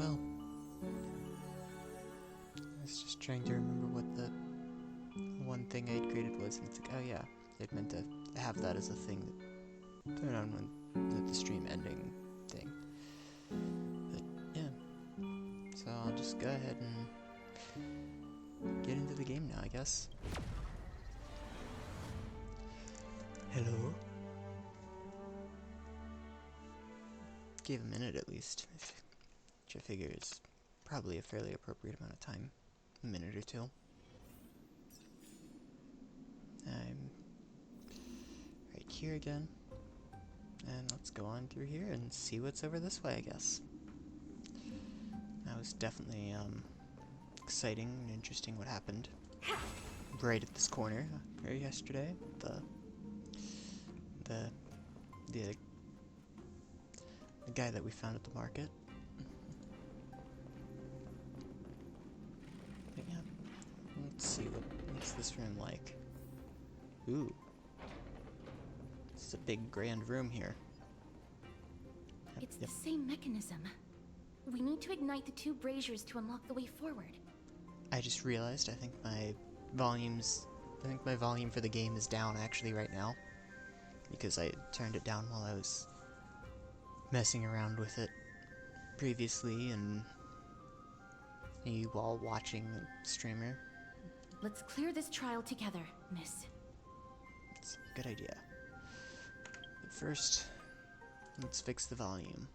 well. I was just trying to remember what the one thing I'd created was, and it's like, oh yeah, it meant to have that as a thing that turn on when the stream ending thing. But yeah, so I'll just go ahead and get into the game now, I guess. Hello? Give a minute at least, which I figure is probably a fairly appropriate amount of time. A minute or two. I'm right here again. And let's go on through here and see what's over this way, I guess. That was definitely exciting and interesting what happened right at this corner yesterday. The guy that we found at the market. But yeah, let's see what's this room like. Ooh, this is a big grand room here. It's the same mechanism. We need to ignite the two braziers to unlock the way forward. I just realized I think my volume for the game is down actually right now, because I turned it down while I was messing around with it previously, and you all watching the streamer. Let's clear this trial together, miss. It's a good idea. But first, let's fix the volume.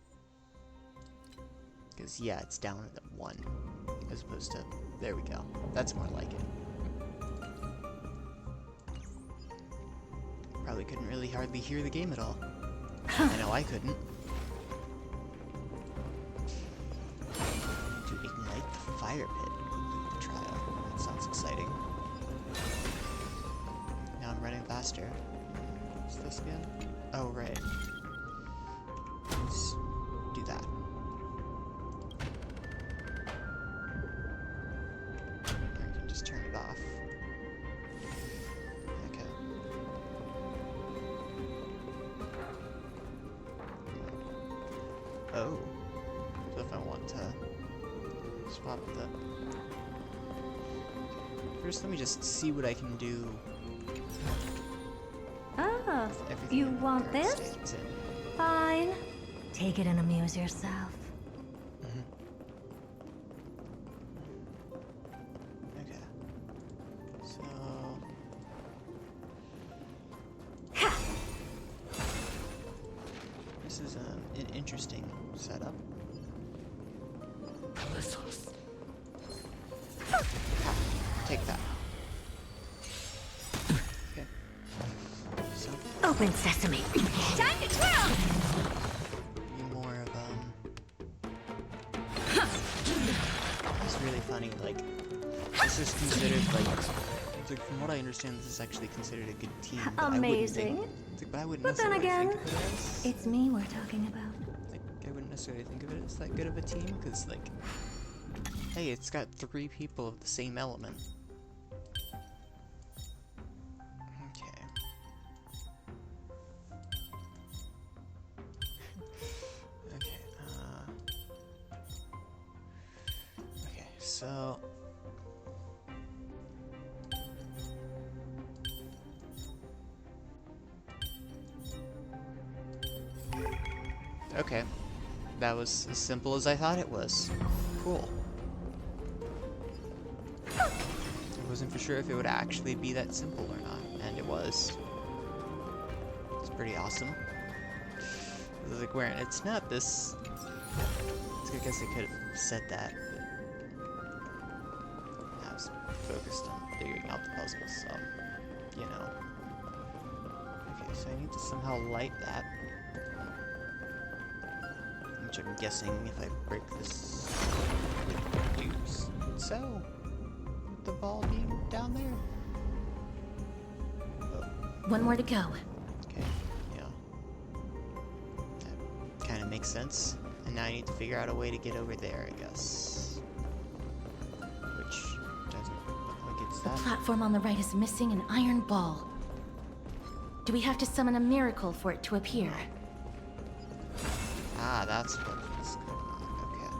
Because, yeah, it's down at 1, as opposed to... There we go. That's more like it. Probably couldn't really hardly hear the game at all. I know I couldn't. To ignite the fire pit and complete the trial. That sounds exciting. Now I'm running faster. What's this again? Oh, right. Let's do that. Or you can just turn it off. Okay. Oh. So if I want to swap the... First, let me just see what I can do. Ah, you want this? Fine. Take it and amuse yourself. Okay. So... This is an interesting setup. Ha, take that. Okay. So... Open sesame. Time to twirl! Be more of, It's really funny, like, this is considered, like, it's like, from what I understand, this is actually considered a good team. Amazing. But I wouldn't But then necessarily again, think of it as... it's me we're talking about. Like, I wouldn't necessarily think of it as that good of a team, because, like, hey, it's got 3 people of the same element. Okay. Okay, okay, so... Okay. That was as simple as I thought it was. Cool. I wasn't for sure if it would actually be that simple or not, and it was. It's pretty awesome. It was like, where it's not this... I guess I could have said that, but I was focused on figuring out the puzzles, so, you know. Okay, so I need to somehow light that. Which I'm guessing if I break this would do so. The ball being down there? Oh. One more to go. Okay, yeah. That kind of makes sense. And now I need to figure out a way to get over there, I guess. Which doesn't look like it's The that. platform on the right is missing an iron ball. Do we have to summon a miracle for it to appear? Ah, that's what's going on. Okay.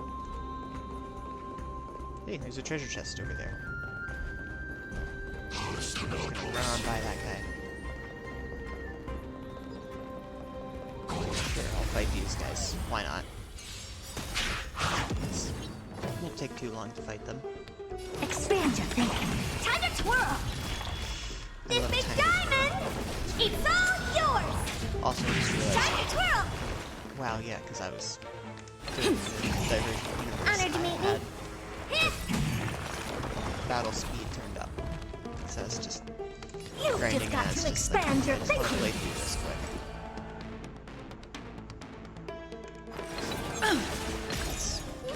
Hey, there's a treasure chest over there. Run on by that guy. Sure, I'll fight these guys. Why not? It won't take too long to fight them. Expand your thinking. Time to twirl! I love Big tiny diamond! It's all yours! Also, I just realized. Time to twirl! Wow, yeah, because I was doing the divergent universe. Honored to meet me. Battle speed turned up. So it's just You've grinding just got and it's to just like, expand your I just want to thinking. play through this quick.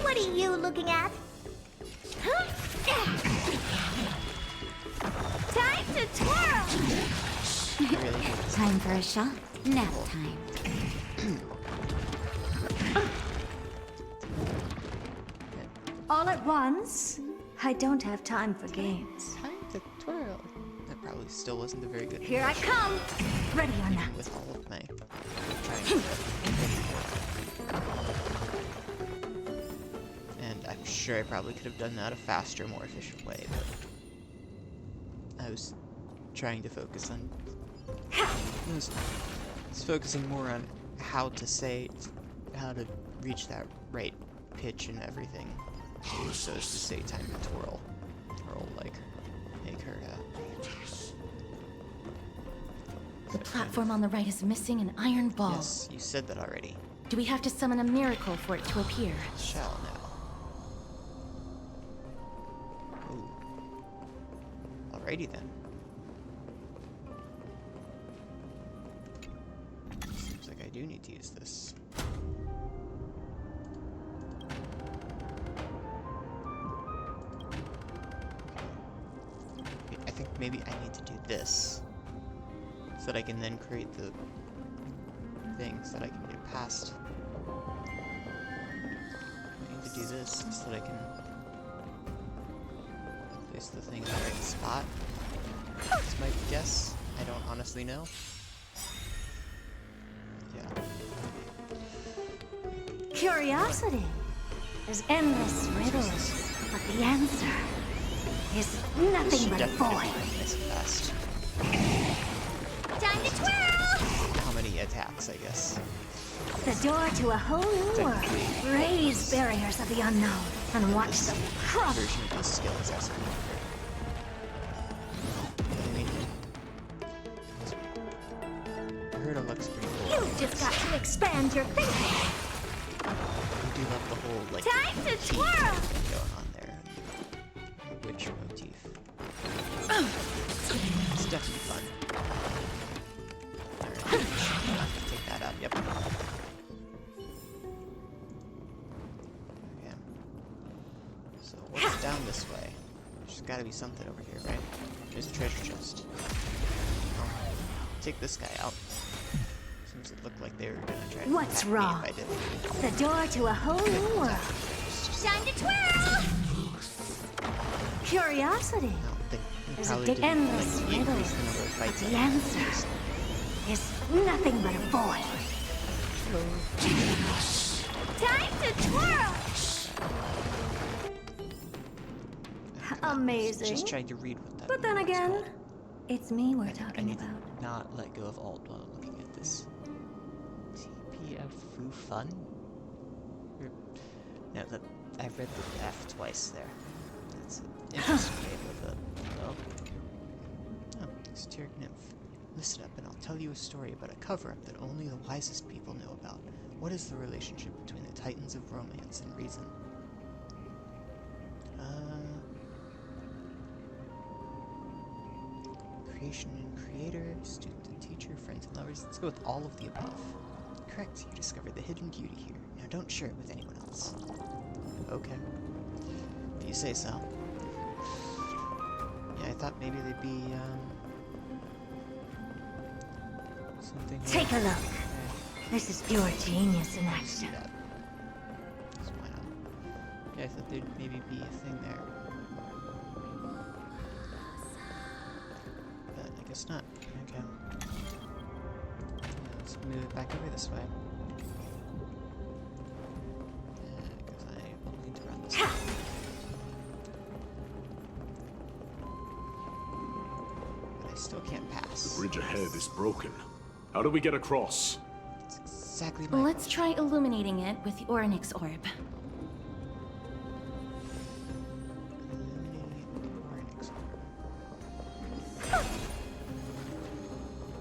What are you looking at? Time to twirl! I really hate this. Time for a shot. Nap time. All at once? I don't have time for games. Time to twirl. That probably still wasn't a very good Here I come! Ready or not. with all of my trying to and I'm sure I probably could have done that a faster, more efficient way, but I was trying to focus on I was focusing more on how to reach that right pitch and everything. So as to say time to twirl. Twirl, like, make her, The platform on the right is missing an iron ball. Yes, you said that already. Do we have to summon a miracle for it to appear? Shall now. Ooh. Alrighty then. Seems like I do need to use this. I think maybe I need to do this so that I can then create the thing so that I can get past. I need to do this so that I can place the thing in the right spot. That's my guess. I don't honestly know. Yeah. Curiosity. There's endless riddles, but the answer is nothing but a void. Nice and fast. Time to twirl! How many attacks, I guess. The door to a whole new world. Raise barriers of the unknown and watch them crumble. Version of this skill is also I mean, I heard it looks pretty cool. You've just got to expand your thinking. I do love the whole, like, Time to key twirl! thing going on there. The witch motif. It's definitely fun. Alright, take that out, yep. Okay. So, what's down this way? There's gotta be something over here, right? There's a treasure chest. Take this guy out. Seems it looked like they were gonna try to What's attack me wrong? if I didn't. The door to a whole new world. Time to twirl! Curiosity. No, they There's probably a didn't, endless like, riddle, increase the number of but fights. the answer is nothing but a void. Time to twirl! Amazing. Just trying to read what that But then was again, called. it's me we're I talking need about. to not let go of alt while looking at this. TPF Foo Fun? No, I've read the F twice there. That's an interesting way of it. Oh, Exterior Nymph. Listen up and I'll tell you a story about a cover-up that only the wisest people know about. What is the relationship between the titans of romance and reason? Creation and creator, student and teacher, friends and lovers. Let's go with all of the above. Correct, you discovered the hidden beauty here. Now don't share it with anyone else. Okay. If you say so. Yeah, I thought maybe they'd be, something Take a like- look. Okay. This is pure genius in I see action. that. So why not? Yeah, I thought there'd maybe be a thing there. But I guess not. Okay. Let's move it back over this way. Because I will need to run this way. I still can't pass. The bridge ahead is broken. How do we get across? That's exactly my Let's try illuminating it with the Orynyx orb.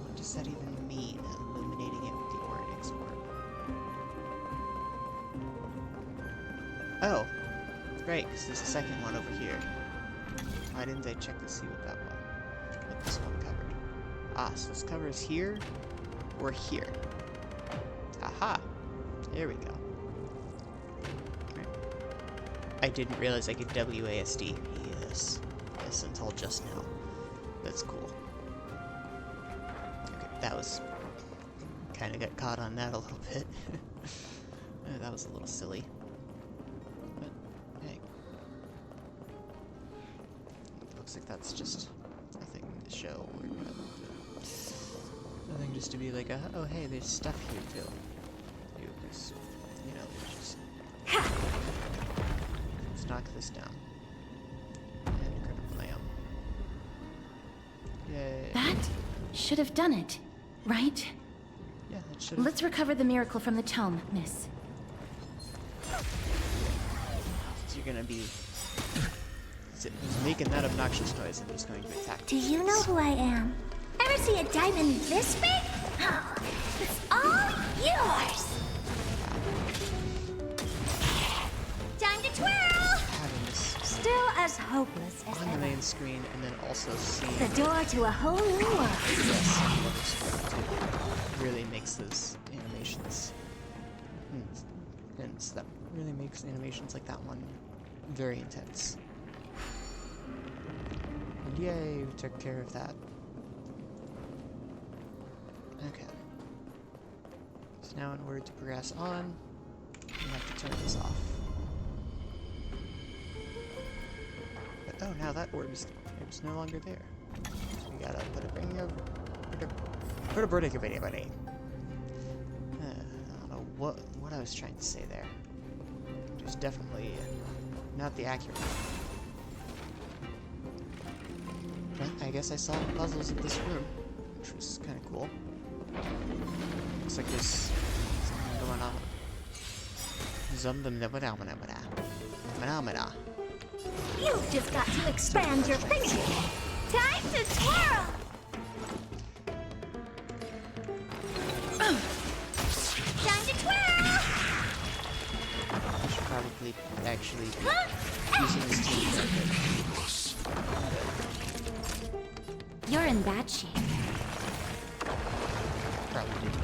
What does that even mean, illuminating it with the Orynyx orb? Oh, great, because there's a second one over here. Why didn't I check to see what this one covered? Ah, so this covers here or here. Aha! There we go. Right. I didn't realize I could WASD. Yes until just now. That's cool. Okay, that was... kind of got caught on that a little bit. That was a little silly. But, hey. Looks like that's just a thing to show. Or nothing just to be like, oh hey, there's stuff here too. Because, you know, there's just... Let's knock this down. And critical lamp. Yay. That should have done it, right? Yeah, that should have... Let's recover the miracle from the tome, miss. So you're gonna be... making that obnoxious noise, I'm just going to attack. Do you know who I am? Ever see a diamond this big? Oh, it's all yours! Time to twirl! Having this Still as hopeless as on the ever. main screen and then also seeing The door to a whole new world. this on the other screen too really makes those animations... And that really makes animations like that one very intense. And yay, we took care of that. Okay. So now in order to progress on, we have to turn this off. But oh, now that orb's no longer there. So we gotta put a bring of... Put a burning of anybody. I don't know what I was trying to say there. It was definitely not the accurate one. But I guess I solved the puzzles in this room, which was kind of cool. Looks like there's something going on. Phenomena. You've just got to expand your thinking. Time to twirl! Time to twirl! I should probably actually be using this team You're in bad shape. Probably do.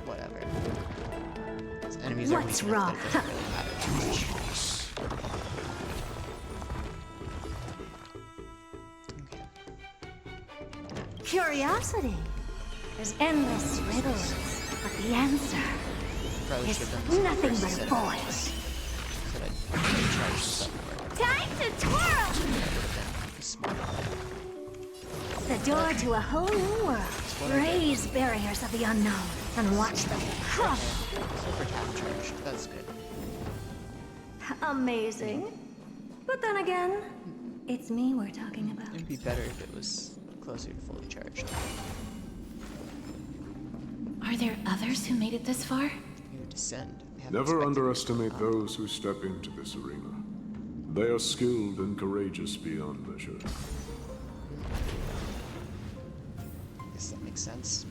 Whatever. These enemies are What's weak enough wrong? that it doesn't really matter too much. Okay. Curiosity. There's endless riddles, but the answer Probably is should have done nothing this but first a set of voice. enemies, so that I charge this up more. Time to twirl! That would have been smart. The door to a whole new world. Raise barriers of the unknown and watch them crumble. Super tap charged. That's good. Amazing. But then again, it's me we're talking about. It'd be better if it was closer to fully charged. Are there others who made it this far? You descend. We haven't Never expected underestimate it. those who step into this arena. They are skilled and courageous beyond measure. I guess that makes sense.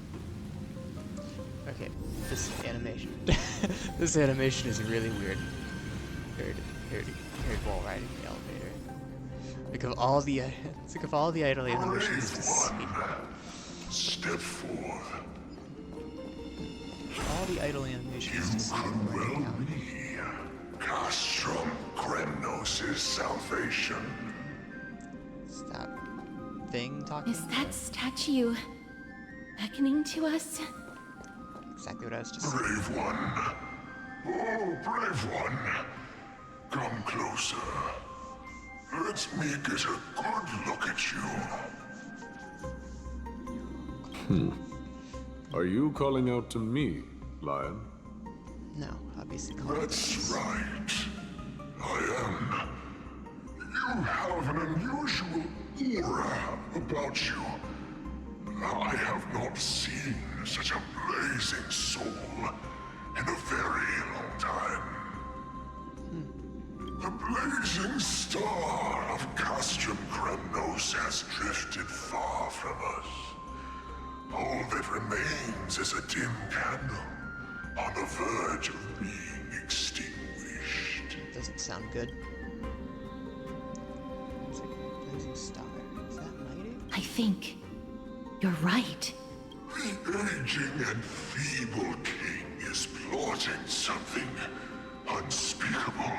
Okay, this animation. This animation is really weird. Heard while riding the elevator. Think of all the idle animations to see. Step forth. All the idle animations to see. Well, me. Castrum Kremnos' salvation. Is that thing talking? Is that statue beckoning to us? Exactly what I was just saying. Brave one. Oh, brave one. Come closer. Let me get a good look at you. Are you calling out to me, Lion? No, obviously calling That's right. I am. You have an unusual aura about you. I have not seen such a blazing soul in a very long time. The blazing star of Castrum Kremnos has drifted far from us. All that remains is a dim candle on the verge of being extinguished. Doesn't sound good. It's like a blazing star. Is that mighty? I think you're right. The aging and feeble king is plotting something unspeakable.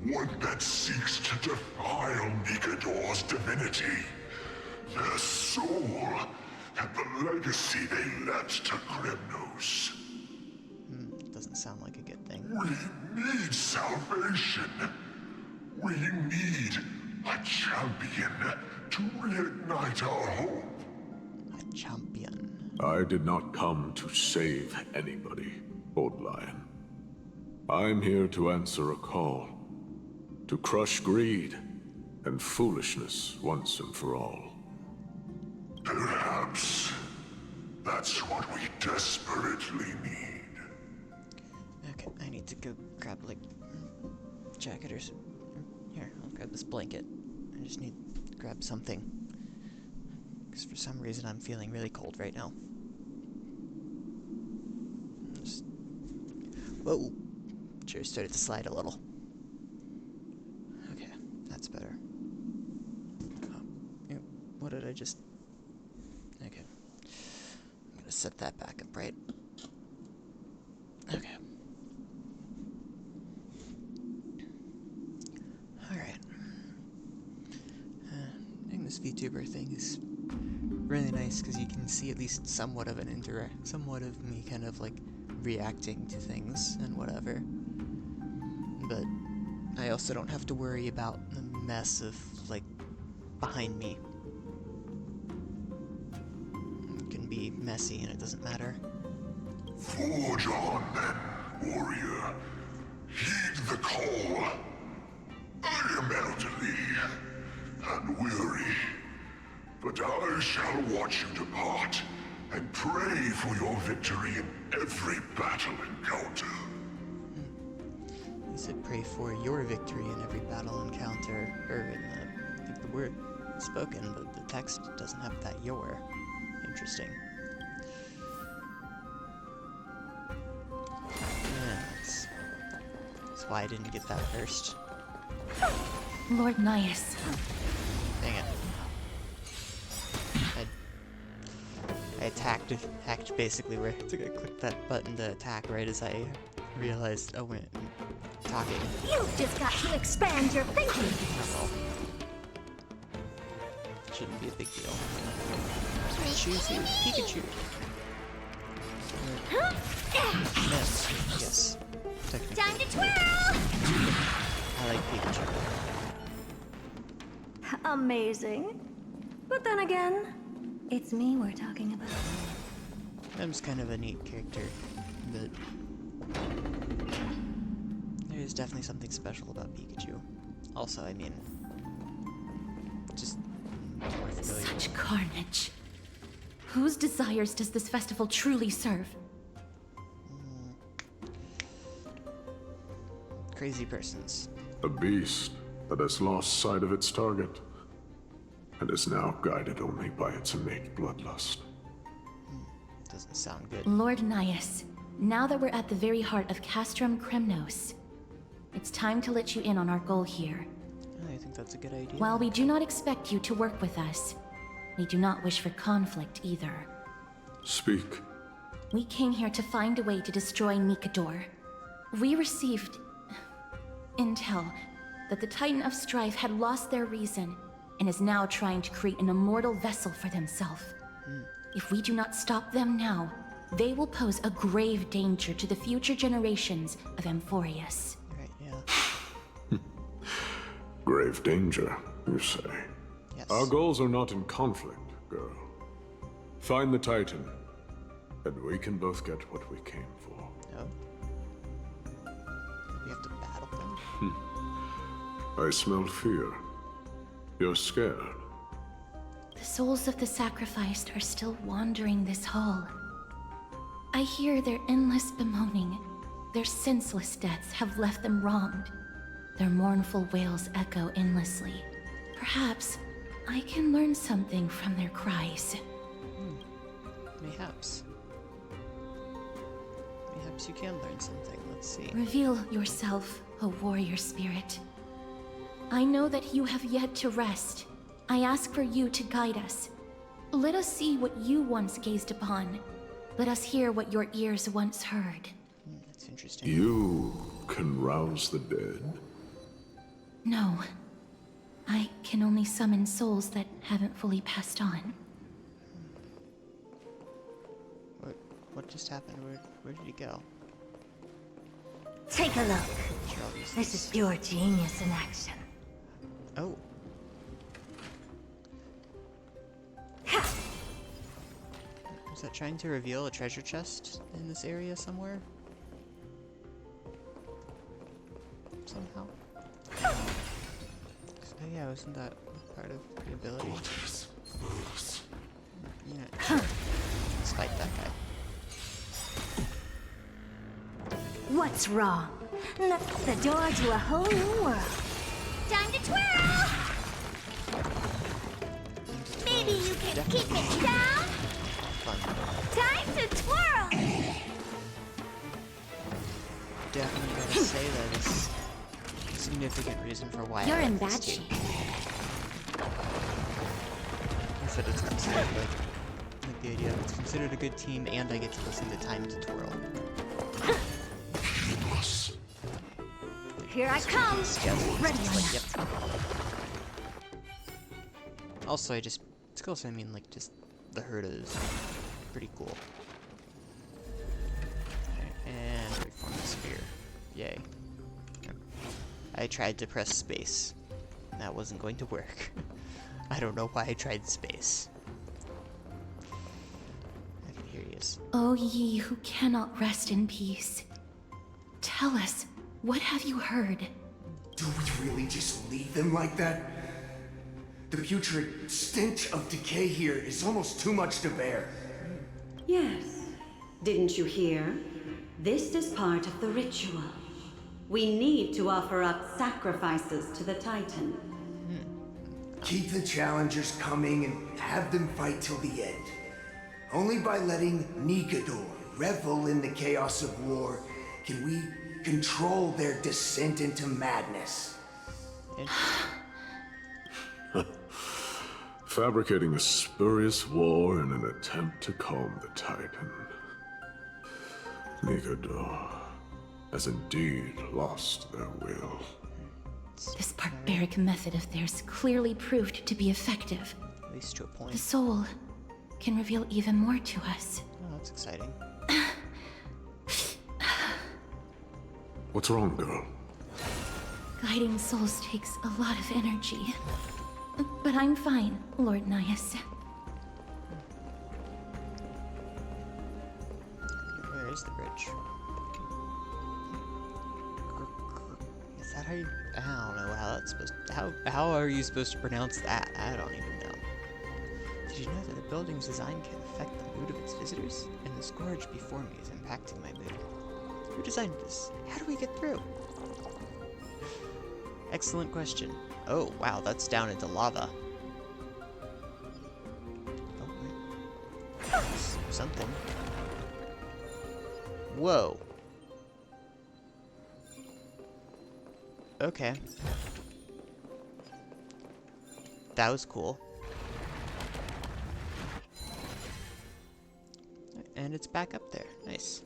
One that seeks to defile Nikador's divinity, their soul, and the legacy they left to Kremnos. Doesn't sound like a good thing. We need salvation. We need a champion to reignite our hope. A champion. I did not come to save anybody, Old Lion. I'm here to answer a call. To crush greed and foolishness once and for all. Perhaps that's what we desperately need. Okay, I need to go grab, like, jacket or some... Here, I'll grab this blanket. I just need to grab something. Because for some reason I'm feeling really cold right now. Just... Whoa! Chair started to slide a little. Okay, that's better. Oh, what did I just... Okay. I'm gonna set that back up, right? Okay. Alright. I think this VTuber thing is really nice because you can see at least somewhat of me kind of like reacting to things and whatever. But I also don't have to worry about the mess of like behind me. It can be messy and it doesn't matter. Forge on then, warrior. Heed the call. I am elderly and weary, but I shall watch you depart and pray for your victory in every battle encounter. You said pray for your victory in every battle encounter, or in the, I think the word spoken, but the text doesn't have that your. Interesting. Yeah, that's why I didn't get that first. Lord Nias. Dang it. I attacked basically where I clicked that button to attack right as I realized, oh wait, I'm talking. You've just got to expand your thinking. Well, shouldn't be a big deal. Choose you, Pikachu. Miss, yes. Technically. Time to twirl! I like Pikachu. Amazing. But then again, it's me we're talking about. M's kind of a neat character, but there is definitely something special about Pikachu. Also, I mean, just more familiar. Such carnage. Whose desires does this festival truly serve? Crazy persons. A beast that has lost sight of its target and is now guided only by its innate bloodlust. Doesn't sound good. Lord Nias, now that we're at the very heart of Castrum Kremnos, it's time to let you in on our goal here. I think that's a good idea. While we do not expect you to work with us, we do not wish for conflict either. Speak. We came here to find a way to destroy Nikador. We received intel that the Titan of Strife had lost their reason and is now trying to create an immortal vessel for themselves. If we do not stop them now, they will pose a grave danger to the future generations of Amphoreus. Right, yeah. Grave danger, you say? Yes. Our goals are not in conflict, girl. Find the Titan, and we can both get what we came for. No. We have to battle them. I smell fear. You're scared. souls of the sacrificed are still wandering this hall. I hear their endless bemoaning. Their senseless deaths have left them wronged. Their mournful wails echo endlessly. Perhaps I can learn something from their cries. Mayhaps. Perhaps you can learn something. Let's see. Reveal yourself, O warrior spirit. I know that you have yet to rest. I ask for you to guide us. Let us see what you once gazed upon. Let us hear what your ears once heard. That's interesting. You can rouse the dead. No. I can only summon souls that haven't fully passed on. What just happened? Where did he go? Take a look. Sure, I'll use This is pure genius in action. Oh. Was that trying to reveal a treasure chest in this area somewhere? Somehow? Oh yeah, wasn't that part of the ability? You know, let's fight that guy. What's wrong? The door to a whole new world. Time to twirl! Maybe you can keep it down? Fun. Time to twirl! Definitely gotta say that is a significant reason for why You're I in like this bad team. shape. I said it's considered like the idea of it's considered a good team, and I get to listen to Time to Twirl. Here I come! Ready or Like, not. yep. Also, it's cool, so I mean, like, just the herd is pretty cool. Okay, and reform the sphere. Yay. I tried to press space. That wasn't going to work. I don't know why I tried space. Okay, here he is. O ye who cannot rest in peace, tell us, what have you heard? Do we really just leave them like that? The putrid stench of decay here is almost too much to bear. Yes. Didn't you hear? This is part of the ritual. We need to offer up sacrifices to the Titan. Keep the challengers coming and have them fight till the end. Only by letting Nikador revel in the chaos of war can we control their descent into madness. Fabricating a spurious war in an attempt to calm the Titan. Nikador has indeed lost their will. This barbaric method of theirs clearly proved to be effective. At least to a The point. soul can reveal even more to us. Oh, that's exciting. What's wrong, girl? Guiding souls takes a lot of energy. But I'm fine, Lord Nias. Where is the bridge? Is that how you... I don't know how that's supposed to... How are you supposed to pronounce that? I don't even know. Did you know that a building's design can affect the mood of its visitors? And the scourge before me is impacting my mood. Who designed this? How do we get through? Excellent question. Oh, wow, that's down into lava. Oh, wait. That's something. Whoa. Okay. That was cool. And it's back up there. Nice.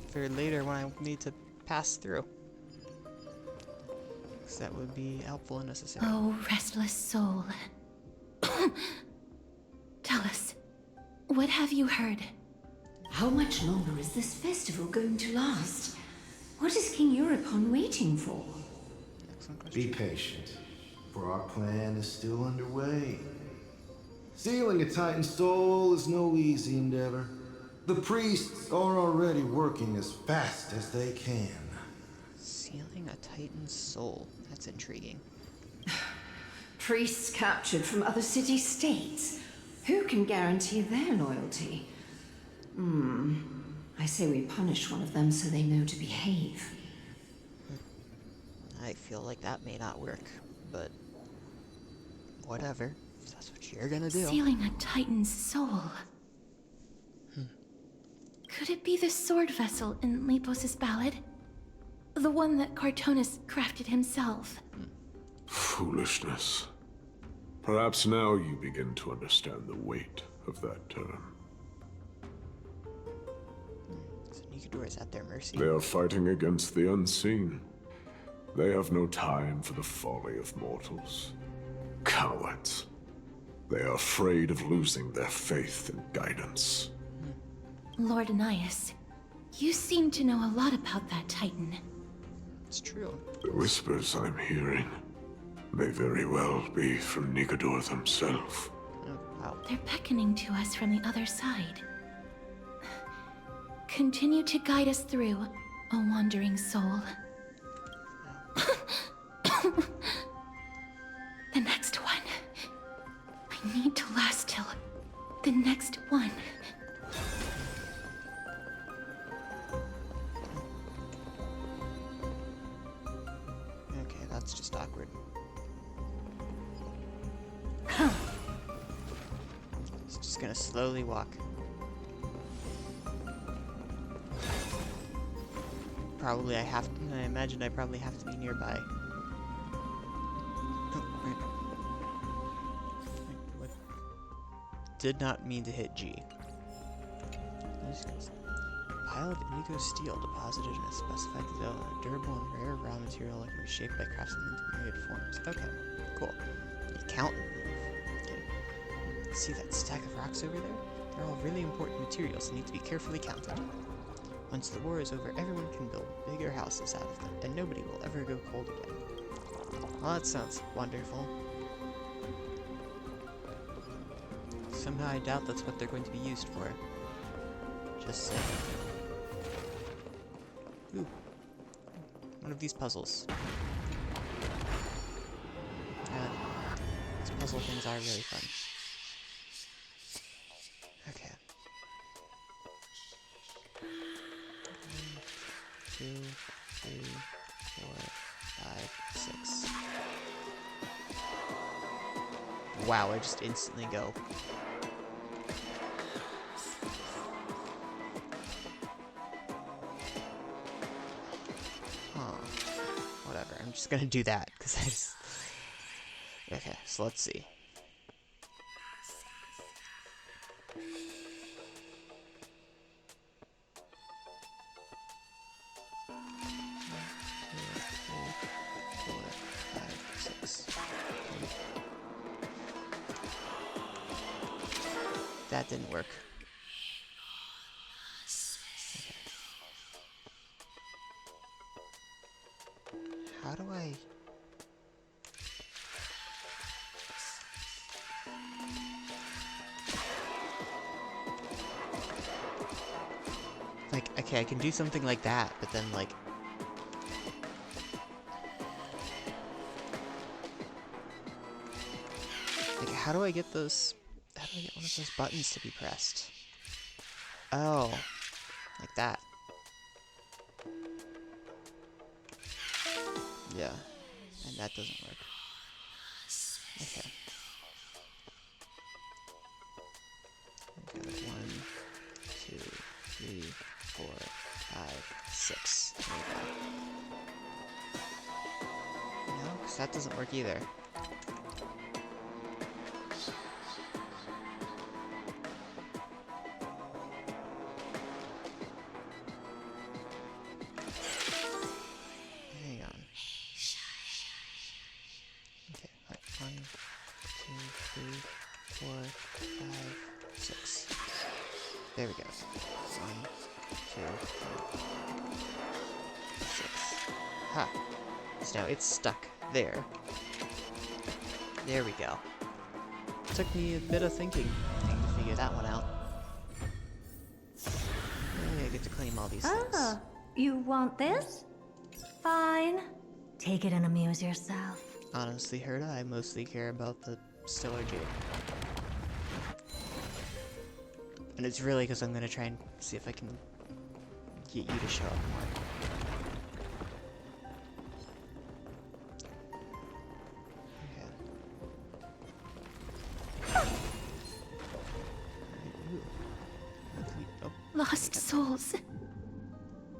For later when I need to pass through. Because that would be helpful and necessary. Oh, restless soul. Tell us, what have you heard? How much longer is this festival going to last? What is King Euripon waiting for? Excellent question. Be patient, for our plan is still underway. Sealing a Titan soul is no easy endeavor. The priests are already working as fast as they can. Sealing a Titan's soul. That's intriguing. Priests captured from other city-states. Who can guarantee their loyalty? I say we punish one of them so they know to behave. I feel like that may not work, but whatever. If that's what you're gonna do. Sealing a Titan's soul. Could it be the sword vessel in Lepos' ballad? The one that Cartonus crafted himself? Foolishness. Perhaps now you begin to understand the weight of that term. So Nikador is at their mercy. They are fighting against the unseen. They have no time for the folly of mortals. Cowards. They are afraid of losing their faith and guidance. Lord Anais, you seem to know a lot about that Titan. It's true. The whispers I'm hearing may very well be from Nikador themselves. Oh, wow. They're beckoning to us from the other side. Continue to guide us through, O wandering soul. The next one. I need to last till the next one. Okay, that's just awkward. He's just gonna slowly walk. Probably I imagine I probably have to be nearby. What? Did not mean to hit G. Pile of indigo steel deposited in a specified zone. A durable and rare raw material that can be shaped by craftsmen into myriad forms. Okay, cool. The accountant move. Okay. See that stack of rocks over there? They're all really important materials and need to be carefully counted. Once the war is over, everyone can build bigger houses out of them, and nobody will ever go cold again. Well, that sounds wonderful. Somehow I doubt that's what they're going to be used for. Just saying. Ooh. One of these puzzles. These puzzle things are really fun. Okay. 1, 2, 3, 4, 5, 6. Wow, I just instantly go. Whatever, I'm just gonna do that, because I just... Okay, so let's see. That didn't work. Okay. How do I... Like, okay, I can do something like that, but then, like... Like, how do I get those... How do I get one of those buttons to be pressed? Oh, like that. Yeah, and that doesn't work. Okay. Okay, 1, 2, 3, 4, 5, 6. There we go. No, because that doesn't work either. There we go. 1, 2, 3, 6. Ha! So now it's stuck there. There we go. Took me a bit of thinking to figure that one out. I get to claim all these things. Ah, you want this? Fine. Take it and amuse yourself. Honestly, Herta, I mostly care about the Stellar Jade. And it's really because I'm gonna try and see if I can get you to show up more. Lost souls.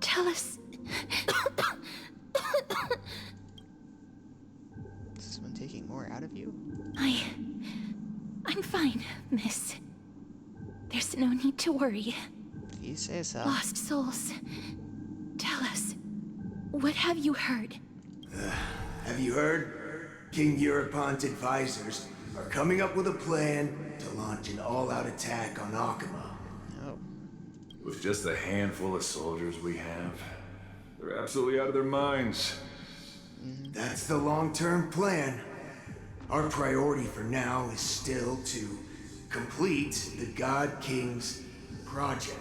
Tell us. Is this one taking more out of you? I'm fine, miss. There's no need to worry. If you say so. Lost souls. Tell us. What have you heard? Have you heard? King Europon's advisors are coming up with a plan to launch an all-out attack on Akama. No. With just a handful of soldiers we have, they're absolutely out of their minds. That's the long-term plan. Our priority for now is still to complete the God King's project.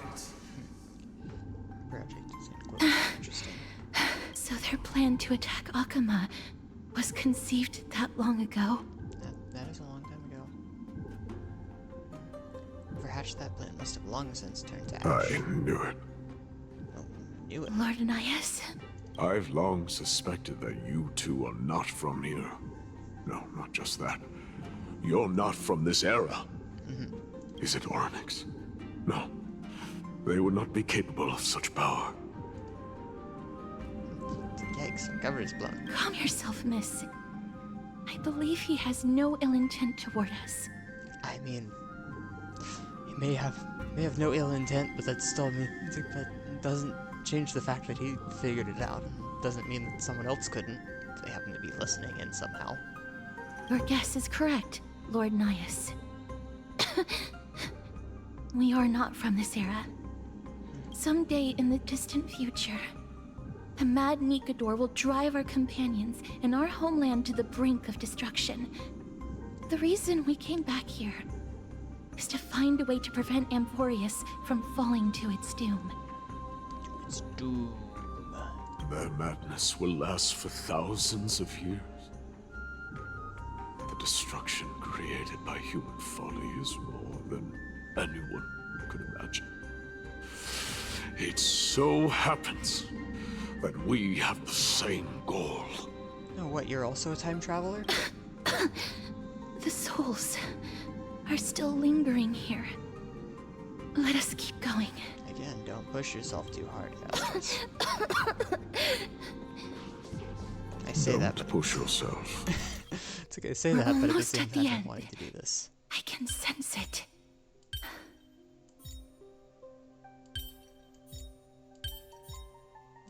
Project is quite interesting. So their plan to attack Akama was conceived that long ago? That is a long time ago. Perhaps that plan must have long since turned to ash. I knew it. Oh, knew it. Lord Ananias? I've long suspected that you two are not from here. No, not just that. You're not from this era. Is it Oryx? No. They would not be capable of such power. Yikes, our cover is blown. Calm yourself, miss. I believe he has no ill intent toward us. I mean, he may have no ill intent, but that doesn't change the fact that he figured it out. Doesn't mean that someone else couldn't, if they happen to be listening in somehow. Your guess is correct, Lord Nias. We are not from this era. Someday in the distant future, the mad Nikador will drive our companions and our homeland to the brink of destruction. The reason we came back here is to find a way to prevent Amphoreus from falling to its doom. It's doom. Their madness will last for thousands of years. The destruction created by human folly is more than anyone could imagine. It so happens that we have the same goal. Oh, what, you're also a time traveler? The souls are still lingering here. Let us keep going. Again, don't push yourself too hard, guys. I say that, Don't but push yourself. it's okay to say We're that, but at the almost same at the time, I'm end. wanting to do this. I can sense it.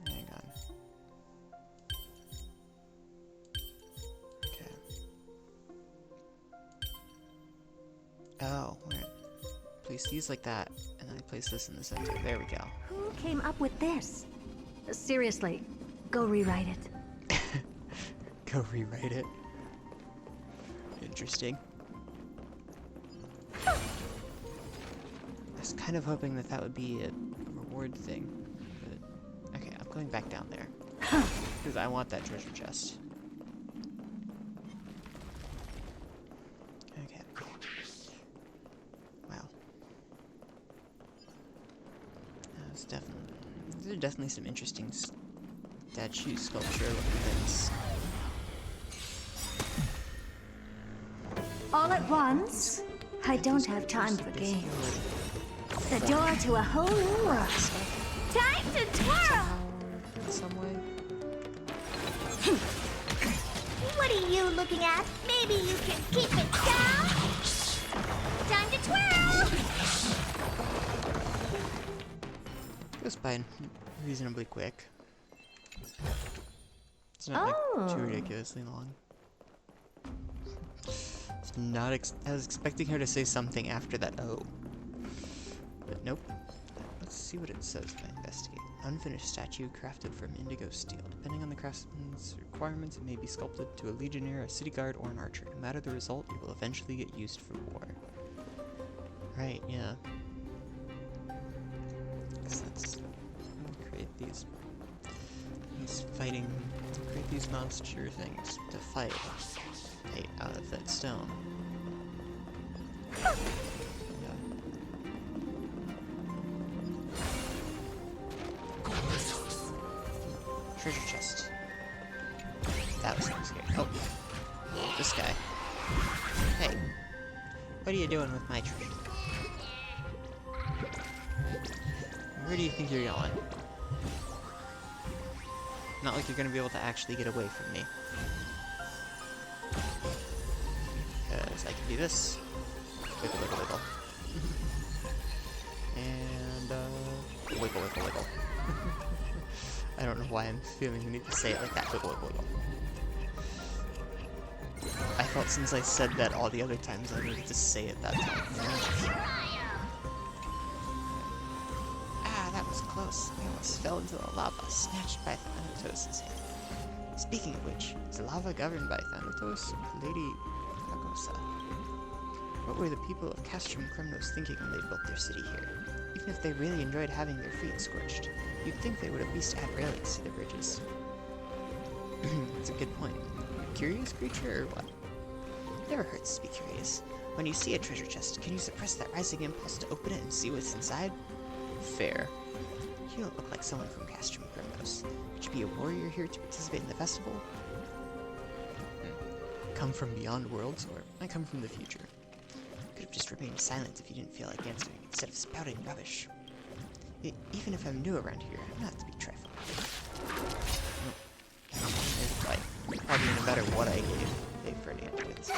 Hang on. Okay. Oh, weird. Place these like that, and then I place this in the center. There we go. Who came up with this? Seriously, go rewrite it. Go rewrite it. Interesting. I was kind of hoping that that would be a reward thing, but okay, I'm going back down there because I want that treasure chest. Okay. Wow. That's definitely. There are definitely some interesting statue sculpture looking things. All at once? I don't have time for games. The door to a whole new world. Time to twirl! In some way. What are you looking at? Maybe you can keep it down? Time to twirl! Goes by reasonably quick. It's not like too ridiculously long. I was expecting her to say something after that. Oh, but nope. Let's see what it says if I investigate. Unfinished statue crafted from indigo steel. Depending on the craftsman's requirements, it may be sculpted to a legionnaire, a city guard, or an archer. No matter the result, it will eventually get used for war. Right? Yeah. Let's create these things fighting. Create these monster things to fight out of that stone. Yeah. Treasure chest. That was scary. Oh, this guy. Hey, what are you doing with my treasure? Where do you think you're going? Not like you're gonna be able to actually get away from me. Because I can do this. Wiggle, wiggle, wiggle. And, wiggle, wiggle, wiggle. I don't know why I'm feeling the need to say it like that. Wiggle, wiggle, wiggle. I felt since I said that all the other times I needed to say it that time. Ah, that was close. I almost fell into the lava, snatched by Thanatos' hand. Speaking of which, is lava governed by Thanatos or Lady Agosa? What were the people of Castrum Kremnos thinking when they built their city here? Even if they really enjoyed having their feet scorched, you'd think they would at least add railings to the bridges. That's a good point. Curious creature or what? Never hurts to be curious. When you see a treasure chest, can you suppress that rising impulse to open it and see what's inside? Fair. You don't look like someone from Castrum Kremnos. Could you be a warrior here to participate in the festival? Come from beyond worlds, or I come from the future? Could have just remained silent if you didn't feel like answering, instead of spouting rubbish. Even if I'm new around here, I'm not to be trifled. Like, probably no matter what I gave for an answer with this.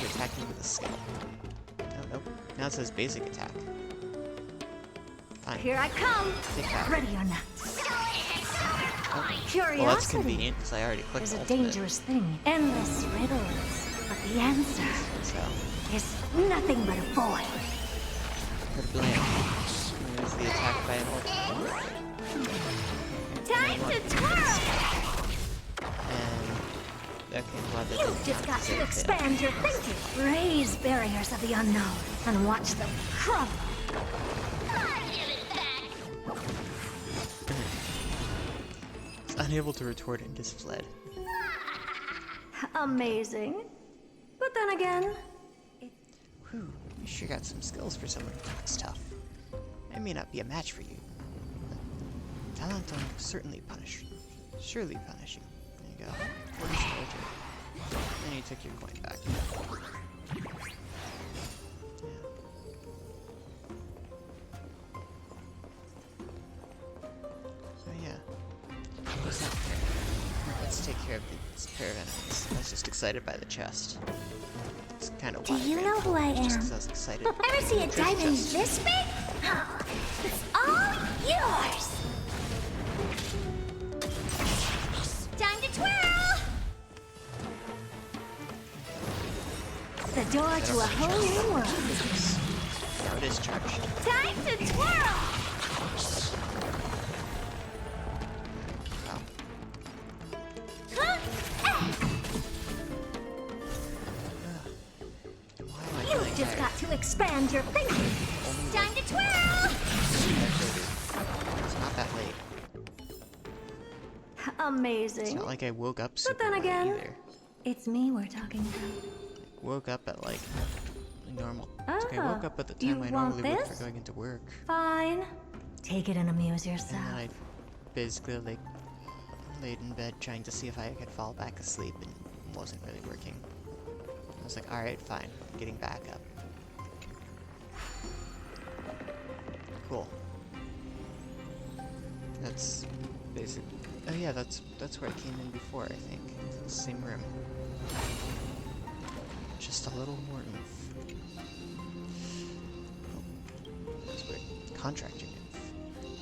You attack me with a skill. No, nope. Now it says basic attack. Fine. Here I come. Take that. Ready or not. Oh. Curiosity. Well, that's convenient because I already clicked There's a ultimate. dangerous thing. Endless riddles. But the answer So, is nothing but a void. put a blame. There's the attack by an ultimate. Time to twirl! And okay, glad that You've just got to expand your thinking. Raise barriers of the unknown and watch them crumble. It's unable to retort and just fled. Amazing. But then again, Whew, you sure got some skills for someone who talks tough. I may not be a match for you. Talent will certainly punish. Surely punish you. There you go. What is the Then you took your coin back. So yeah. What's that pair? Let's take care of this pair of enemies. I was just excited by the chest. It's kind of do you know who I am? Just 'cause I was excited. Ever see a diamond this big? It's all yours. Time to twirl. The door to a whole new world. Now it is charged. Time to twirl. Wow. Huh? Why am I You've feeling just tired? got to expand your thinking. Time to twirl. It's not that late. Amazing. It's not like I woke up super But then late again, either. it's me we're talking about. Woke up at like normal. It's okay, I woke up at the you time I want normally would for this? going into work. Fine. Take it and amuse And yourself. then I basically like laid in bed trying to see if I could fall back asleep and it wasn't really working. I was like, alright, fine. I'm getting back up. Cool. That's basic. Oh yeah, that's where I came in before, I think. It's the same room. Just a little more oomph. Oh, that's weird. Contractor oomph.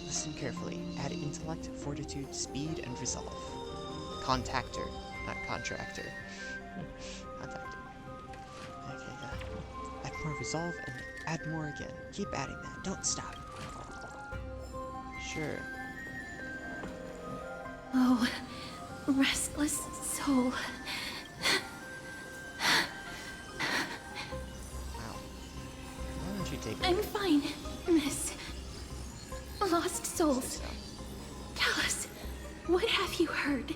Listen carefully. Add intellect, fortitude, speed, and resolve. Contactor, not contractor. Contactor. Okay, yeah. Add more resolve and add more again. Keep adding that. Don't stop. Sure. Oh, restless soul. Wow. Why don't you take a I'm fine, miss. Oh, lost souls. So, Tell us, what have you heard?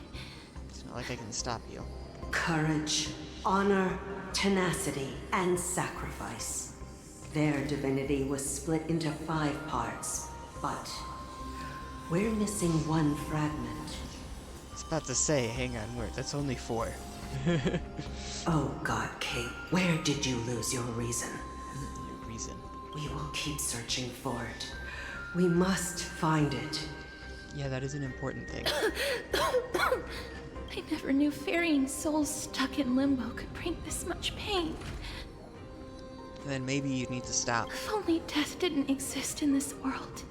it's not like I can stop you. Courage, honor, tenacity, and sacrifice. Their divinity was split into 5 parts, but we're missing one fragment. I was about to say, hang on, that's only 4. Oh God, Kate, where did you lose your reason? Your reason. We will keep searching for it. We must find it. Yeah, that is an important thing. I never knew ferrying souls stuck in limbo could bring this much pain. Then maybe you need to stop. If only death didn't exist in this world.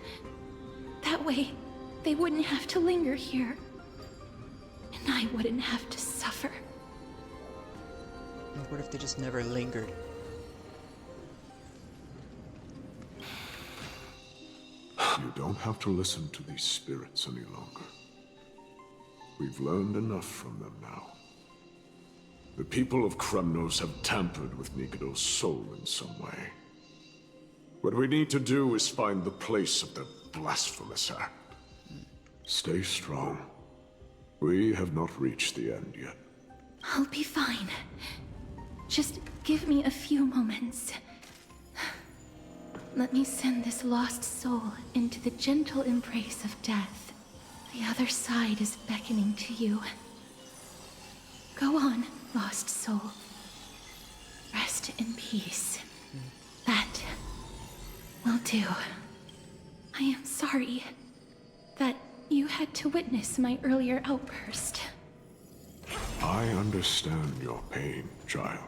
That way, they wouldn't have to linger here. And I wouldn't have to suffer. What if they just never lingered? You don't have to listen to these spirits any longer. We've learned enough from them now. The people of Kremnos have tampered with Nikado's soul in some way. What we need to do is find the place of their blasphemous act. Stay strong. We have not reached the end yet. I'll be fine. Just give me a few moments. Let me send this lost soul into the gentle embrace of death. The other side is beckoning to you. Go on, lost soul. Rest in peace. That will do. I am sorry that you had to witness my earlier outburst. I understand your pain, child.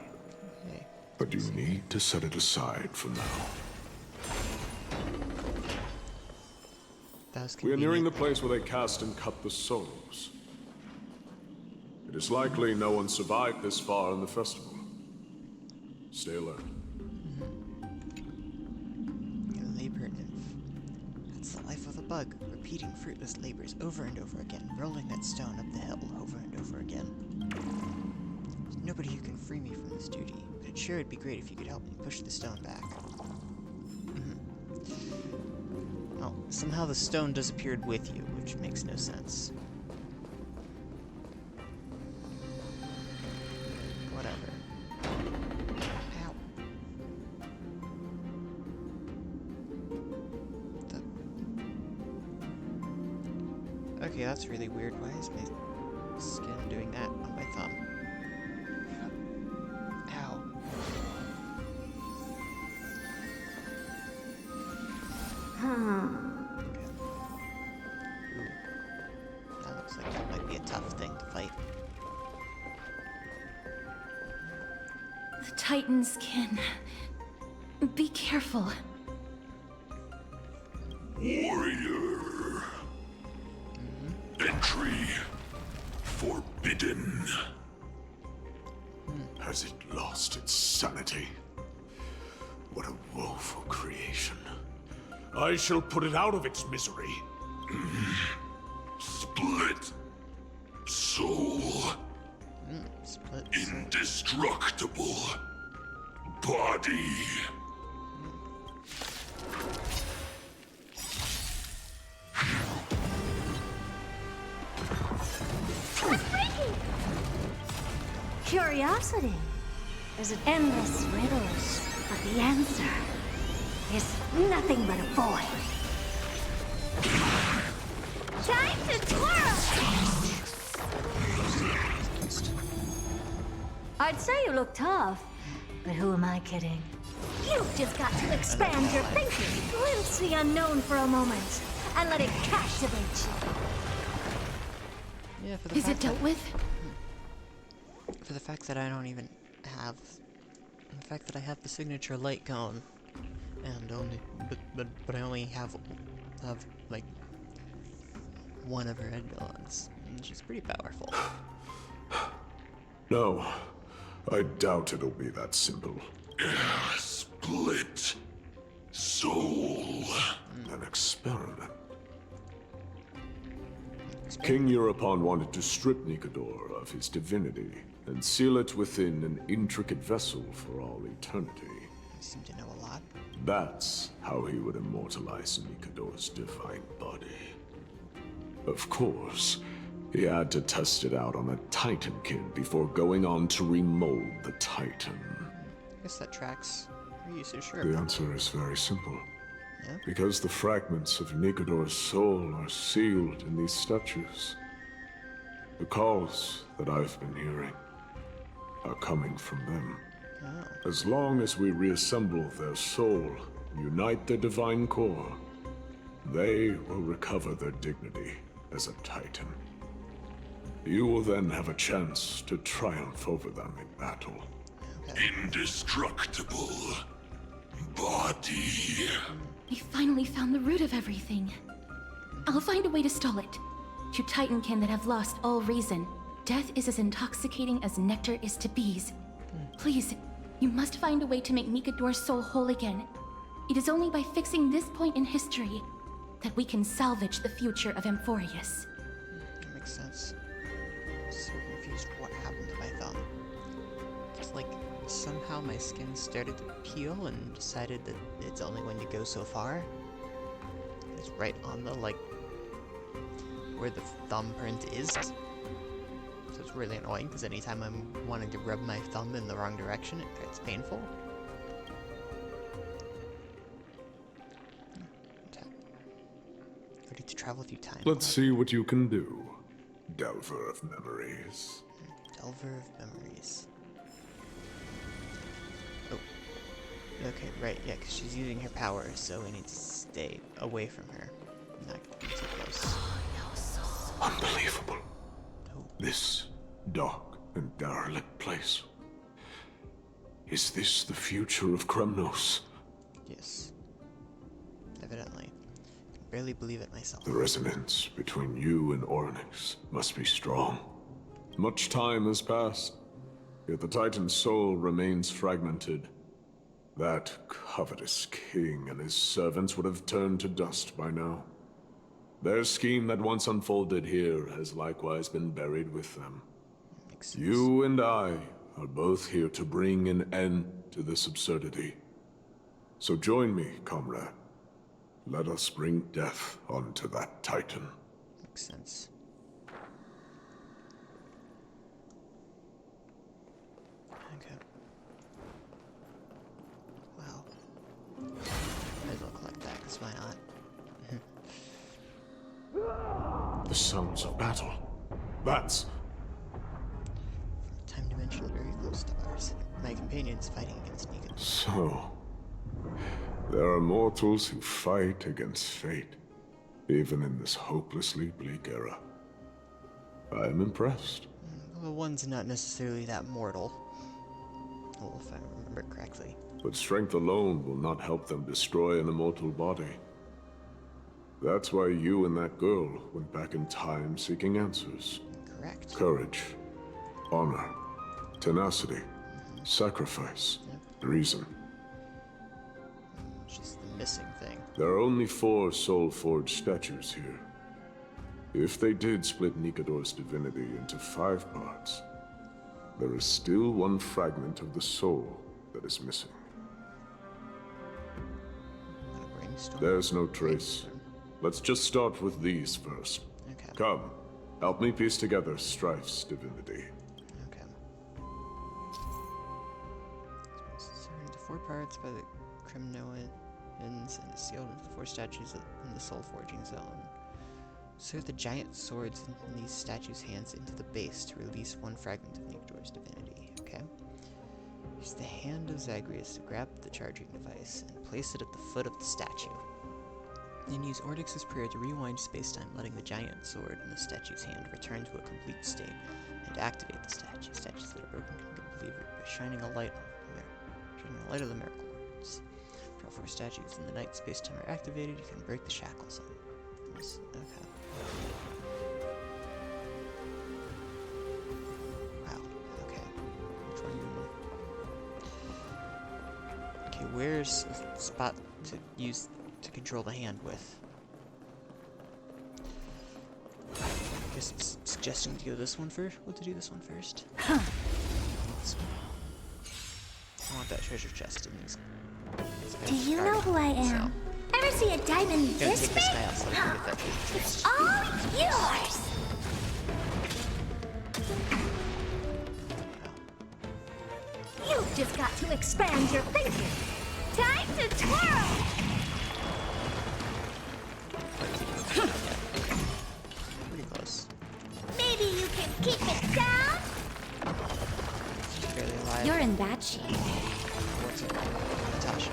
Okay. But you need to set it aside for now. That was We are nearing the convenient. place where they cast and cut the souls. It is likely no one survived this far in the festival. Stay alert. Labor nymph. That's the life of a bug, repeating fruitless labors over and over again, rolling that stone up the hill over and over again. There's nobody who can free me from this duty, but it sure would be great if you could help me push the stone back. Oh, somehow the stone disappeared with you, which makes no sense. Whatever. Ow. Okay, that's really weird. Why is my skin doing that on my thumb? Ow. That looks like that might be a tough thing to fight. The Titan's kin. Be careful. Warrior. Entry forbidden. Has it lost its sanity? What a woeful creation. I shall put it out of its misery. Split soul. Split. Indestructible body. Curiosity is an endless riddle, but the answer is nothing but a void. Time to twirl! I'd say you look tough, but who am I kidding? You've just got to expand your thinking, glimpse the unknown for a moment, and let it captivate you. Yeah, for the Is it fact dealt with? for the fact that I don't even have the fact that I have the signature light cone and only but I only have like one of her head villains, which is pretty powerful. No, I doubt it'll be that simple. Split soul. An experiment. King Europon wanted to strip Nikador of his divinity and seal it within an intricate vessel for all eternity. You seem to know a lot. That's how he would immortalize Nikador's divine body. Of course, he had to test it out on a Titankin before going on to remold the Titan. I guess that tracks. Are you so sure? The answer is very simple. Yeah? Because the fragments of Nikador's soul are sealed in these statues. The calls that I've been hearing are coming from them. Oh. As long as we reassemble their soul and unite their divine core, they will recover their dignity as a Titan. You will then have a chance to triumph over them in battle. Okay. Indestructible body. We finally found the root of everything. I'll find a way to stall it. To Titankin that have lost all reason, death is as intoxicating as nectar is to bees. Please, you must find a way to make Nikador's soul whole again. It is only by fixing this point in history that we can salvage the future of Amphoreus. That makes sense. I'm so confused what happened to my thumb. It's like somehow my skin started to peel and decided that it's only going to go so far. It's right on the, like, where the thumbprint is. So it's really annoying because anytime I'm wanting to rub my thumb in the wrong direction, it's painful. Okay. Ready to travel through time. Let's see what you can do, Delver of Memories. Delver of Memories. Oh. Okay, right, yeah, because she's using her power, so we need to stay away from her. Not get too close. Unbelievable. Oh. This dark and derelict place. Is this the future of Kremnos? Yes. Evidently. I can barely believe it myself. The resonance between you and Ornyx must be strong. Much time has passed, yet the Titan's soul remains fragmented. That covetous king and his servants would have turned to dust by now. Their scheme that once unfolded here has likewise been buried with them. Makes sense. You and I are both here to bring an end to this absurdity. So join me, comrade. Let us bring death onto that Titan. Makes sense. Okay. Wow. Might as well collect that, because why not? The sounds of battle. That's... Time dimension very close to ours. My companion's fighting against Negan. So... there are mortals who fight against fate, even in this hopelessly bleak era. I am impressed. Well, one's not necessarily that mortal. Well, if I remember correctly. But strength alone will not help them destroy an immortal body. That's why you and that girl went back in time seeking answers. Correct. Courage, honor, tenacity, sacrifice, reason. Just the missing thing. There are only 4 soul-forged statues here. If they did split Nikador's divinity into 5 parts, there is still one fragment of the soul that is missing. Not a brainstorm. There's no trace. Let's just start with these first. Okay. Come, help me piece together Strife's divinity. Okay. It's severed into 4 parts by the Kremnoans and is sealed into the 4 statues in the soul forging zone. Insert the giant swords in these statues' hands into the base to release 1 fragment of Nikador's divinity. Okay. Use the hand of Zagreus to grab the charging device and place it at the foot of the statue. Then use Ordix's prayer to rewind spacetime, letting the giant sword in the statue's hand return to a complete state and activate the statue. Statues that are broken can be delivered by shining a light of the miracle words. Draw 4 statues in the night spacetime are activated, you can break the shackles on them. Okay. Wow, okay. Which one? Okay, where's a spot to use to control the hand with? I guess it's suggesting to go this one first. What to do this one first? This one. Come on. want that treasure chest in these Do you know who I am? Ever see a diamond Gotta this take big? this guy out so I can get that treasure chest. It's all yours! You've just got to expand your thinking. Time to twirl! Pretty close. Maybe you can keep it down? She's barely alive. You're in bad shape. What's her name? Natasha.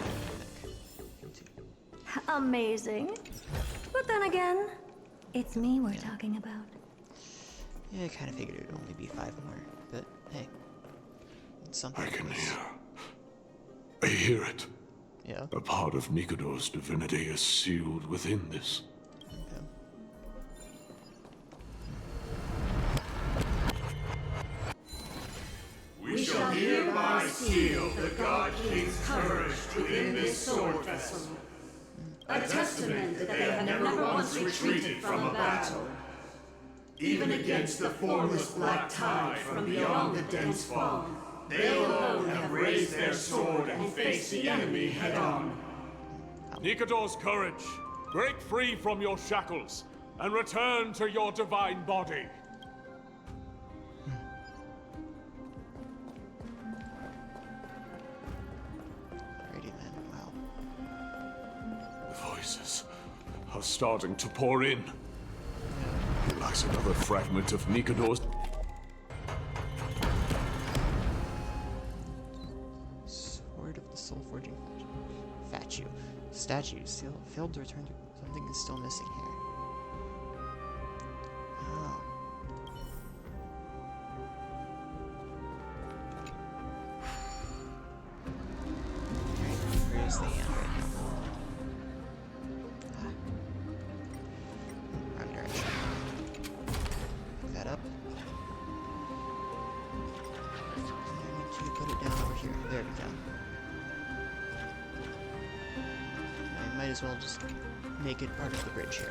Amazing. But then again, it's me we're talking about. Yeah, I kind of figured it would only be 5 more, but hey, it's something. I can hear. I hear it. Yeah. A part of Nikador's divinity is sealed within this. Okay. We shall hereby seal the God King's courage within this sword vessel. A testament that they have never once retreated from a battle. Even against the formless black tide from beyond the dense fog, they alone have raised their sword and faced the enemy head-on. Nikador's courage, break free from your shackles, and return to your divine body. Alrighty then, wow. The voices are starting to pour in. Here lies another fragment of Nikador's. Sword of the Soul Forging statue failed to return to. Something is still missing here. Oh. Alright, where's the end right now? Wrong direction. Pick that up. And I need to put it down over here. There we go. I might as well just make it part of the bridge here.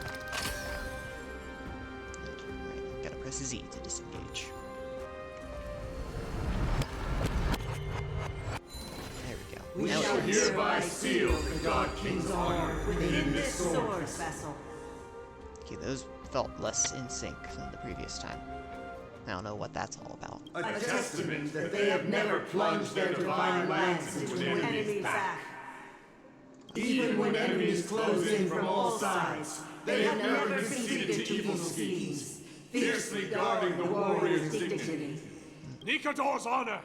Right, gotta press Z to disengage. There we go. We Now shall it works. hereby seal the God King's honor within this sword vessel. Okay, those felt less in sync than the previous time. I don't know what that's all about. A testament that they have never plunged their divine lance into an enemy's back. Even when enemies close in from all sides, they have never conceded to evil schemes, fiercely guarding the warrior's dignity. Nikador's honor,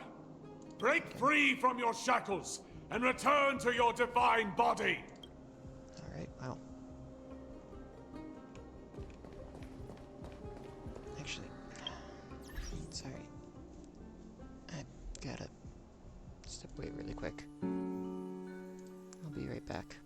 break free from your shackles, and return to your divine body. Alright, wow. Actually, sorry. I gotta step away really quick. I'll be right back.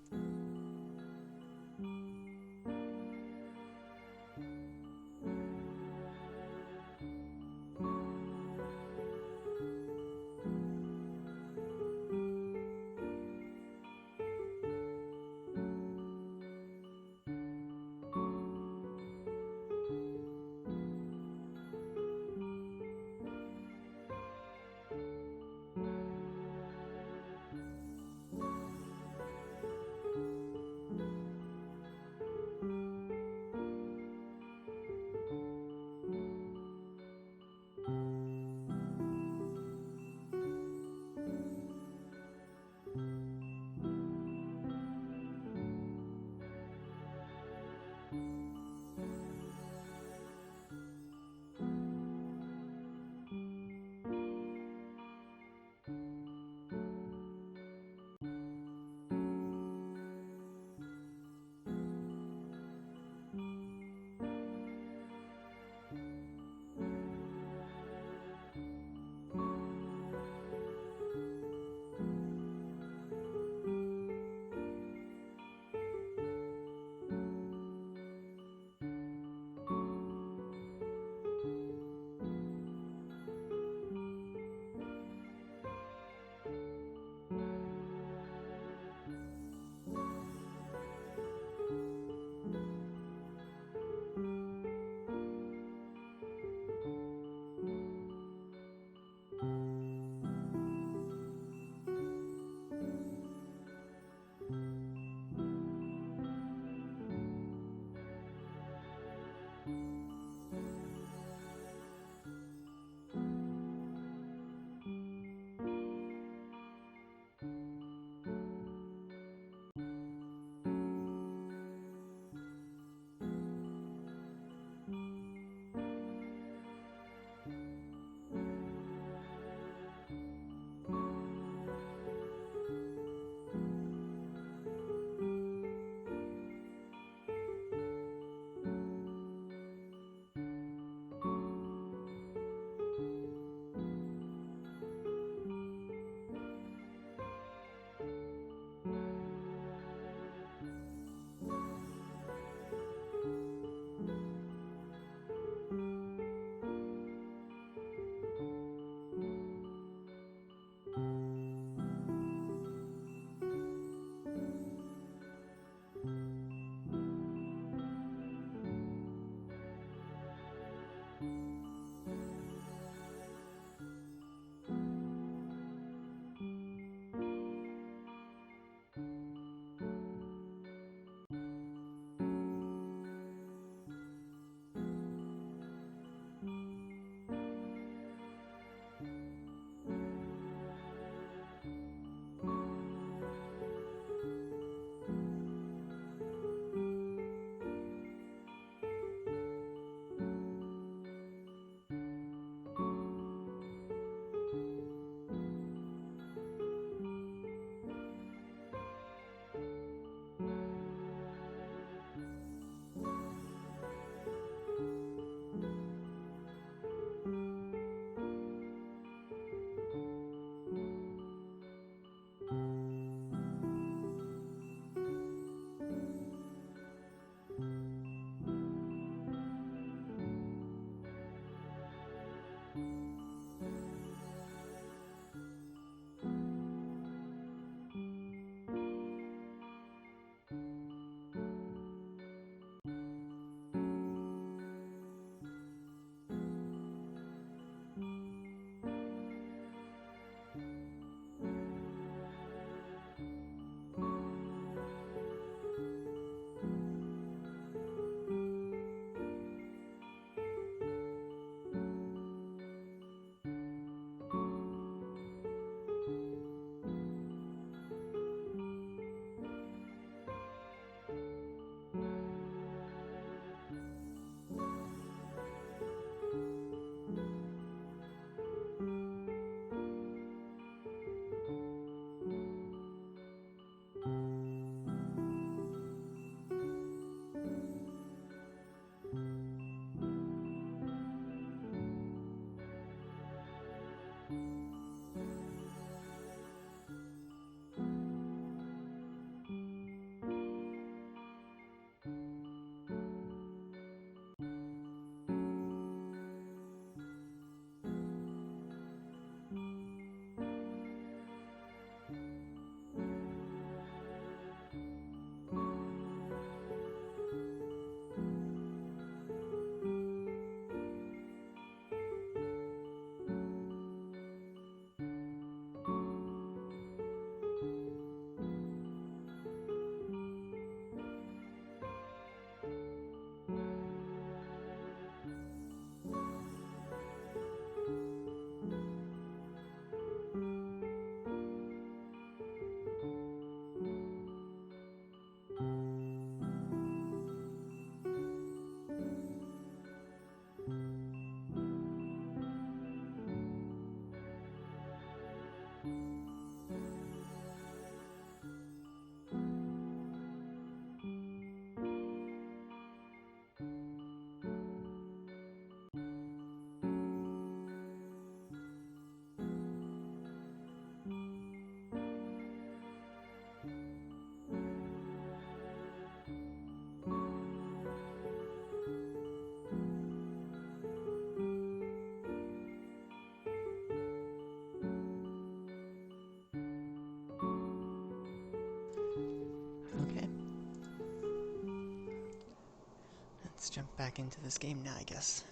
Let's jump back into this game now, I guess.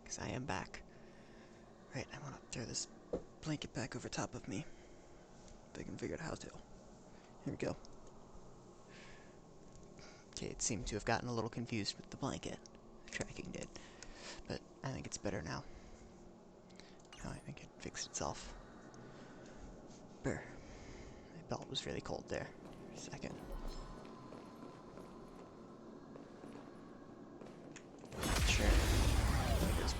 Because I am back. Right, I want to throw this blanket back over top of me. If I can figure out how to. Here we go. Okay, it seemed to have gotten a little confused with the blanket. The tracking did. But I think it's better now. Oh, I think it fixed itself. Brr. My belt was really cold there for a second. Sure. Looks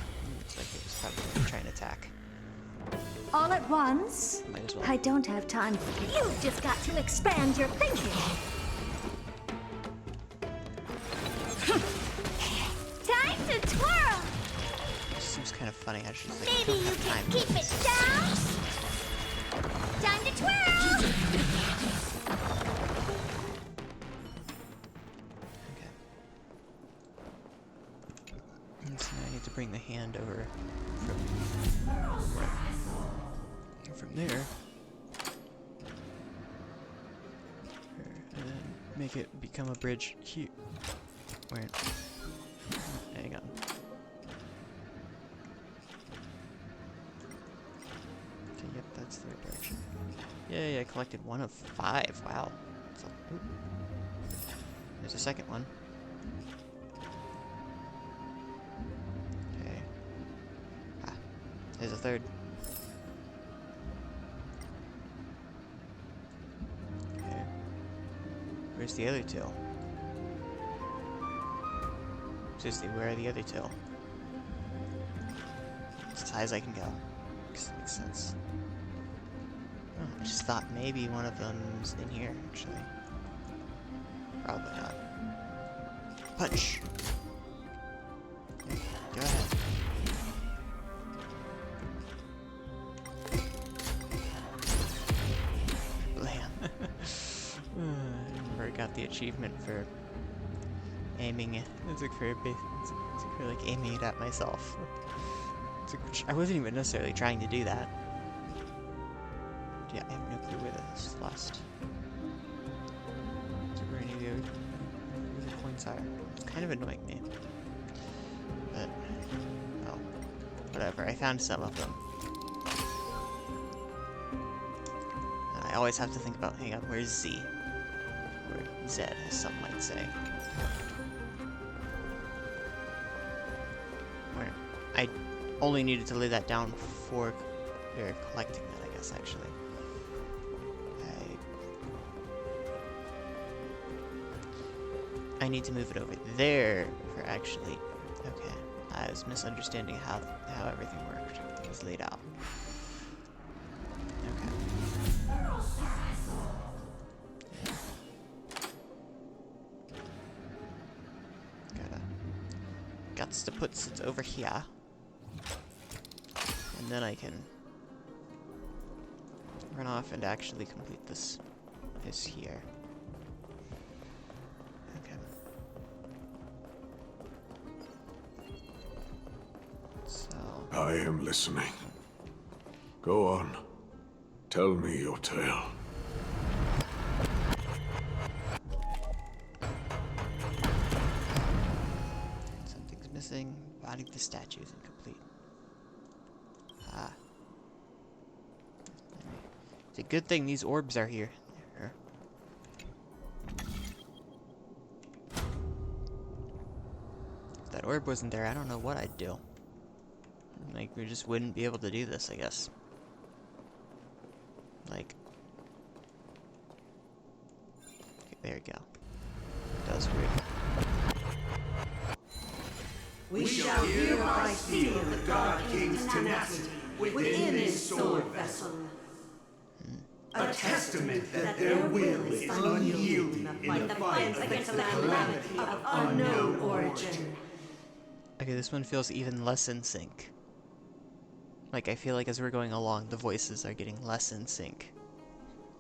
like it was probably trying to attack. All at once? Might as well. I don't have time for you. You've just got to expand your thinking. Time to twirl! It seems kind of funny how she's like, Maybe you can keep it down. Time to twirl! Okay. And so now I need to bring the hand over from there. And then make it become a bridge here. Where? Hang on. Okay, yep, that's the right direction. Yay, I collected 1 of 5. Wow. So, there's a second one. Okay. Ah, there's a third. Okay. Where's the other 2? Seriously, where are the other 2? As high as I can go. Makes sense. Oh, I just thought maybe one of them's in here, actually. Probably not. Punch! Go ahead. Blam. I never got the achievement for aiming it. It's like for like aiming it at myself. I wasn't even necessarily trying to do that. Yeah, I have no clue where this last. So where any of the points are. It's kind of annoying me. But oh, whatever. I found some of them. And I always have to think about, hang on, where's Z? Or Z, as some might say. Where I only needed to lay that down for collecting that, I guess, actually. I need to move it over there for actually... Okay. I was misunderstanding how everything worked. It was laid out. Okay. Gots to put it over here. And then I can run off and actually complete this here. Okay. So... I am listening. Go on. Tell me your tale. Something's missing. Body of the statue is incomplete. Ah. It's a good thing these orbs are here. There. If that orb wasn't there, I don't know what I'd do. Like, we just wouldn't be able to do this, I guess. Like... Okay, there we go. That was weird. We shall hereby seal the God King's tenacity within this sword vessel. A testament that their will is unyielding in the fight against the calamity of unknown origin. Okay, this one feels even less in sync. Like, I feel like as we're going along, the voices are getting less in sync.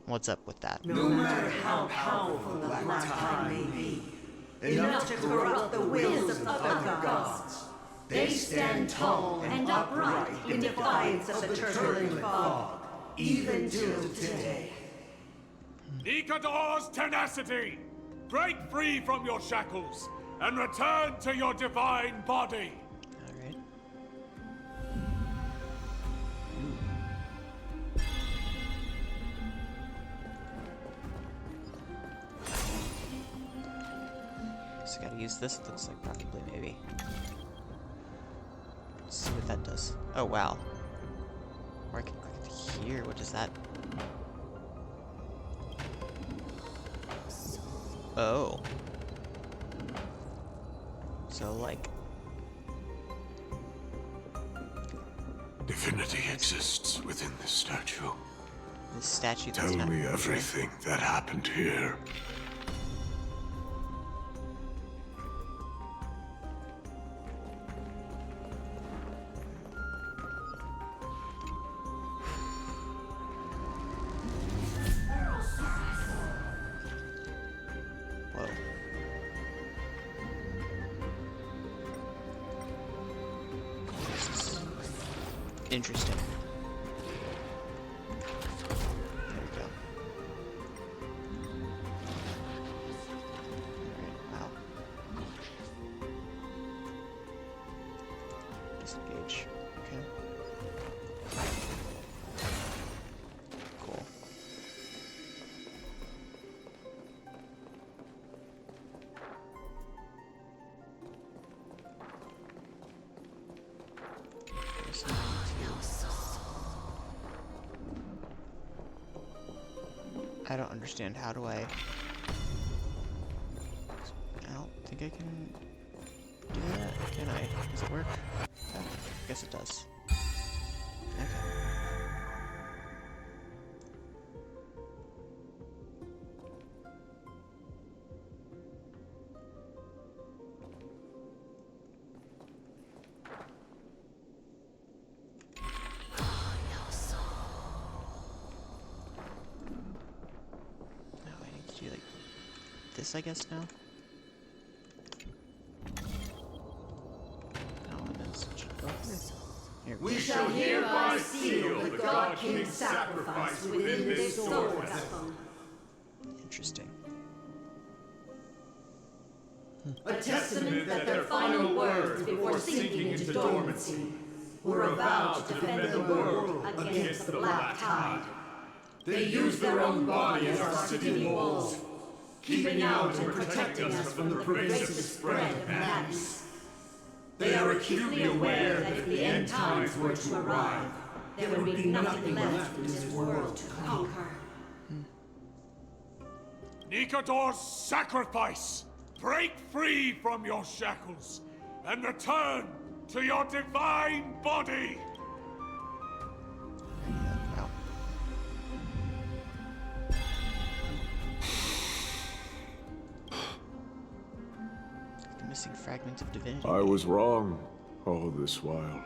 What's up with that? No matter how powerful the Black Tide may be, enough to corrupt the wills of other gods, they stand tall and upright in defiance of the turbulent fog, even till today. Nikador's tenacity! Break free from your shackles, and return to your divine body. Alright. So gotta use this, it looks like probably maybe. Let's see what that does. Oh wow. Or I can click here, what is that? Oh. So like Divinity exists within this statue. this statue that's Tell not me moving. everything that happened here. Whoa. This is interesting. There we go. Alright, wow. Disengage. Okay. Cool. There's nothing to- I don't understand. How do I don't think I can do that. Can I? Does it work? Oh, I guess it does. Okay. Now I need to do like this, I guess, now. Oh, and then switch it over. Here we We go. shall hereby seal the God King's sacrifice within this sword vessel. Interesting. A testament that their final words before sinking into dormancy were a vow to defend the world against the Black Tide. They used their own body as our city walls, keeping out and protecting us from the pervasive spread of madness. They are acutely aware that if the end times were to arrive, there would be nothing left in this world to conquer. Nikador's sacrifice! Break free from your shackles and return to your divine body! Wow. The missing fragment of divinity. I was wrong all this while.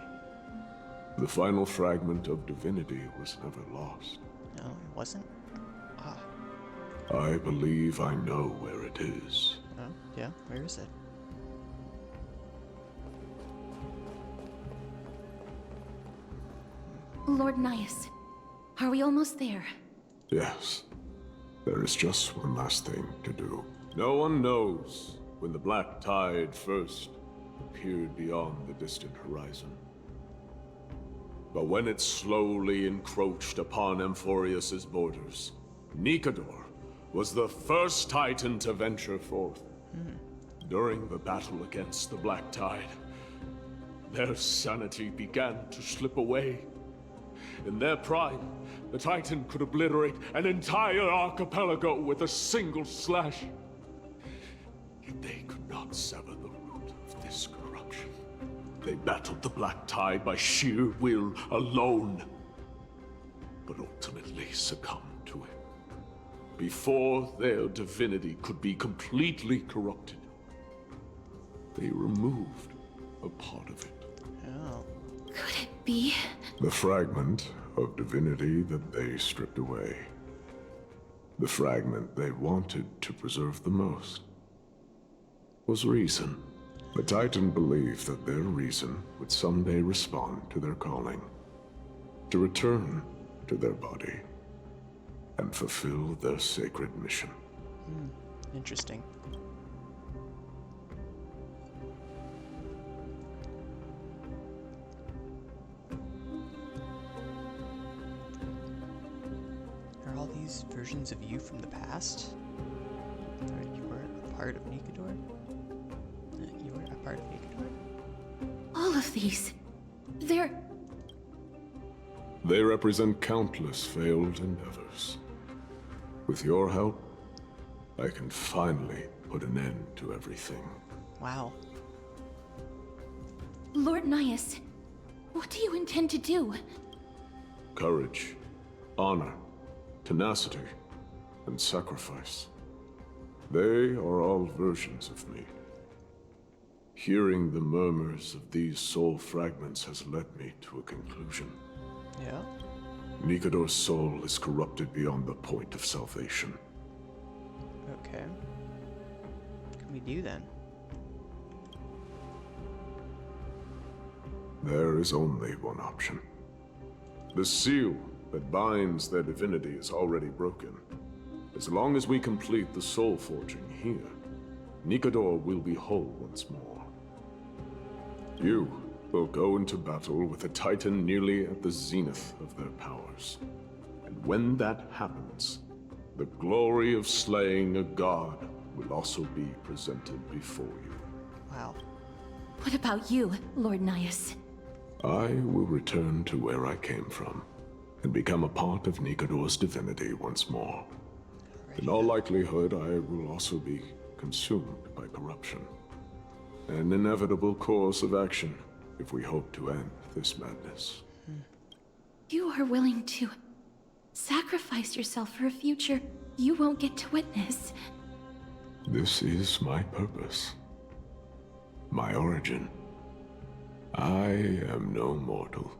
The final fragment of divinity was never lost. No, it wasn't? Ah. I believe I know where it is. Oh, yeah? Where is it? Lord Nias, are we almost there? Yes. There is just one last thing to do. No one knows when the Black Tide first appeared beyond the distant horizon. But when it slowly encroached upon Amphoreus's borders, Nikador was the first Titan to venture forth. During the battle against the Black Tide, their sanity began to slip away. In their prime, the Titan could obliterate an entire archipelago with a single slash. Yet they could not sever the root of this corruption. They battled the Black Tide by sheer will alone, but ultimately succumbed to it. Before their divinity could be completely corrupted, they removed a part of it. Oh. Could it be? The fragment of divinity that they stripped away. The fragment they wanted to preserve the most was reason. The Titan believed that their reason would someday respond to their calling, to return to their body, and fulfill their sacred mission. Interesting. Are all these versions of you from the past? Or you were a part of Nikador? You were a part of Nikador? All of these. They're... They represent countless failed endeavors. With your help, I can finally put an end to everything. Wow. Lord Nias, what do you intend to do? Courage, honor, tenacity, and sacrifice. They are all versions of me. Hearing the murmurs of these soul fragments has led me to a conclusion. Yeah? Nikador's soul is corrupted beyond the point of salvation. Okay. What can we do then? There is only one option. The seal that binds their divinity is already broken. As long as we complete the soul forging here, Nikador will be whole once more. You will go into battle with a Titan nearly at the zenith of their powers. And when that happens, the glory of slaying a god will also be presented before you. Wow. What about you, Lord Nias? I will return to where I came from, and become a part of Nikador's divinity once more. In all likelihood, I will also be consumed by corruption. An inevitable course of action if we hope to end this madness. You are willing to sacrifice yourself for a future you won't get to witness. This is my purpose. My origin. I am no mortal,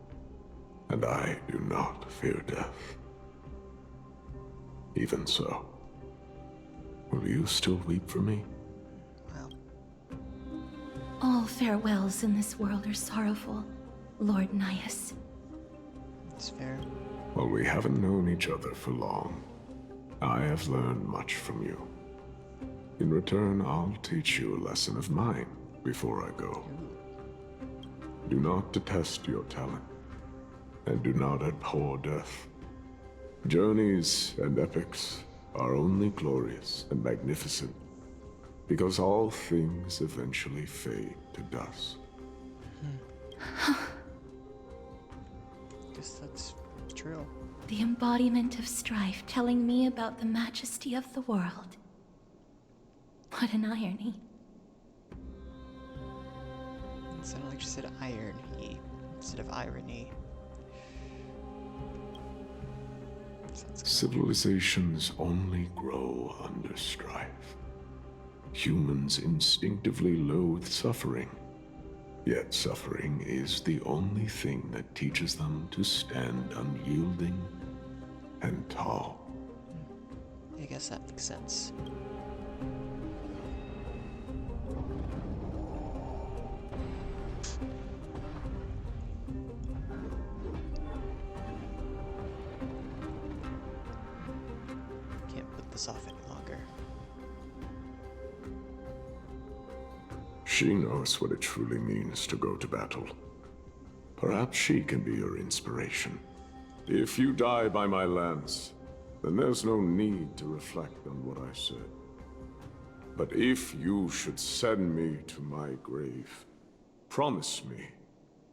and I do not fear death. Even so, will you still weep for me? Wow. All farewells in this world are sorrowful, Lord Nias. That's fair. Well, we haven't known each other for long. I have learned much from you. In return, I'll teach you a lesson of mine before I go. Do not detest your talent, and do not abhor death. Journeys and epics are only glorious and magnificent, because all things eventually fade to dust. Guess that's true. The embodiment of strife telling me about the majesty of the world. What an irony. It sounded like she said irony instead of irony. Civilizations only grow under strife. Humans instinctively loathe suffering. Yet suffering is the only thing that teaches them to stand unyielding and tall. I guess that makes sense. Can't put this off any longer. She knows what it truly means to go to battle. Perhaps she can be your inspiration. If you die by my lance, then there's no need to reflect on what I said. But if you should send me to my grave, promise me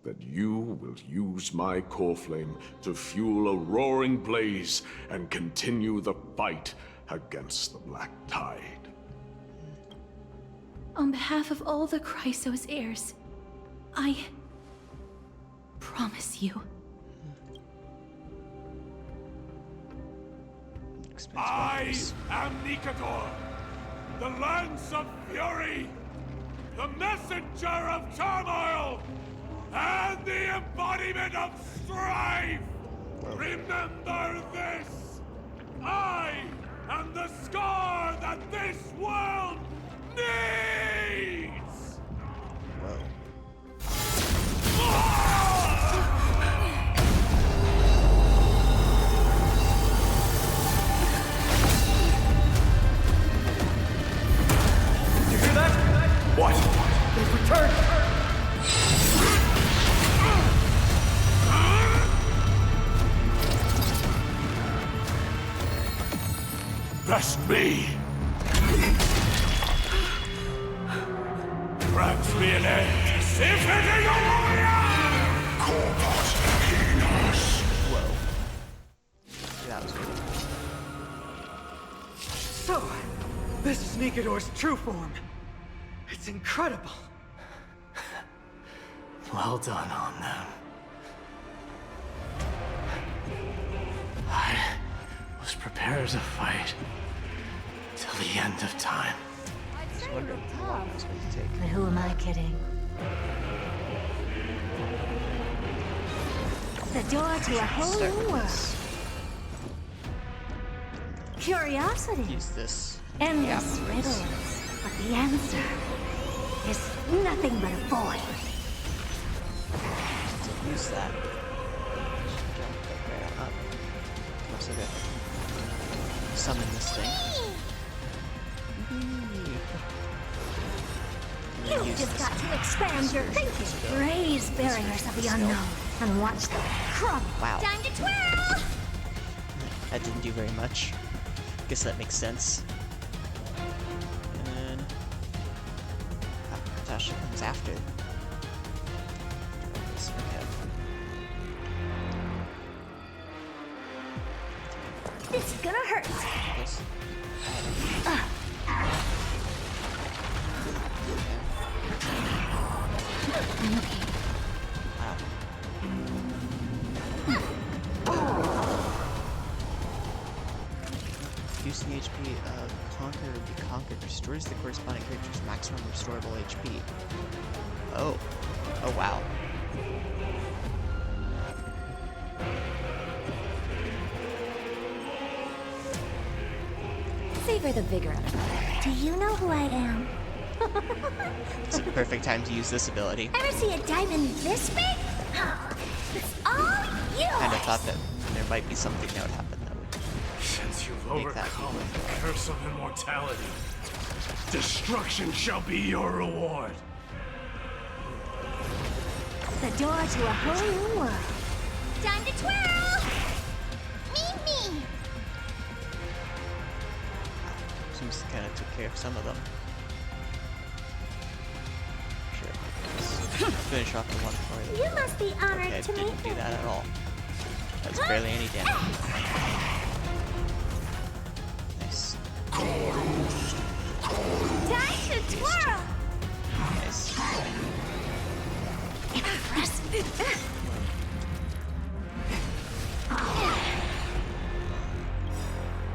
that you will use my core flame to fuel a roaring blaze and continue the fight against the Black Tide. On behalf of all the Chrysos heirs, I promise you. I am Nikador, the Lance of Fury, the messenger of turmoil, and the embodiment of strife! Remember this! I am the scar that this world needs! You hear that? What? They've returned! best me. Grant me an end. Infinity warrior! Corpus Machinas. Whoa. That was weird. So, this is Nikador's true form. It's incredible. Well done on them. I was prepared to fight till the end of time. I'd say Wonder you're how long tough. it's going to take. But who am I kidding? The door to a whole Start new with world. this. Curiosity. Use this. Endless Yeah, riddles. But the answer is nothing but a void. To use that. Jump right on up. Also good. Summon this thing. And then You use just this got to expand your thinking. Raise barriers of the unknown and watch them crumble. Wow. Time to twirl! That didn't do very much. Guess that makes sense. And then Natasha comes after. Okay. This is gonna hurt. Yes. Reducing the HP of Conquer or Be Conquered restores the corresponding character's maximum restorable HP. Oh. Oh wow. Savor the vigor of it. Do you know who I am? It's a perfect time to use this ability. Ever see a diamond this big? It's all yours! Kind of thought that there might be something that would happen that would Since you've make that overcome be the curse of immortality, destruction shall be your reward. The door to a whole new world. Time to twirl! Me! seems to kind of took care of some of them. Sure. Let's finish off the one for You must be honored okay, to meet didn't do me. that at all. That's barely any damage. Nice. Time to twirl! Nice.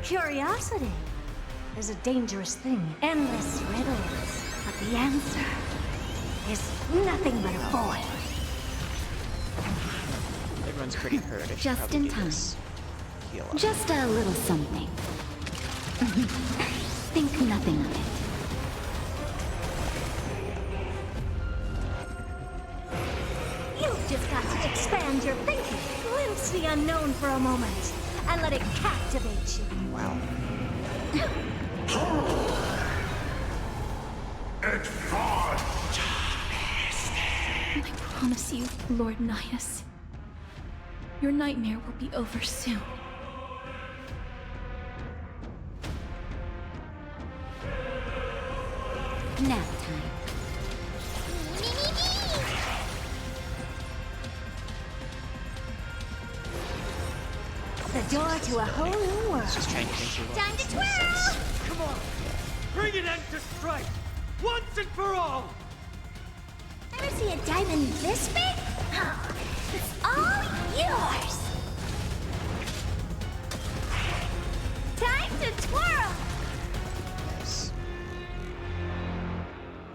Curiosity is a dangerous thing. Endless riddles. But the answer is nothing but a void. Everyone's pretty hurt. I should Just probably in do time. this. Heal up. Just a little something. Think nothing of it. You've just got to expand your thinking. Glimpse the unknown for a moment and let it captivate you. Wow. I promise you, Lord Nihus, your nightmare will be over soon. Nap time. The door to a whole new world. Just trying to think through what Time to makes twirl! sense. Come on! Bring an end to strife! Once and for all! Ever see a diamond this big? It's all yours! Time to twirl! Nice.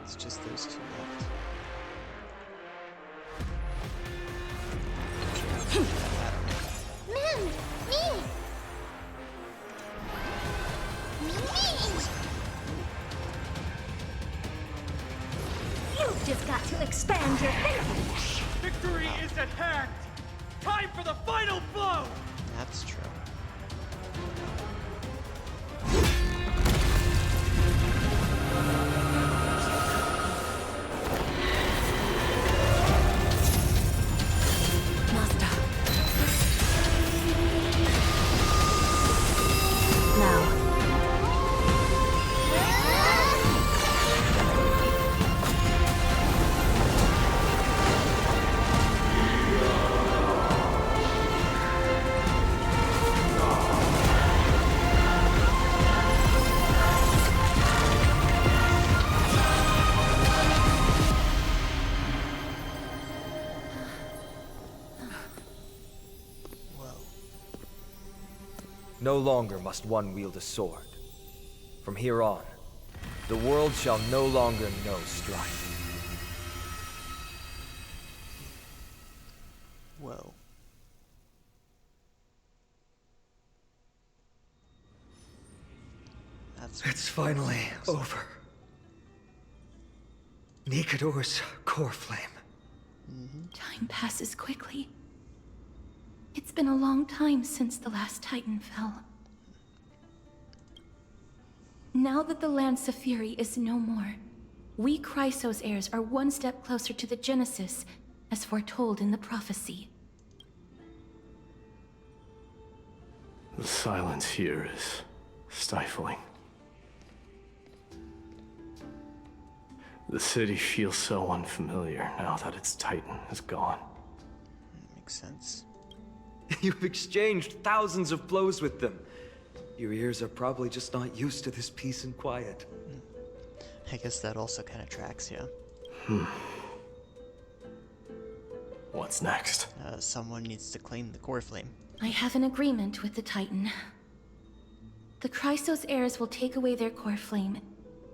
It's just those two left. Mend! Me! You've just got to expand your thinking. Victory is at hand! Time for the final blow! That's true. Master. Now, No longer must one wield a sword. From here on, the world shall no longer know strife. Whoa. It's finally over. Nikador's core flame. Time passes quickly. It's been a long time since the last Titan fell. Now that the Lance of Fury is no more, we Chrysos heirs are one step closer to the Genesis, as foretold in the prophecy. The silence here is stifling. The city feels so unfamiliar now that its Titan is gone. Makes sense. You've exchanged thousands of blows with them. Your ears are probably just not used to this peace and quiet. I guess that also kind of tracks, yeah. What's next? Someone needs to claim the core flame. I have an agreement with the Titan. The Chrysos heirs will take away their core flame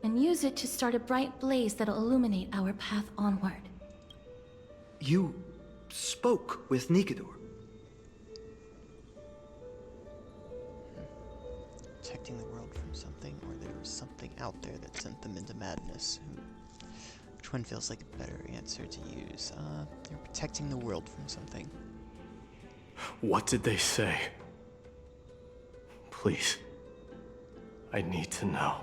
and use it to start a bright blaze that'll illuminate our path onward. You spoke with Nikador. Protecting the world from something, or there was something out there that sent them into madness. Which one feels like a better answer to use? They're protecting the world from something. What did they say? Please. I need to know.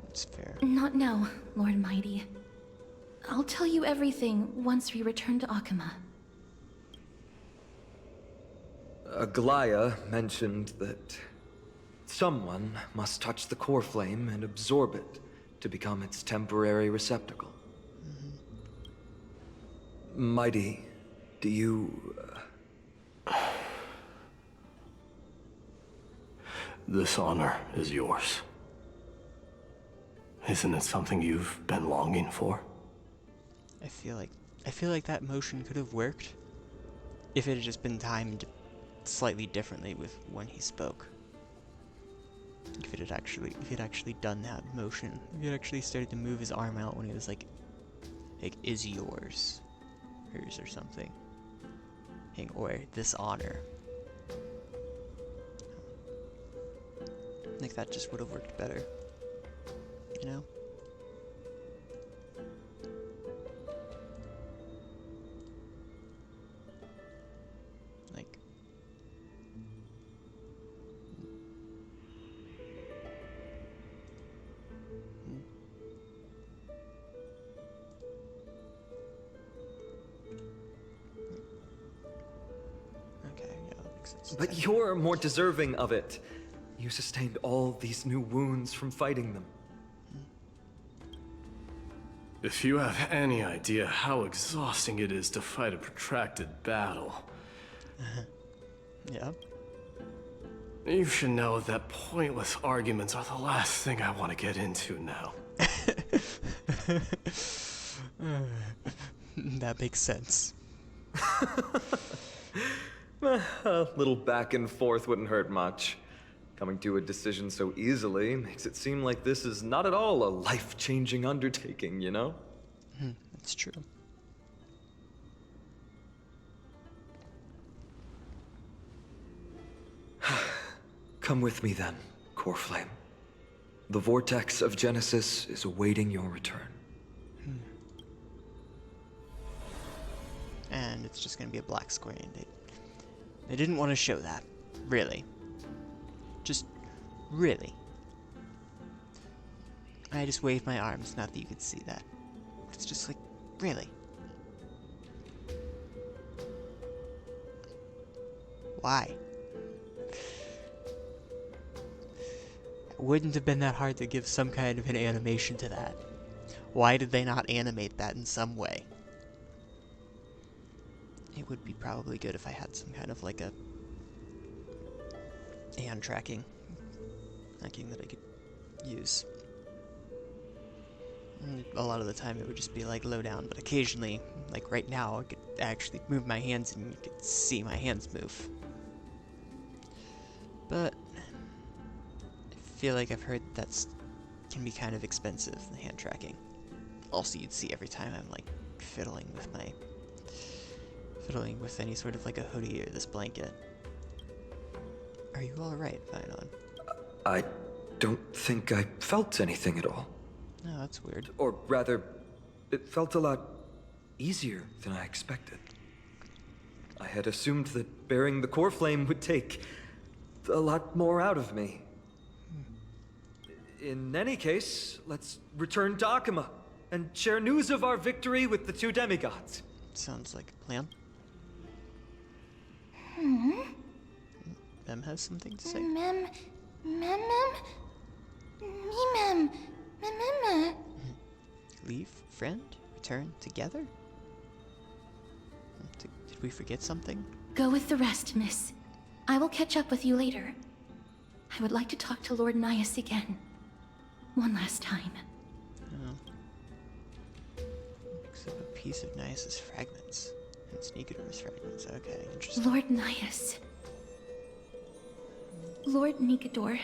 It's fair. Not now, Lord Mighty. I'll tell you everything once we return to Akama. Aglaya mentioned that someone must touch the core flame and absorb it to become its temporary receptacle. Mighty, do you... This honor is yours. Isn't it something you've been longing for? I feel like that motion could have worked if it had just been timed slightly differently with when he spoke. If he'd actually done that motion, if he had actually started to move his arm out when he was like is yours, hers or something, or this honor. I think that just would have worked better, you know? Like, okay, yeah, that makes sense. But you're more deserving of it. You sustained all these new wounds from fighting them. If you have any idea how exhausting it is to fight a protracted battle... Yeah? You should know that pointless arguments are the last thing I want to get into now. That makes sense. A little back and forth wouldn't hurt much. Coming to a decision so easily makes it seem like this is not at all a life-changing undertaking, you know? That's true. Come with me then, Core Flame. The vortex of Genesis is awaiting your return. And it's just gonna be a black screen. They didn't want to show that. Really. Just really. I just waved my arms, not that you could see that. It's just like, really? Why? It wouldn't have been that hard to give some kind of an animation to that. Why did they not animate that in some way? It would be probably good if I had some kind of like a hand tracking that I could use. And a lot of the time it would just be like low down, but occasionally, like right now, I could actually move my hands and you could see my hands move. But feel like I've heard that's can be kind of expensive, the hand tracking. Also, you'd see every time I'm like fiddling with any sort of like a hoodie or this blanket. Are you alright, Vinon? I don't think I felt anything at all. No, that's weird. Or rather, it felt a lot easier than I expected. I had assumed that bearing the core flame would take a lot more out of me. In any case, let's return to Akima and share news of our victory with the two demigods. Sounds like a plan. Mem has something to say. Mem. Leave, friend, return together? Did we forget something? Go with the rest, miss. I will catch up with you later. I would like to talk to Lord Nias again. One last time. Oh. Except a piece of Nias's fragments. And Nikador's fragments. Okay, interesting. Lord Nias. Lord Nikador.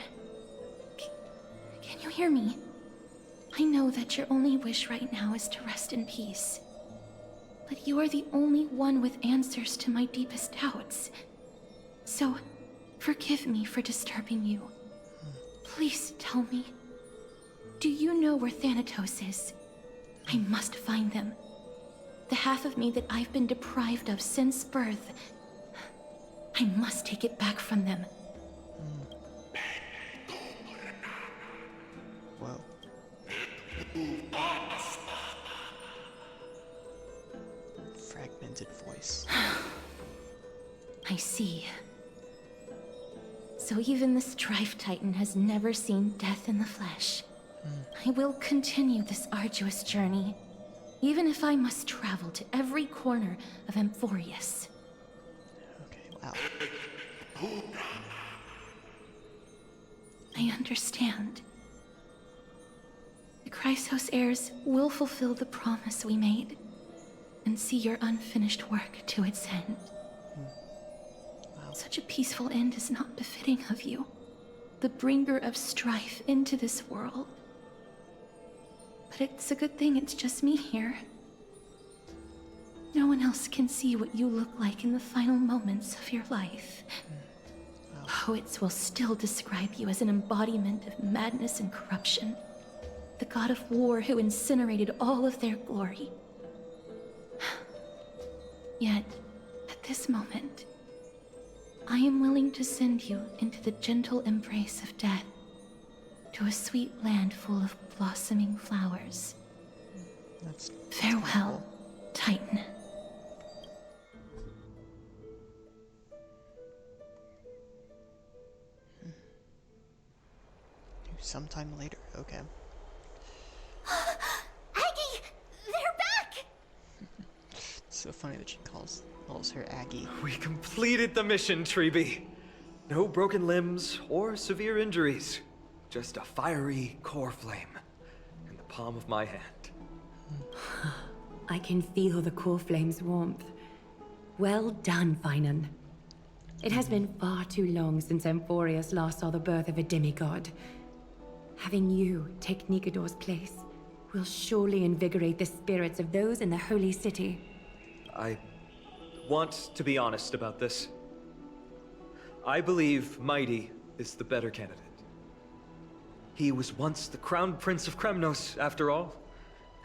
Can you hear me? I know that your only wish right now is to rest in peace. But you are the only one with answers to my deepest doubts. So, forgive me for disturbing you. Please tell me. Do you know where Thanatos is? I must find them. The half of me that I've been deprived of since birth. I must take it back from them. Whoa. Fragmented voice. I see. So even the Strife Titan has never seen death in the flesh. I will continue this arduous journey, even if I must travel to every corner of Amphoreus. Okay, wow. I understand. The Chrysos heirs will fulfill the promise we made, and see your unfinished work to its end. Wow. Such a peaceful end is not befitting of you, the bringer of strife into this world. But it's a good thing it's just me here. No one else can see what you look like in the final moments of your life. Wow. Poets will still describe you as an embodiment of madness and corruption. The god of war who incinerated all of their glory. Yet, at this moment, I am willing to send you into the gentle embrace of death, to a sweet land full of blossoming flowers. That's Farewell, Titan. Sometime later, okay. Aggie! They're back! It's so funny that she calls her Aggie. We completed the mission, Treeby. No broken limbs or severe injuries. Just a fiery core flame in the palm of my hand. I can feel the core flame's warmth. Well done, Finan. It has been far too long since Amphoreus last saw the birth of a demigod. Having you take Nikador's place will surely invigorate the spirits of those in the holy city. I want to be honest about this. I believe Mighty is the better candidate. He was once the crown prince of Kremnos, after all,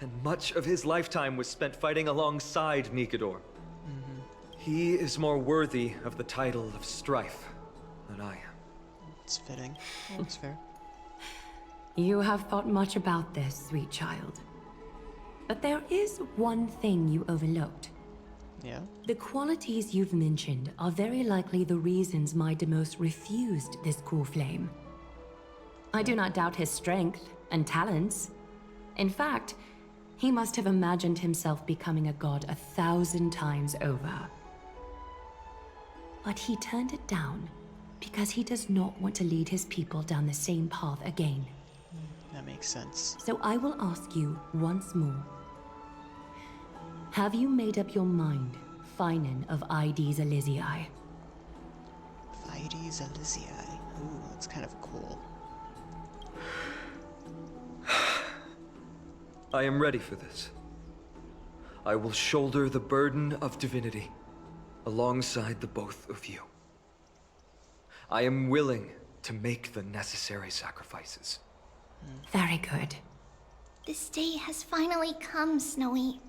and much of his lifetime was spent fighting alongside Nikador. He is more worthy of the title of Strife than I am. It's fitting. It's fair. You have thought much about this, sweet child. But there is one thing you overlooked. Yeah? The qualities you've mentioned are very likely the reasons my Demos refused this core flame. I do not doubt his strength and talents. In fact, he must have imagined himself becoming a god 1,000 times over. But he turned it down because he does not want to lead his people down the same path again. That makes sense. So I will ask you once more. Have you made up your mind, Finan of Ides Elysiae? Ides Elysiae. Ooh, that's kind of cool. I am ready for this. I will shoulder the burden of divinity alongside the both of you. I am willing to make the necessary sacrifices. Very good. This day has finally come, Snowy.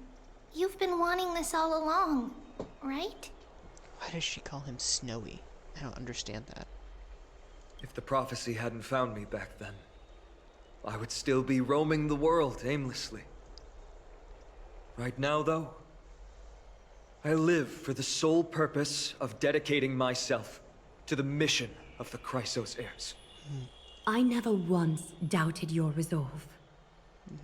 You've been wanting this all along, right? Why does she call him Snowy? I don't understand that. If the prophecy hadn't found me back then, I would still be roaming the world aimlessly. Right now, though, I live for the sole purpose of dedicating myself to the mission of the Chrysos heirs. I never once doubted your resolve.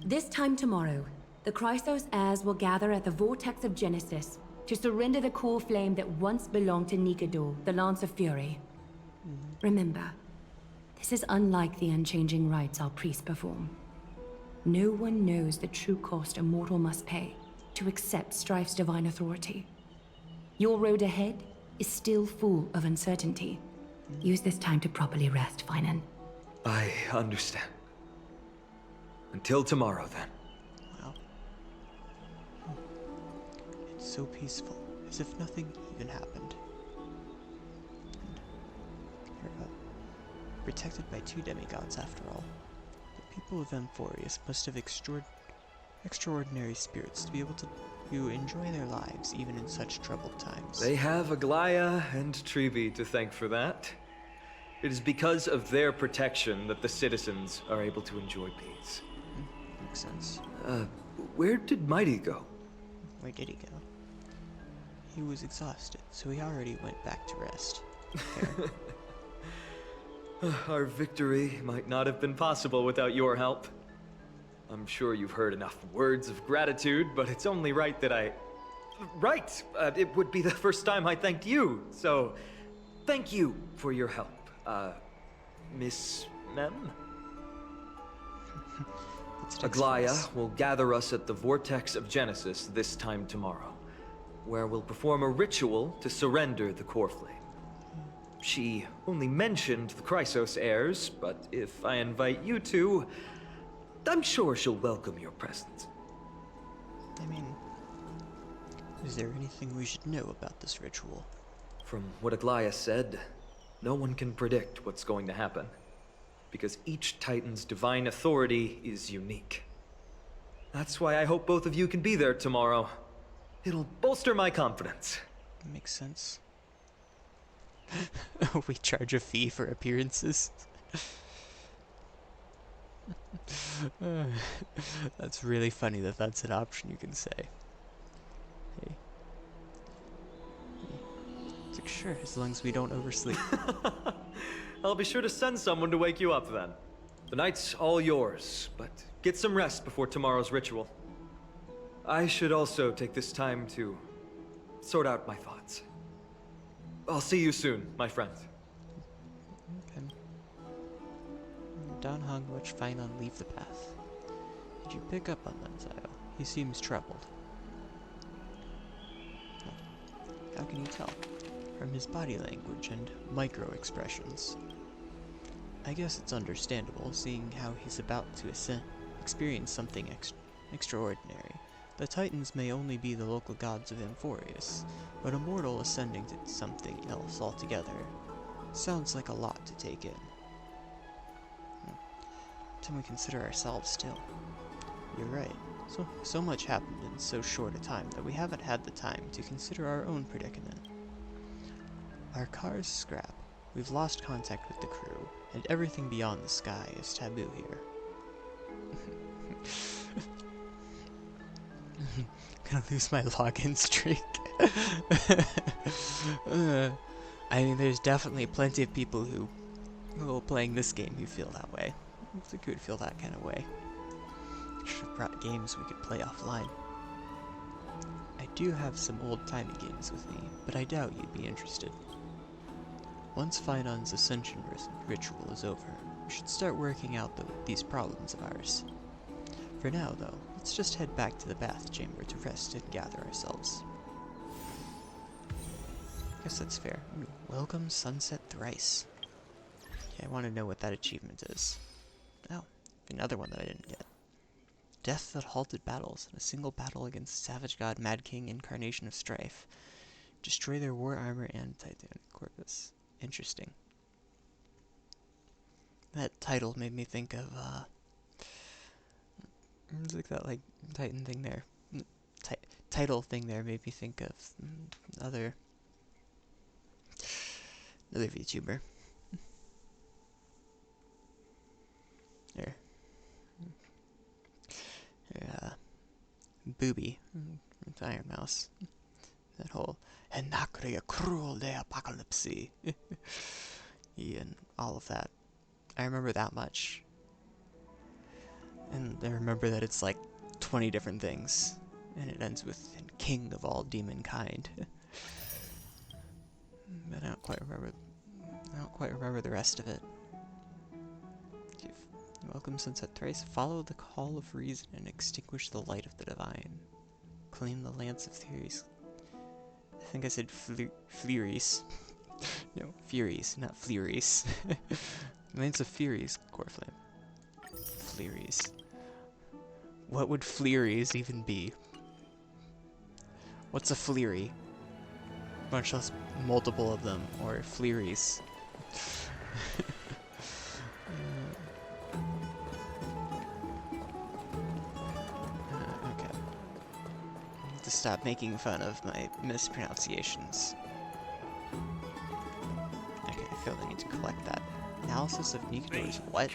This time tomorrow, the Chrysos heirs will gather at the Vortex of Genesis to surrender the core flame that once belonged to Nikador, the Lance of Fury. Remember, this is unlike the unchanging rites our priests perform. No one knows the true cost a mortal must pay to accept Strife's divine authority. Your road ahead is still full of uncertainty. Use this time to properly rest, Finan. I understand. Until tomorrow, then. Wow. It's so peaceful, as if nothing even happened. And you're protected by two demigods, after all. The people of Amphoreus must have extraordinary spirits to be able to enjoy their lives even in such troubled times. They have Aglaya and Trevi to thank for that. It is because of their protection that the citizens are able to enjoy peace. Makes sense. Where did Mighty go? Where did he go? He was exhausted, so he already went back to rest. Our victory might not have been possible without your help. I'm sure you've heard enough words of gratitude, but it's only right that I... Right! It would be the first time I thanked you, so thank you for your help, Miss Mem? Aglaya will gather us at the Vortex of Genesis this time tomorrow, where we'll perform a ritual to surrender the core flame. She only mentioned the Chrysos heirs, but if I invite you to, I'm sure she'll welcome your presence. I mean, is there anything we should know about this ritual? From what Aglaya said, no one can predict what's going to happen, because each Titan's divine authority is unique. That's why I hope both of you can be there tomorrow. It'll bolster my confidence. Makes sense. We charge a fee for appearances. That's really funny that that's an option you can say. Hey. It's like, sure, as long as we don't oversleep. I'll be sure to send someone to wake you up then. The night's all yours, but get some rest before tomorrow's ritual. I should also take this time to sort out my thoughts. I'll see you soon, my friend. Okay. Don Hung watched Finon leave the path. Did you pick up on Lenzayo? He seems troubled. How can you tell? From his body language and micro-expressions. I guess it's understandable, seeing how he's about to experience something extraordinary. The Titans may only be the local gods of Amphoreus, but a mortal ascending to something else altogether sounds like a lot to take in. Till we consider ourselves still. You're right. So much happened in so short a time that we haven't had the time to consider our own predicament. Our car's scrap. We've lost contact with the crew, and everything beyond the sky is taboo here. Gonna lose my login streak. I mean, there's definitely plenty of people who are playing this game who feel that way. I think you would feel that kind of way. Should have brought games we could play offline. I do have some old-timey games with me, but I doubt you'd be interested. Once Finon's ascension ritual is over, we should start working out these problems of ours. For now, though, let's just head back to the bath chamber to rest and gather ourselves. Guess that's fair. Ooh, welcome Sunset Thrice. Okay, I want to know what that achievement is. Oh, another one that I didn't get. death that halted battles in a single battle against Savage God Mad King Incarnation of Strife. Destroy their war armor and Titanic Corpus. Interesting. That title made me think of, it's like that, like, Titan thing there. Title thing there made me think of another VTuber. There. Booby from Iron Mouse. That whole Enacria Cruel de Apocalypse. And all of that. I remember that much. And I remember that it's like 20 different things. And it ends with King of all demon kind. But I don't quite remember the rest of it. Welcome, Sunset Thrice. Follow the call of reason and extinguish the light of the divine. Claim the lance of theories. I think I said Furies. No, Furies, not Furies. Lance of Furies, Coreflame. Furies. What would Furies even be? What's a Fleery? Much less multiple of them, or Furies. To stop making fun of my mispronunciations. Okay, I feel I need to collect that. Analysis of Nikador's what?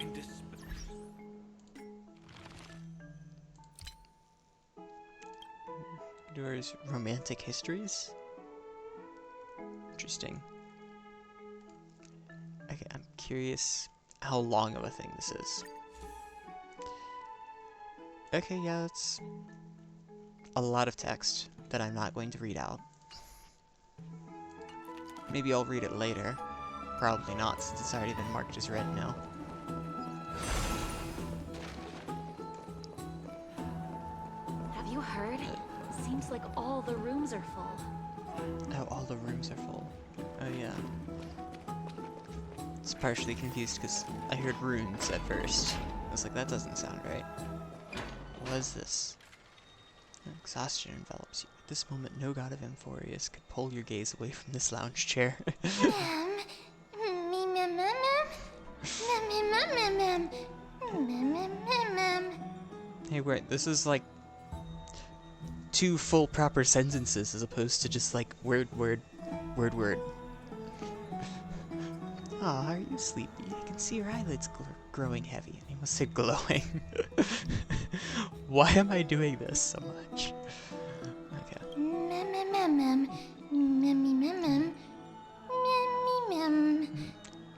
Nikador's romantic histories? Interesting. Okay, I'm curious how long of a thing this is. Okay, yeah, that's a lot of text that I'm not going to read out. Maybe I'll read it later. Probably not, since it's already been marked as read now. Have you heard? Seems like all the rooms are full. Oh, all the rooms are full. Oh, yeah. It's partially confused because I heard runes at first. I was like, that doesn't sound right. What is this? Exhaustion envelops you. At this moment, no god of Amphoreus could pull your gaze away from this lounge chair. Hey, wait, this is like 2 full proper sentences as opposed to just like word. Oh, are you sleepy? I can see your eyelids growing heavy. I must say glowing. Why am I doing this so much? Okay.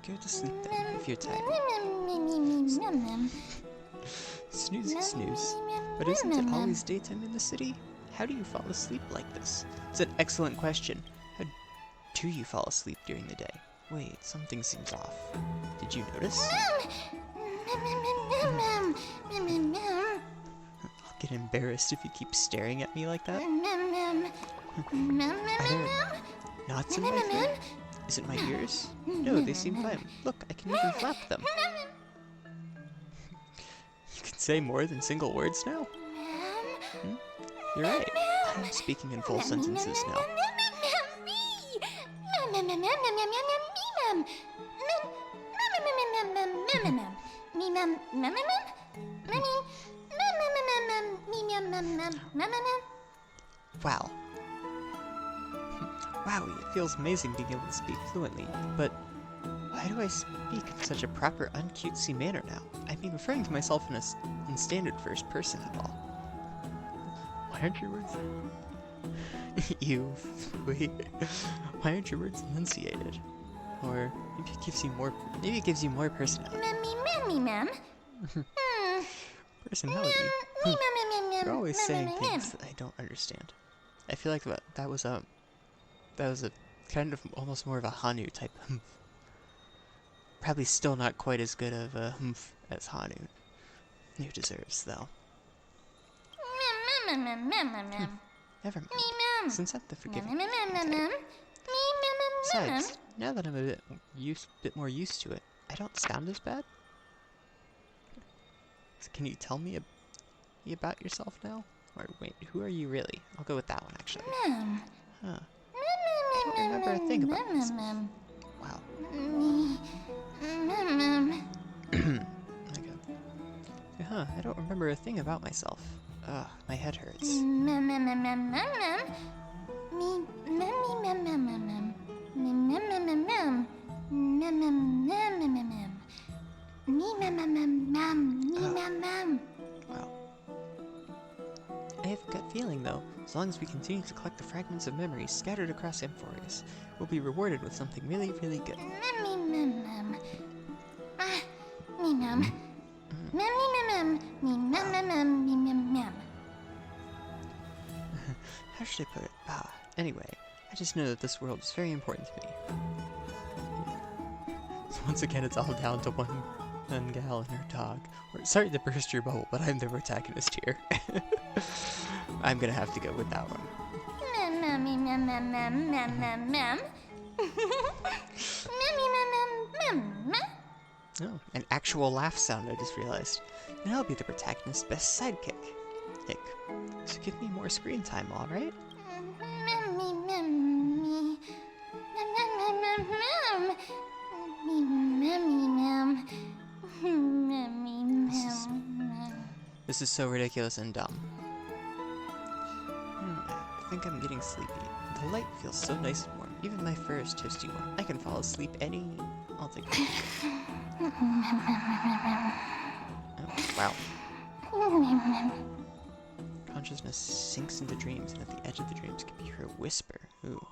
Go to sleep then, if you're tired. Snoozy snooze. But isn't it always daytime in the city? How do you fall asleep like this? It's an excellent question. How do you fall asleep during the day? Wait, something seems off. Did you notice? I'll get embarrassed if you keep staring at me like that. Are there knots in my throat? Is it my ears? No, they seem fine. Look, I can even flap them. You can say more than single words now? Hmm? You're right. I'm speaking in full sentences now. Wow. Wow, it feels amazing being able to speak fluently, but why do I speak in such a proper, uncutesy manner now? I mean, referring to myself in standard first person and all. Why aren't your words... Why aren't your words enunciated? Or maybe it gives you more personality. Personality? You're always saying things that I don't understand. I feel like that was a kind of almost more of a Hanu type humph. Probably still not quite as good of a humph as Hanu. Who deserves, though. Never mind. Since I'm the forgiving type. Besides, now that I'm a bit more used to it, I don't sound as bad. So can you tell me You about yourself now? Or wait, who are you really? I'll go with that one, actually. Huh. I don't remember a thing about myself. Wow. Okay. Huh, I don't remember a thing about myself. Ugh, my head hurts. Wow. I have a gut feeling, though. As long as we continue to collect the fragments of memories scattered across Amphoreus, we'll be rewarded with something really, really good. How should I put it? Anyway, I just know that this world is very important to me. So once again, it's all down to one gal and her dog. Sorry to burst your bubble, but I'm the protagonist here. I'm gonna have to go with that one. Oh, an actual laugh sound, I just realized. And I'll be the protagonist's best sidekick. So give me more screen time, alright? This is so ridiculous and dumb. I think I'm getting sleepy. The light feels so nice and warm. Even my fur is toasty warm. I can fall asleep I'll take it. Oh, wow. Consciousness sinks into dreams, and at the edge of the dreams can be heard a whisper. Ooh.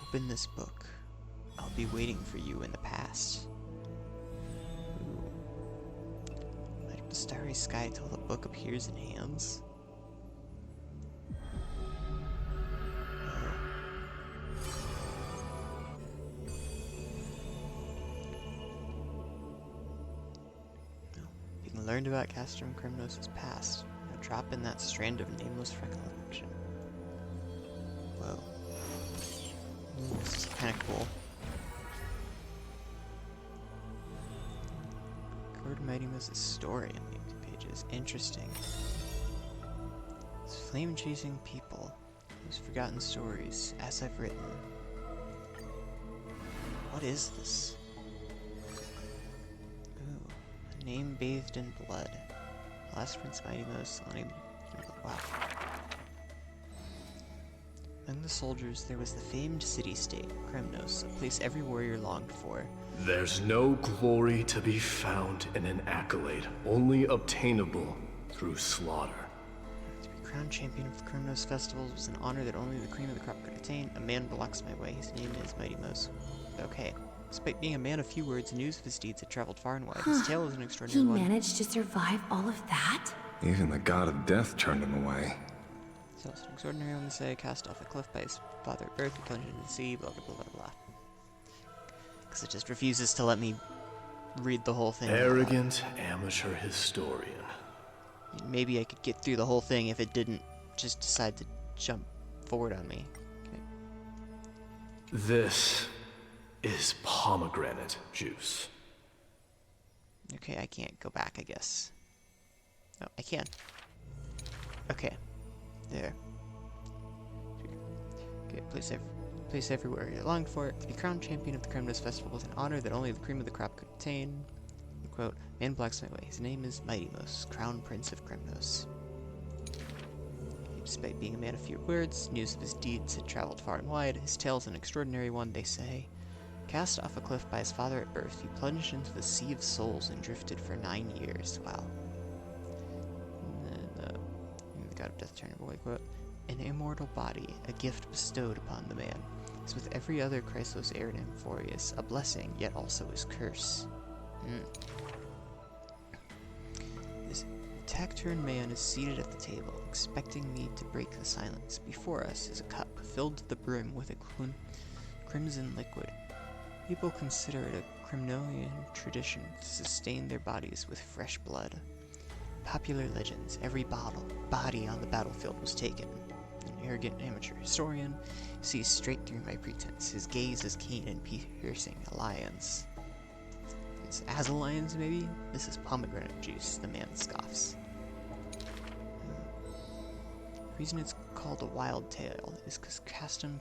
Open this book. I'll be waiting for you in the past. Ooh. Light up the starry sky till the book appears in hands. Learned about Castrum Crimnos' past. Now drop in that strand of nameless recollection. Whoa. Ooh, this is kind of cool. Record Mighty Moses' story in these pages. Interesting. It's flame-chasing people. Those forgotten stories, as I've written. What is this? Name bathed in blood. Last Prince Mighty Moses. Wow. Among the soldiers, there was the famed city-state, Kremnos, a place every warrior longed for. There's no glory to be found in an accolade, only obtainable through slaughter. To be crowned champion of the Kremnos festivals was an honor that only the cream of the crop could attain. A man blocks my way. His name is Mighty Moses. Okay. Despite being a man of few words, news of his deeds had traveled far and wide. His tale is an extraordinary one. He managed to survive all of that? Even the god of death turned him away. So it's an extraordinary one to say, cast off a cliff by his father at birth, he plunged into the sea, blah blah blah blah blah. Because it just refuses to let me read the whole thing. Arrogant amateur historian. Maybe I could get through the whole thing if it didn't just decide to jump forward on me. Okay. This is pomegranate juice. Okay, I can't go back, I guess. Oh, I can. Okay. There. Okay, place everywhere you longed for it. To be crowned champion of the Kremnos Festival was an honor that only the cream of the crop could attain. Quote, man blocks my way. His name is Mighty Moses, Crown Prince of Kremnos. Despite being a man of few words, news of his deeds had traveled far and wide. His tale's an extraordinary one, they say. Cast off a cliff by his father at birth, he plunged into the Sea of Souls and drifted for 9 years. Wow. And then, the god of death turned him away. Quote, an immortal body, a gift bestowed upon the man. As with every other Chrysos heir in Amphoreus, a blessing, yet also his curse. This taciturn man is seated at the table, expecting me to break the silence. Before us is a cup filled to the brim with a crimson liquid. People consider it a Kremnonian tradition to sustain their bodies with fresh blood. Popular legends, every body on the battlefield was taken. An arrogant amateur historian sees straight through my pretense. His gaze is keen and piercing, a lion's. It's azelions, maybe? This is pomegranate juice, the man scoffs. The reason it's called a wild tale is because Castrum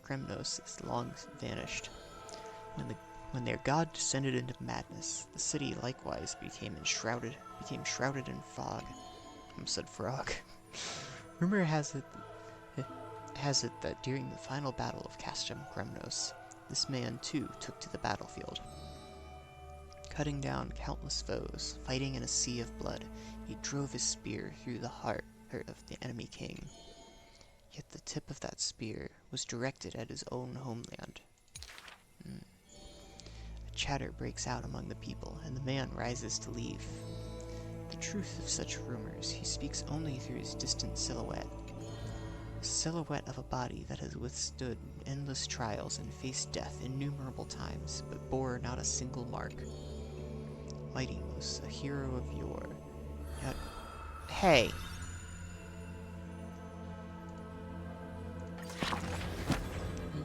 Kremnos is long vanished. When their god descended into madness, the city likewise became shrouded in fog. I said frog. Rumor has it that during the final battle of Castrum Kremnos, this man too took to the battlefield. Cutting down countless foes, fighting in a sea of blood, he drove his spear through the heart of the enemy king. Yet the tip of that spear was directed at his own homeland. A chatter breaks out among the people, and the man rises to leave. The truth of such rumors he speaks only through his distant silhouette. A silhouette of a body that has withstood endless trials and faced death innumerable times, but bore not a single mark. Mighty Mos, a hero of yore. Hey!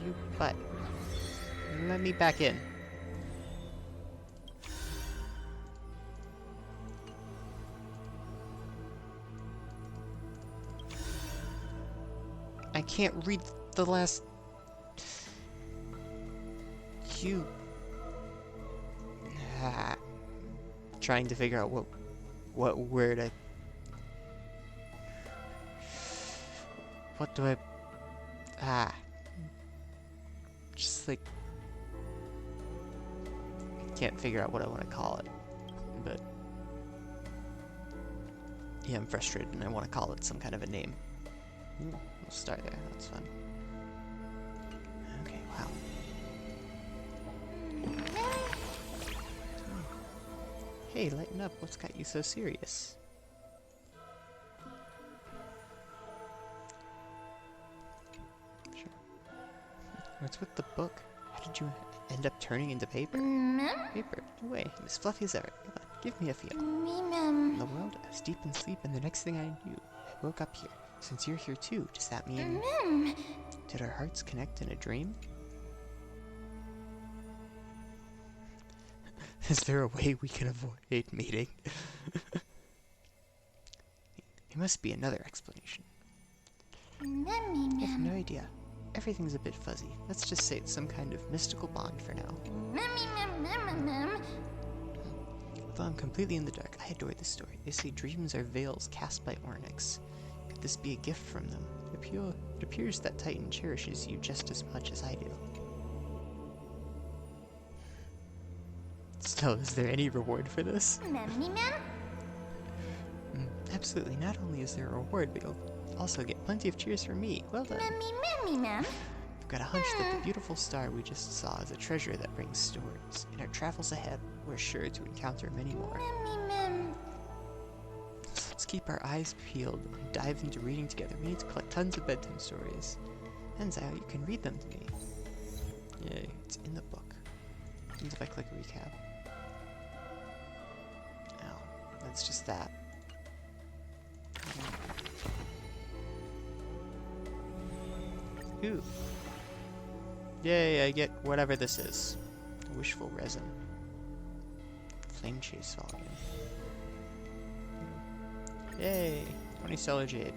You butt. Let me back in. I can't read the last... You... Trying to figure out what word I... What do I... Just like... I can't figure out what I want to call it. But... Yeah, I'm frustrated and I want to call it some kind of a name. We'll start there, that's fun. Okay, wow. Hey, lighten up, what's got you so serious? Sure. What's with the book? How did you end up turning into paper? Paper? No way, I'm as fluffy as ever. Come on, give me a feel. The world, I was deep in sleep, and the next thing I knew, I woke up here. Since you're here too, does that mean... Did our hearts connect in a dream? Is there a way we can avoid meeting? There must be another explanation. I have no idea. Everything's a bit fuzzy. Let's just say it's some kind of mystical bond for now. Although I'm completely in the dark, I adore this story. They say dreams are veils cast by Ornyx. Could this be a gift from them? It appears that Titan cherishes you just as much as I do. Still, is there any reward for this? Absolutely. Not only is there a reward, but you'll also get plenty of cheers from me. Well done. I've got a hunch that the beautiful star we just saw is a treasure that brings stories. In our travels ahead, we're sure to encounter many more. Let's keep our eyes peeled and dive into reading together. We need to collect tons of bedtime stories. Enzo, you can read them to me. Yay, it's in the book. And if I click recap. Oh, that's just that. Ooh. Yay, I get whatever this is. Wishful resin. Flame chase volume. Yay! 20 stellar jade.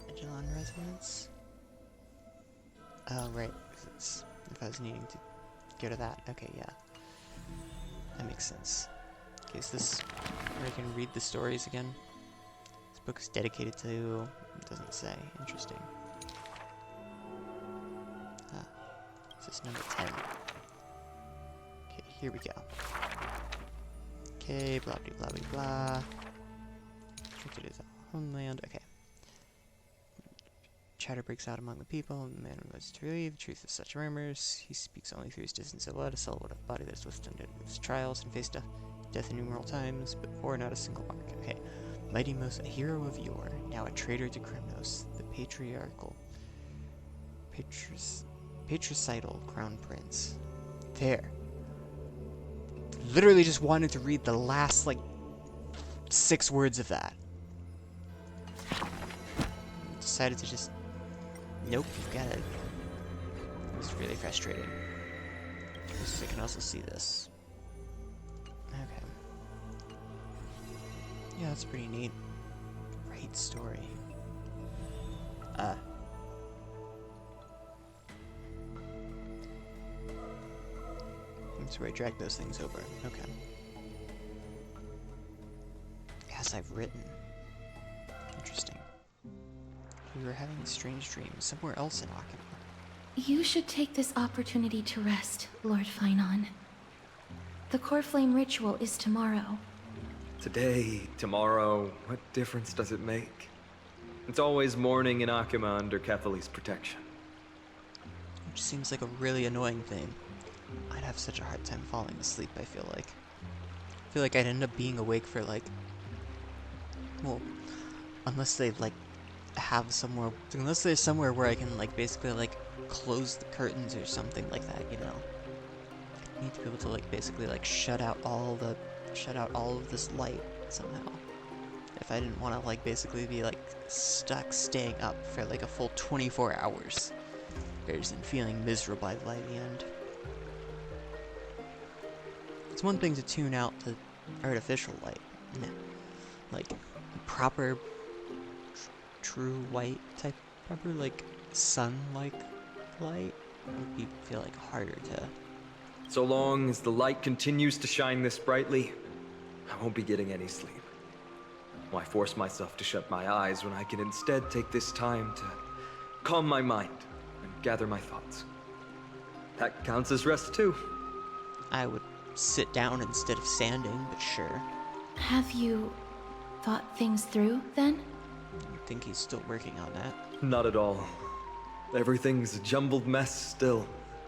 Magellon resonance. Oh, right. It's, if I was needing to go to that. Okay, yeah. That makes sense. Okay, is this where I can read the stories again? This book is dedicated to... It doesn't say. Interesting. Ah. This is number 10. Okay, here we go. Okay, blah blah blah blah. Trinket is our homeland. Okay. Chatter breaks out among the people, and the man was to leave. Truth of such rumors. He speaks only through his distance of blood, a silhouette of body that has withstood its trials and faced death innumerable times, but bore not a single mark. Okay. Mighty Mos, a hero of yore, now a traitor to Kremnos, the patricidal crown prince. There. Literally just wanted to read the last, like, 6 words of that. Decided to just... Nope, you've gotta It's really frustrating. I can also see this. Okay. Yeah, that's pretty neat. Great story. That's where I drag those things over. Okay. As I've written. Interesting. We were having strange dreams somewhere else in Akima. You should take this opportunity to rest, Lord Finon. The core flame ritual is tomorrow. Today, tomorrow, what difference does it make? It's always morning in Akima under Kethely's protection. Which seems like a really annoying thing. I'd have such a hard time falling asleep, I feel like. I feel like I'd end up being awake for like... Well, unless they like have somewhere... Unless there's somewhere where I can like basically like close the curtains or something like that, you know? I need to be able to like basically like shut out all of this light somehow. If I didn't want to like basically be like stuck staying up for like a full 24 hours. Rather than feeling miserable by the end. It's one thing to tune out the artificial light. Like proper true white type, proper like sun-like light would feel like harder to... So long as the light continues to shine this brightly, I won't be getting any sleep. Why force myself to shut my eyes when I can instead take this time to calm my mind and gather my thoughts? That counts as rest too. I would sit down instead of standing, but sure. Have you thought things through, then? I think he's still working on that. Not at all. Everything's a jumbled mess still.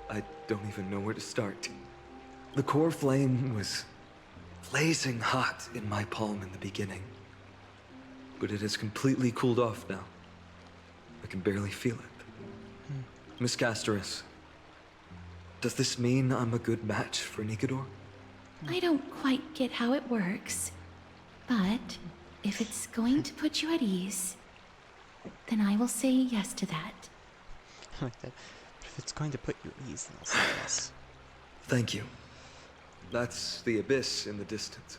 I don't even know where to start. The core flame was blazing hot in my palm in the beginning. But it has completely cooled off now. I can barely feel it. Miss Casterus, does this mean I'm a good match for Nikador? I don't quite get how it works, but if it's going to put you at ease, then I will say yes to that. I like that. If it's going to put you at ease, then I'll say yes. Thank you. That's the abyss in the distance.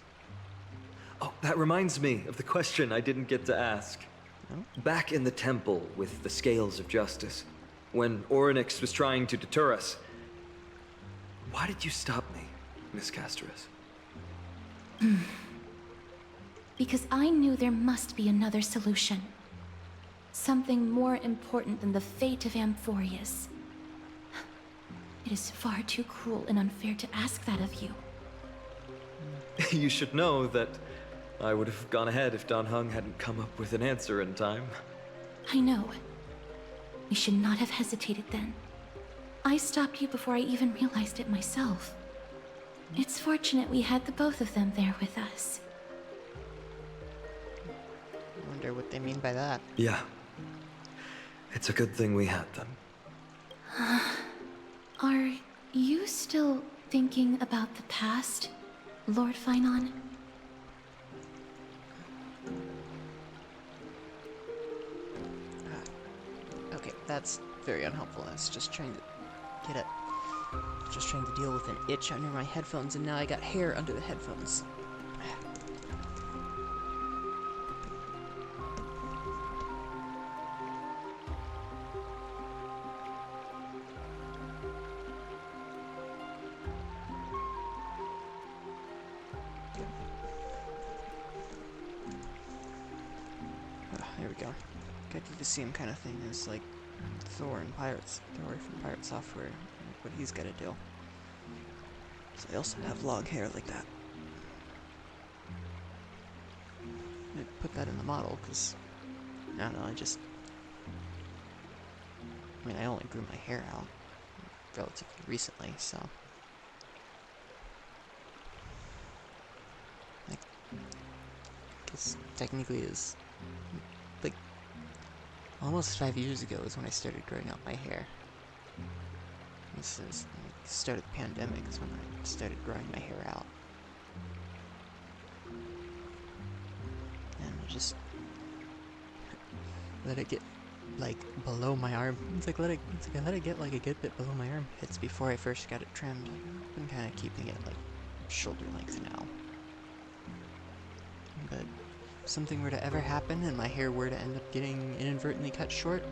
Oh, that reminds me of the question I didn't get to ask. No? Back in the temple with the scales of justice, when Orynyx was trying to deter us, why did you stop me, Miss Casterus? Because I knew there must be another solution. Something more important than the fate of Amphoreus. It is far too cruel and unfair to ask that of you. You should know that I would have gone ahead if Don Hung hadn't come up with an answer in time. I know. We should not have hesitated then. I stopped you before I even realized it myself. It's fortunate we had the both of them there with us. I wonder what they mean by that. Yeah. It's a good thing we had them. Are you still thinking about the past, Lord Finon? Okay, that's very unhelpful. I was just trying to get it. Just trying to deal with an itch under my headphones, and now I got hair under the headphones. There we go. Get to the same kind of thing as like Thor from Pirate Software, what he's got to do. So I also have long hair like that. I put that in the model because I don't know. I only grew my hair out relatively recently, so like, guess technically is like almost 5 years ago is when I started growing out my hair. This is the start of the pandemic is when I started growing my hair out. And I just let it get like below my arm. It's like I let it get like a good bit below my armpits before I first got it trimmed. I've been kind of keeping it like shoulder length now. But if something were to ever happen and my hair were to end up getting inadvertently cut short,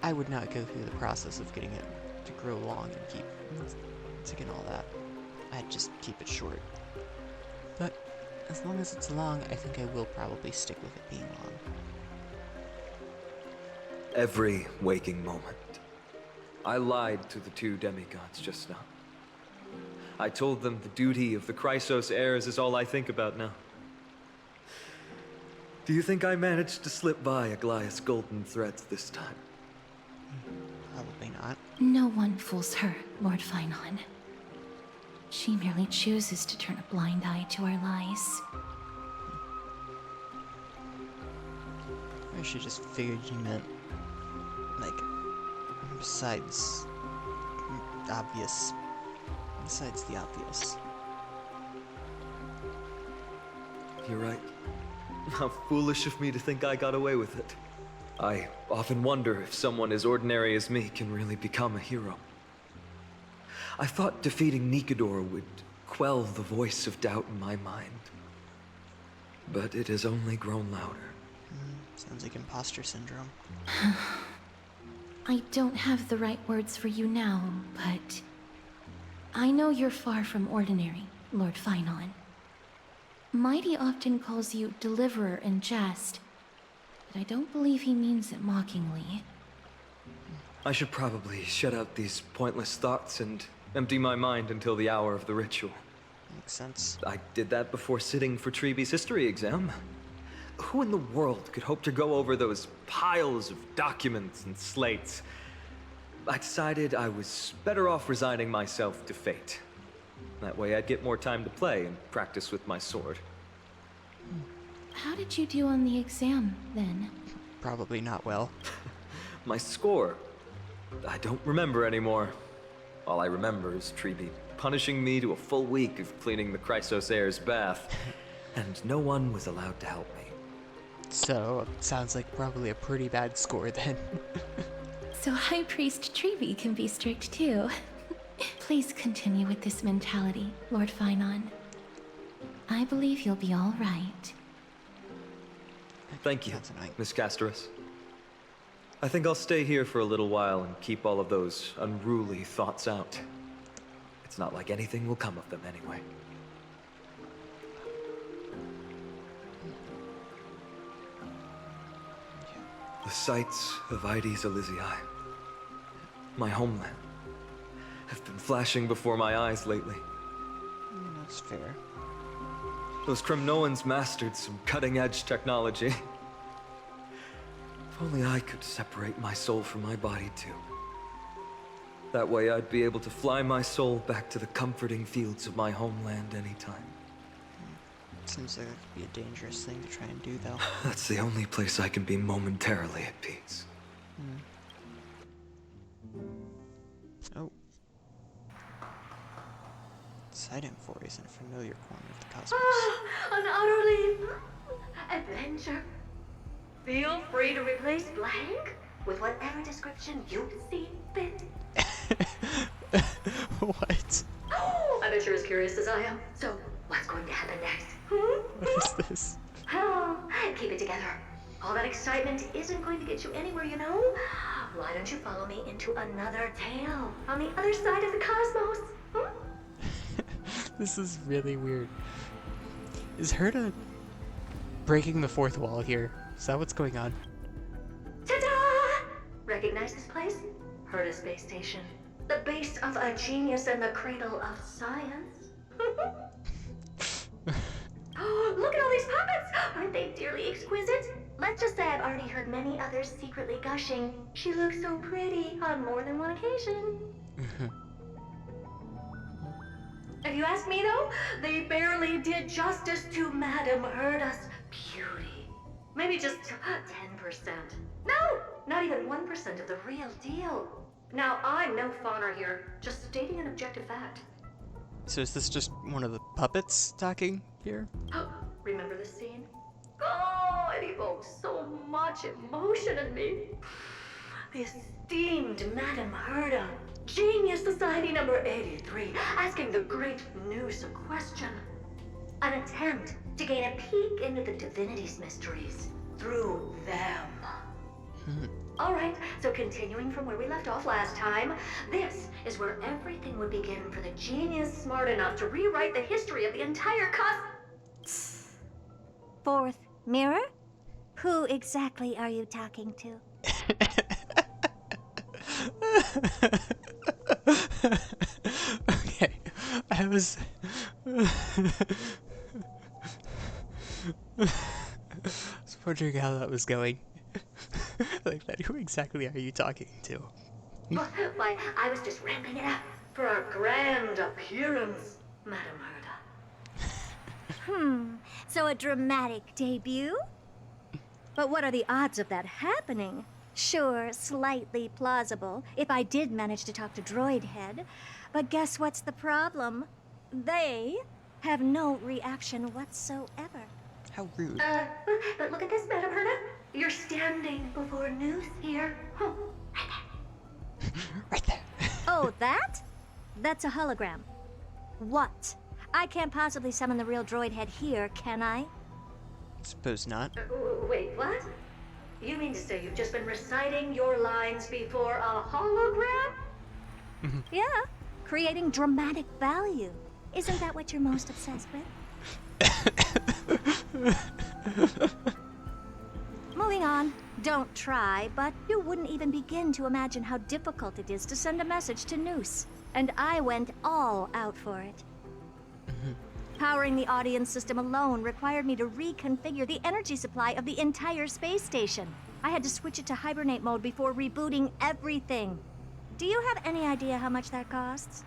I would not go through the process of getting it to grow long and keep and all that. I'd just keep it short. But as long as it's long, I think I will probably stick with it being long. Every waking moment, I lied to the two demigods just now. I told them the duty of the Chrysos heirs is all I think about now. Do you think I managed to slip by Aglaïa's golden threads this time? Probably not. No one fools her, Lord Finon. She merely chooses to turn a blind eye to our lies. Or she just figured you meant, like, besides the obvious. You're right. How foolish of me to think I got away with it. I often wonder if someone as ordinary as me can really become a hero. I thought defeating Nicador would quell the voice of doubt in my mind. But it has only grown louder. Sounds like imposter syndrome. I don't have the right words for you now, but I know you're far from ordinary, Lord Finon. Mighty often calls you Deliverer in jest, but I don't believe he means it mockingly. I should probably shut out these pointless thoughts and empty my mind until the hour of the ritual. Makes sense. I did that before sitting for Treeby's history exam. Who in the world could hope to go over those piles of documents and slates? I decided I was better off resigning myself to fate. That way I'd get more time to play and practice with my sword. How did you do on the exam, then? Probably not well. My score? I don't remember anymore. All I remember is Treeby punishing me to a full week of cleaning the Chrysos heir's bath, and no one was allowed to help me. So, it sounds like probably a pretty bad score then. So High Priest Treeby can be strict too. Please continue with this mentality, Lord Finon. I believe you'll be all right. Thank you, Miss Casterus. I think I'll stay here for a little while and keep all of those unruly thoughts out. It's not like anything will come of them anyway. The sights of Ides Elysiae, my homeland, have been flashing before my eyes lately. That's fair. Those Kremnoans mastered some cutting-edge technology. If only I could separate my soul from my body too. That way I'd be able to fly my soul back to the comforting fields of my homeland anytime. Seems like it could be a dangerous thing to try and do, though. That's the only place I can be momentarily at peace. Oh. Sight Amphoreus in a familiar corner of the cosmos. An utterly adventure. Feel free to replace blank with whatever description you see fit. What? I bet you're as curious as I am. So, what's going to happen next? What is this? Oh, keep it together. All that excitement isn't going to get you anywhere, you know? Why don't you follow me into another tale on the other side of the cosmos? This is really weird. Is Herta breaking the fourth wall here? Is that what's going on? Ta-da! Recognize this place? Herta Space Station. The base of a genius and the cradle of science. Oh, look at all these puppets! Aren't they dearly exquisite? Let's just say I've already heard many others secretly gushing. She looks so pretty on more than one occasion. If you ask me though, they barely did justice to Madame Herta's beauty. Maybe just 10%. No, not even 1% of the real deal. Now, I'm no fawner here, just stating an objective fact. So is this just one of the puppets talking here? Remember this scene? Oh, Eddie boy. evoked so much emotion in me. The esteemed Madame Herda, Genius Society number 83, asking the great Noose a question. An attempt to gain a peek into the divinity's mysteries through them. Alright, so continuing from where we left off last time, this is where everything would begin for the genius smart enough to rewrite the history of the entire Fourth mirror? Who exactly are you talking to? Okay, I was... I was wondering how that was going. Like that, who exactly are you talking to? Why, I was just ramping it up for our grand appearance, Madame Herda. So a dramatic debut? But what are the odds of that happening? Sure, slightly plausible, if I did manage to talk to Droidhead. But guess what's the problem? They have no reaction whatsoever. How rude. But look at this, Madame Herda. You're standing before Noose here. Right there. Oh, that? That's a hologram. What? I can't possibly summon the real Droidhead here, can I? Suppose not. Wait, what? You mean to say you've just been reciting your lines before a hologram? Yeah, creating dramatic value. Isn't that what you're most obsessed with? Moving on. Don't try, but you wouldn't even begin to imagine how difficult it is to send a message to Noose. And I went all out for it. Powering the audience system alone required me to reconfigure the energy supply of the entire space station. I had to switch it to hibernate mode before rebooting everything. Do you have any idea how much that costs?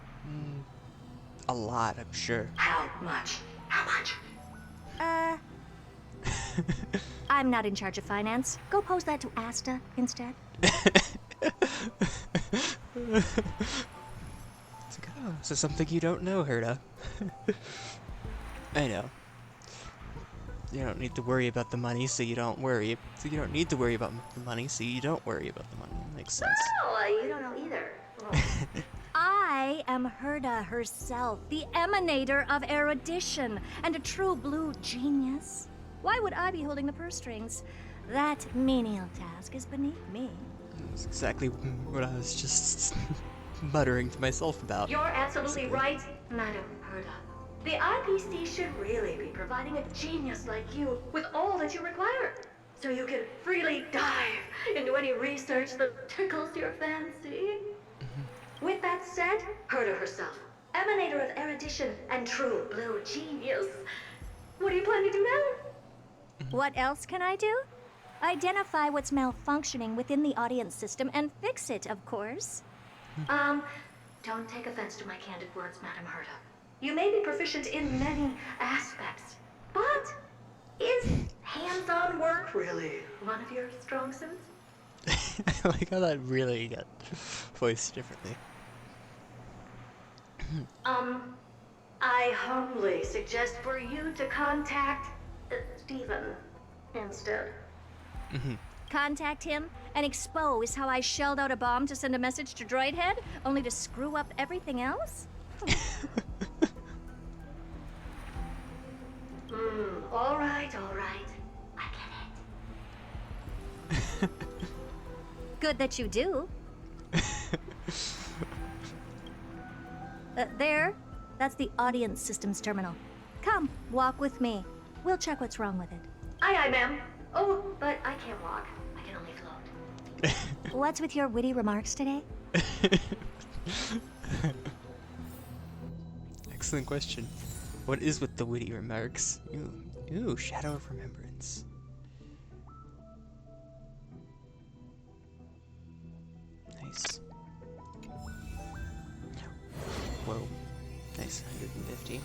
A lot, I'm sure. How much? How much? I'm not in charge of finance. Go pose that to Asta instead. It's like, oh, so something you don't know, Herda. I know. You don't need to worry about the money, so you don't worry. So you don't need to worry about the money, so you don't worry about the money. Makes sense. No, you don't know either. I am Herda herself, the emanator of erudition, and a true blue genius. Why would I be holding the purse strings? That menial task is beneath me. That's exactly what I was just muttering to myself about. You're absolutely right, Madame Herda. The IPC should really be providing a genius like you with all that you require, so you can freely dive into any research that tickles your fancy. With that said, Herda herself, emanator of erudition and true blue genius. What do you plan to do now? What else can I do? Identify what's malfunctioning within the audience system and fix it, of course. Don't take offense to my candid words, Madame Herda. You may be proficient in many aspects, but is hands-on work really one of your strong suits? I like how that really got voiced differently. I humbly suggest for you to contact Steven instead. Contact him and expose how I shelled out a bomb to send a message to Droidhead, only to screw up everything else? All right. I get it. Good that you do. There. That's the audience systems terminal. Come, walk with me. We'll check what's wrong with it. Aye, ma'am. Oh, but I can't walk. I can only float. What's with your witty remarks today? Excellent question. What is with the witty remarks? Ooh, Shadow of Remembrance. Nice. Whoa. Nice, 150.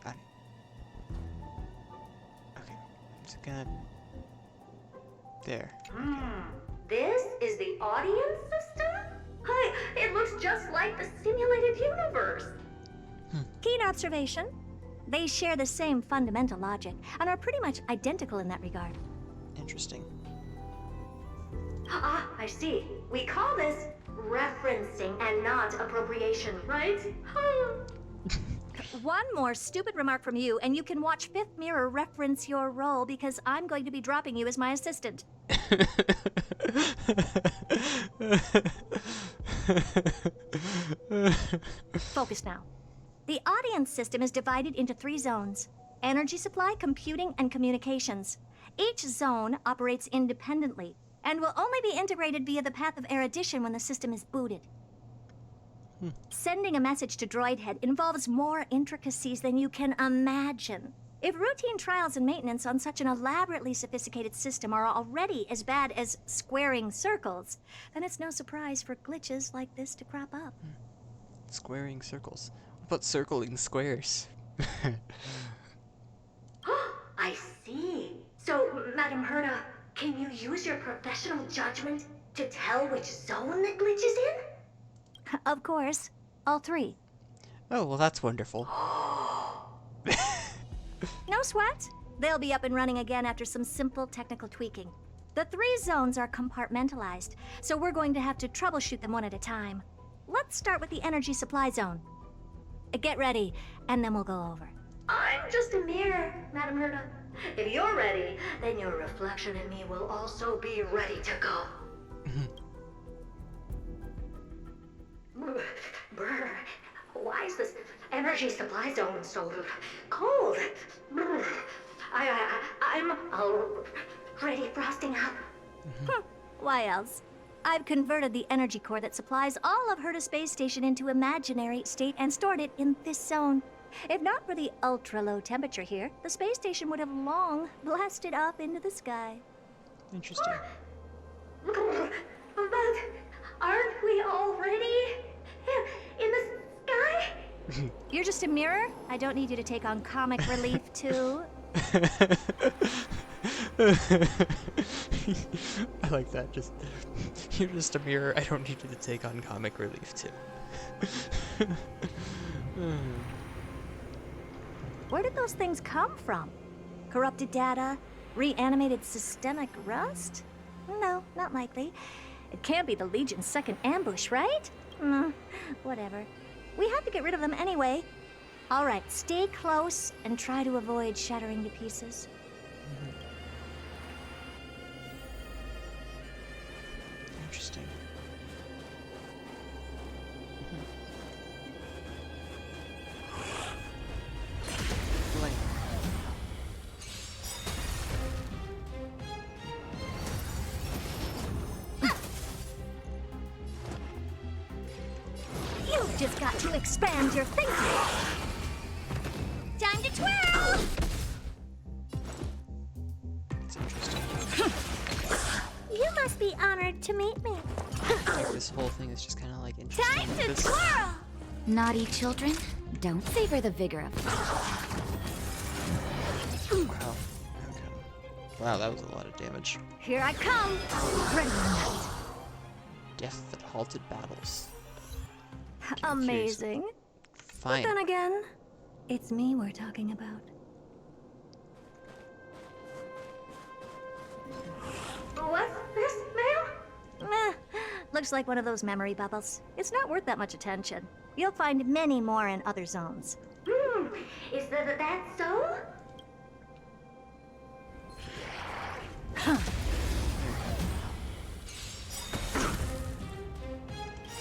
Got it. Okay, I'm just gonna... There. This is the audience system? Hi, it looks just like the simulated universe. Keen observation. They share the same fundamental logic and are pretty much identical in that regard. Interesting. Ah, I see. We call this referencing and not appropriation, right? One more stupid remark from you, and you can watch Fifth Mirror reference your role because I'm going to be dropping you as my assistant. Focus now. The audience system is divided into 3 zones: energy supply, computing, and communications. Each zone operates independently and will only be integrated via the path of erudition when the system is booted. Sending a message to Droid Head involves more intricacies than you can imagine. If routine trials and maintenance on such an elaborately sophisticated system are already as bad as squaring circles, then it's no surprise for glitches like this to crop up. Squaring circles. What about circling squares? I see. So, Madam Herda, can you use your professional judgment to tell which zone the glitch is in? Of course. All 3. Oh, well, that's wonderful. No sweat. They'll be up and running again after some simple technical tweaking. The 3 zones are compartmentalized, so we're going to have to troubleshoot them one at a time. Let's start with the energy supply zone. Get ready, and then we'll go over. I'm just a mirror, Madam Herda. If you're ready, then your reflection in me will also be ready to go. Brr, why is this energy supply zone so cold? Brr, I'm already frosting up. Why else? I've converted the energy core that supplies all of Herda Space Station into imaginary state and stored it in this zone. If not for the ultra-low temperature here, the space station would have long blasted up into the sky. Interesting. But aren't we already in the sky? You're just a mirror? I don't need you to take on comic relief, too. I like that. You're just a mirror. I don't need you to take on comic relief, too. Where did those things come from? Corrupted data? Reanimated systemic rust? No, not likely. It can't be the Legion's second ambush, right? Whatever. We have to get rid of them anyway. All right, stay close and try to avoid shattering to pieces. Interesting. You've just got to expand your thinking. Time to twirl! It's interesting. You must be honored to meet me. Like, this whole thing is just kind of like interesting. Time Like to this. twirl! Naughty children, don't savor the vigor of Wow. Okay. Wow, that was a lot of damage. Here I come! Ready or not. Death that halted battles. Amazing. Fine. But then again, it's me we're talking about. What's this, ma'am? Looks like one of those memory bubbles. It's not worth that much attention. You'll find many more in other zones. Is that so?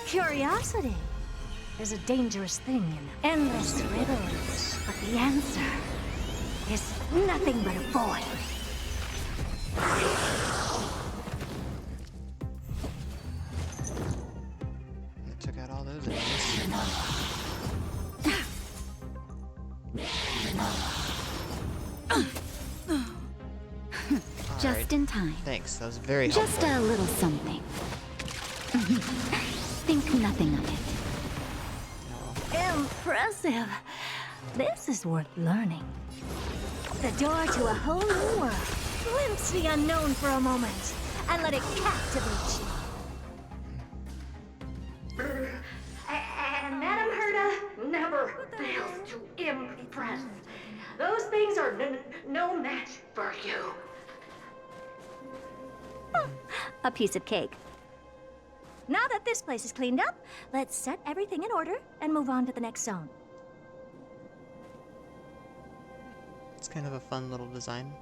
Curiosity is a dangerous thing in endless riddles, but the answer is nothing but a void. It took out all those enemies. Just in time. Thanks, that was very Just helpful. a little something. Think nothing of it. Impressive. This is worth learning. The door to a whole new world. Glimpse the unknown for a moment. and let it captivate you. And Madame Herta never fails to impress. Those things are no match for you. A piece of cake. Now that this place is cleaned up, let's set everything in order and move on to the next zone. It's kind of a fun little design.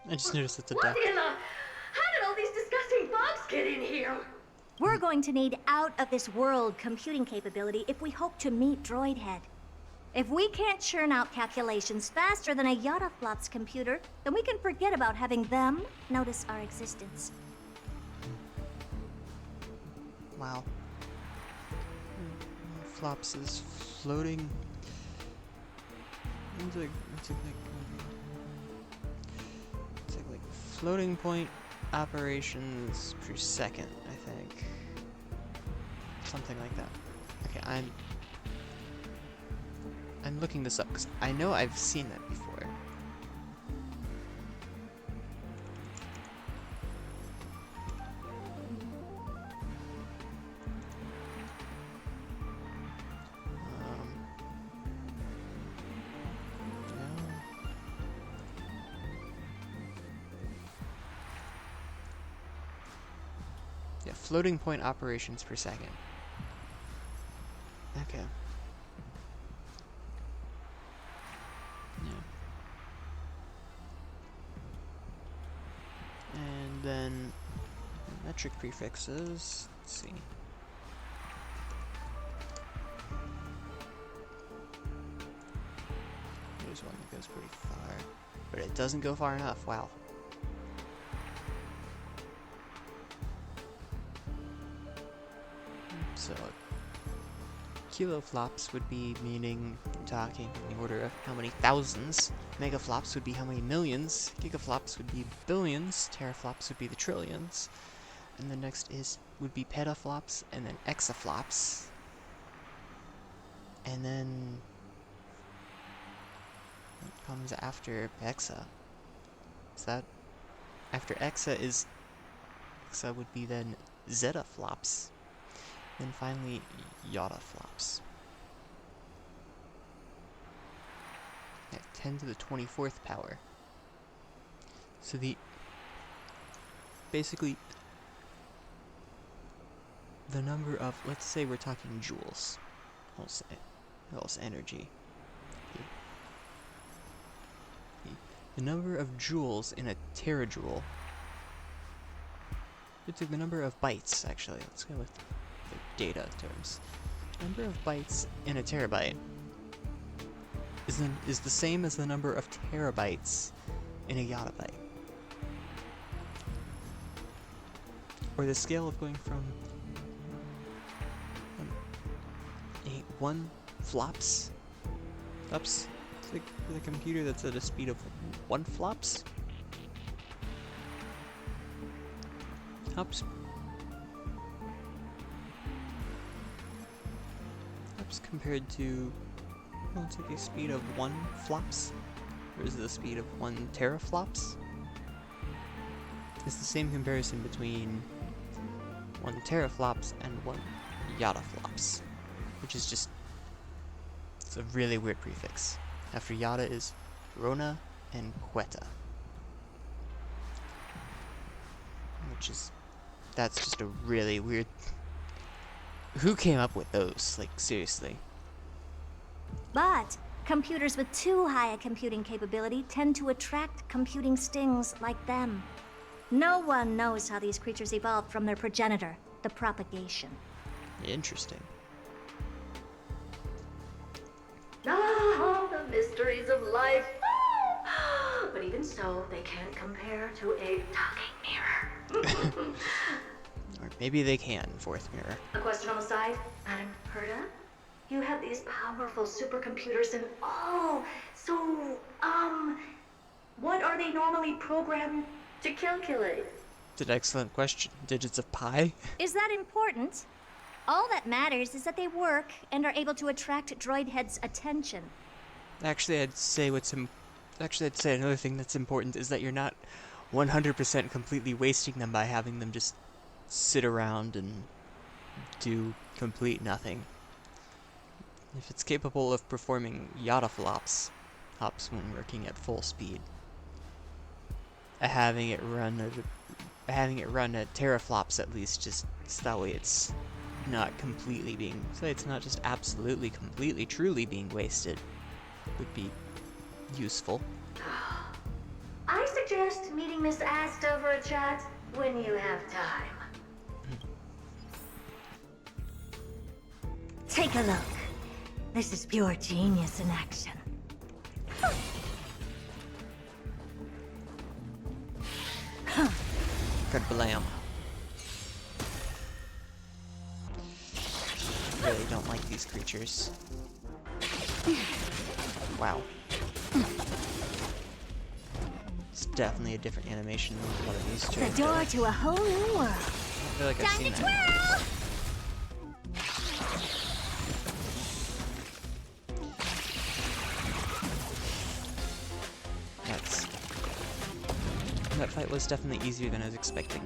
I just noticed it's a What duck. in the... How did all these disgusting bugs get in here? We're going to need out-of-this-world computing capability if we hope to meet Droidhead. If we can't churn out calculations faster than a Yottaflop's computer, then we can forget about having them notice our existence. Wow. Flops is floating. It's like floating point operations per second, I think. Something like that. Okay, I'm looking this up because I know I've seen that before. Yeah, floating point operations per second. Okay. Yeah. And then metric prefixes. Let's see. There's one that goes pretty far, but it doesn't go far enough. Wow. So, kiloflops would be meaning, talking in the order of how many thousands. Megaflops would be how many millions. Gigaflops would be billions. Teraflops would be the trillions. And the next would be petaflops, and then exaflops. And then what comes after exa? Is that after exa would be then zetaflops. Then finally, yottaflops. At 10 to the 24th power. So basically, the number of, let's say we're talking joules. We'll say energy. The number of joules in a terajoule. It's the number of bytes, actually. Let's go with data terms. Number of bytes in a terabyte is the same as the number of terabytes in a yottabyte. Or the scale of going from 1 flops ups with a computer that's at a speed of 1 flops ups compared to, well, it's like a speed of 1 flops versus the speed of 1 teraflops. It's the same comparison between 1 teraflops and 1 yottaflops, which is just, it's a really weird prefix. After yotta is rona and quetta, that's just a really weird. Who came up with those? Like, seriously. But computers with too high a computing capability tend to attract computing stings like them. No one knows how these creatures evolved from their progenitor, the propagation. Interesting. Ah, the mysteries of life. But even so, they can't compare to a talking mirror. Or maybe they can, fourth mirror. A question on the side, Madam Herta? You have these powerful supercomputers and what are they normally programmed to calculate? It's an excellent question. Digits of pi? Is that important? All that matters is that they work and are able to attract Droidhead's attention. Actually, I'd say another thing that's important is that you're not 100% completely wasting them by having them just sit around and do complete nothing. If it's capable of performing yada flops, hops when working at full speed, having it run at teraflops at least, just so that way it's not completely being, so it's not just absolutely, completely, truly being wasted, would be useful. I suggest meeting Miss Asta for a chat when you have time. Take a look. This is pure genius in action. Good blam. Really don't like these creatures. Wow. It's definitely a different animation than what I'm used to. The door to a whole new world. I feel like I've Time seen to that. twirl! That fight was definitely easier than I was expecting.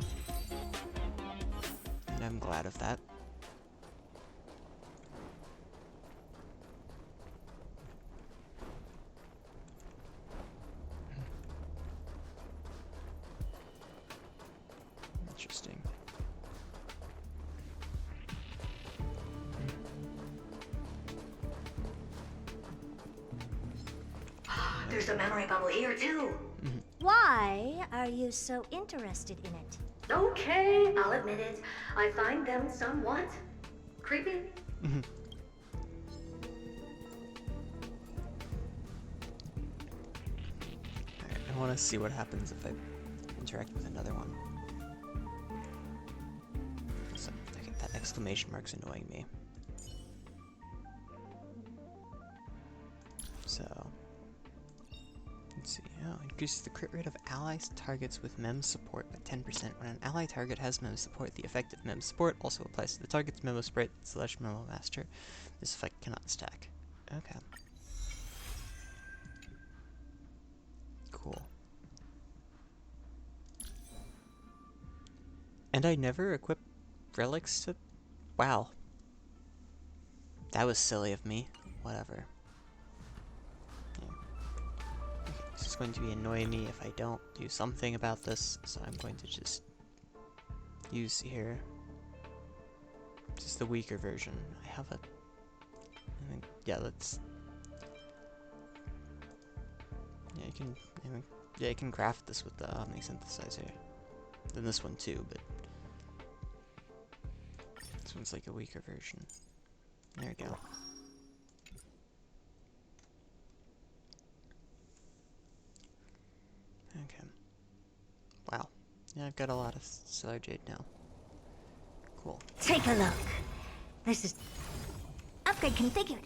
And I'm glad of that. Interesting. There's a memory bubble here too. Why are you so interested in it? Okay, I'll admit it. I find them somewhat creepy. Alright, I want to see what happens if I interact with another one. So, okay, that exclamation mark's annoying me. So, let's see. Oh, increases the crit rate of allies targets with MEM support by 10%. When an ally target has MEM support, the effect of MEM support also applies to the target's Memo Sprite / Memo Master. This effect cannot stack. Okay. Cool. And I never equip relics to... Wow. That was silly of me. Whatever. Yeah. Okay, this is going to be annoying me if I don't do something about this, so I'm going to just use here. Just the weaker version. I have a... I think, yeah, let's... Yeah, you can craft this with the Omni Synthesizer. Then this one too, but this one's like a weaker version. There we go. Okay. Wow. Yeah, I've got a lot of Stellar Jade now. Cool. Take a look. This is upgrade configured.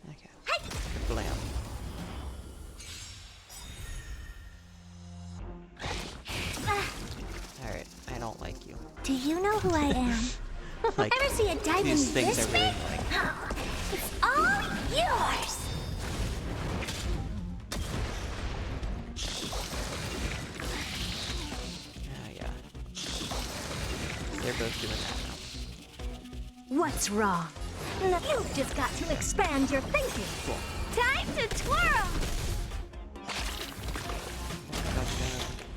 Okay. Blam. Alright, I don't like you. Do you know who I am? Like, Ever see a diamond these things this are really big? annoying. Oh, it's all yours. Yeah. They're both doing that now. What's wrong? No, you've just got to expand your thinking. Cool. Time to twirl.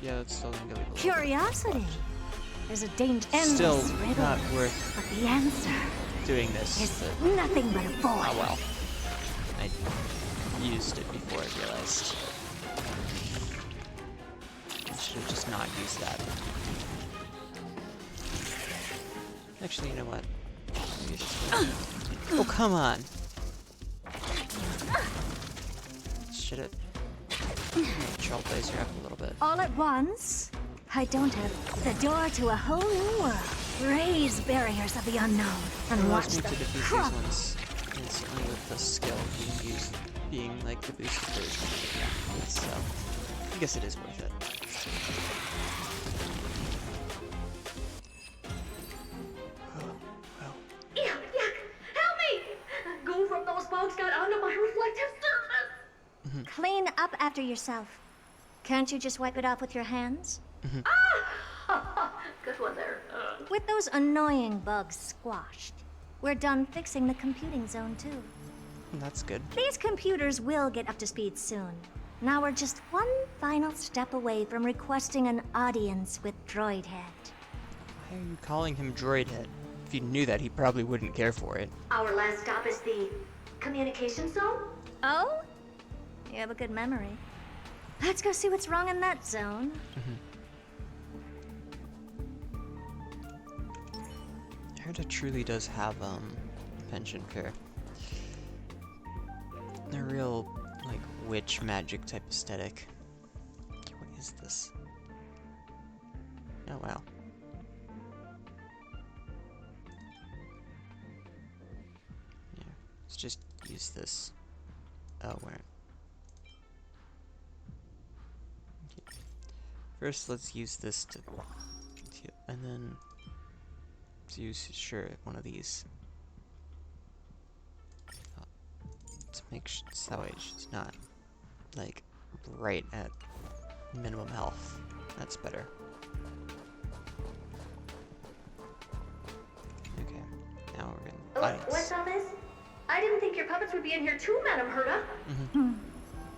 Yeah, it's still gonna go below. Curiosity. There's a danger. Still Endless riddle. not worth But the answer doing this. is But nothing but a void. oh well. I used it before I realized. I should have just not used that. Actually, you know what? Maybe it's just oh, come on! Should have trailblazer up a little bit. All at once? I don't have the door to a whole new world. Raise barriers of the unknown and watch allows me them to defeat crumble. these ones instantly with the skill being used, being like the boosted version. Yeah, so I guess it is worth it. Yuck, yuck! Help me! Goo from those bugs got onto my reflective surface! Clean up after yourself. Can't you just wipe it off with your hands? Good one there. With those annoying bugs squashed, we're done fixing the computing zone too. That's good. These computers will get up to speed soon. Now we're just one final step away from requesting an audience with Droidhead. Why are you calling him Droidhead? If you knew that, he probably wouldn't care for it. Our last stop is the communication zone? Oh? You have a good memory. Let's go see what's wrong in that zone. I heard it truly does have penchant for a real like witch magic type aesthetic. Okay, what is this? Oh wow. Yeah, let's just use this. Oh, where? Okay. First, let's use this to and then use one of these. To make sure that way she's not like right at minimum health. That's better. Okay, now we're gonna. What's all this? I didn't think your puppets would be in here too, Madam Herta.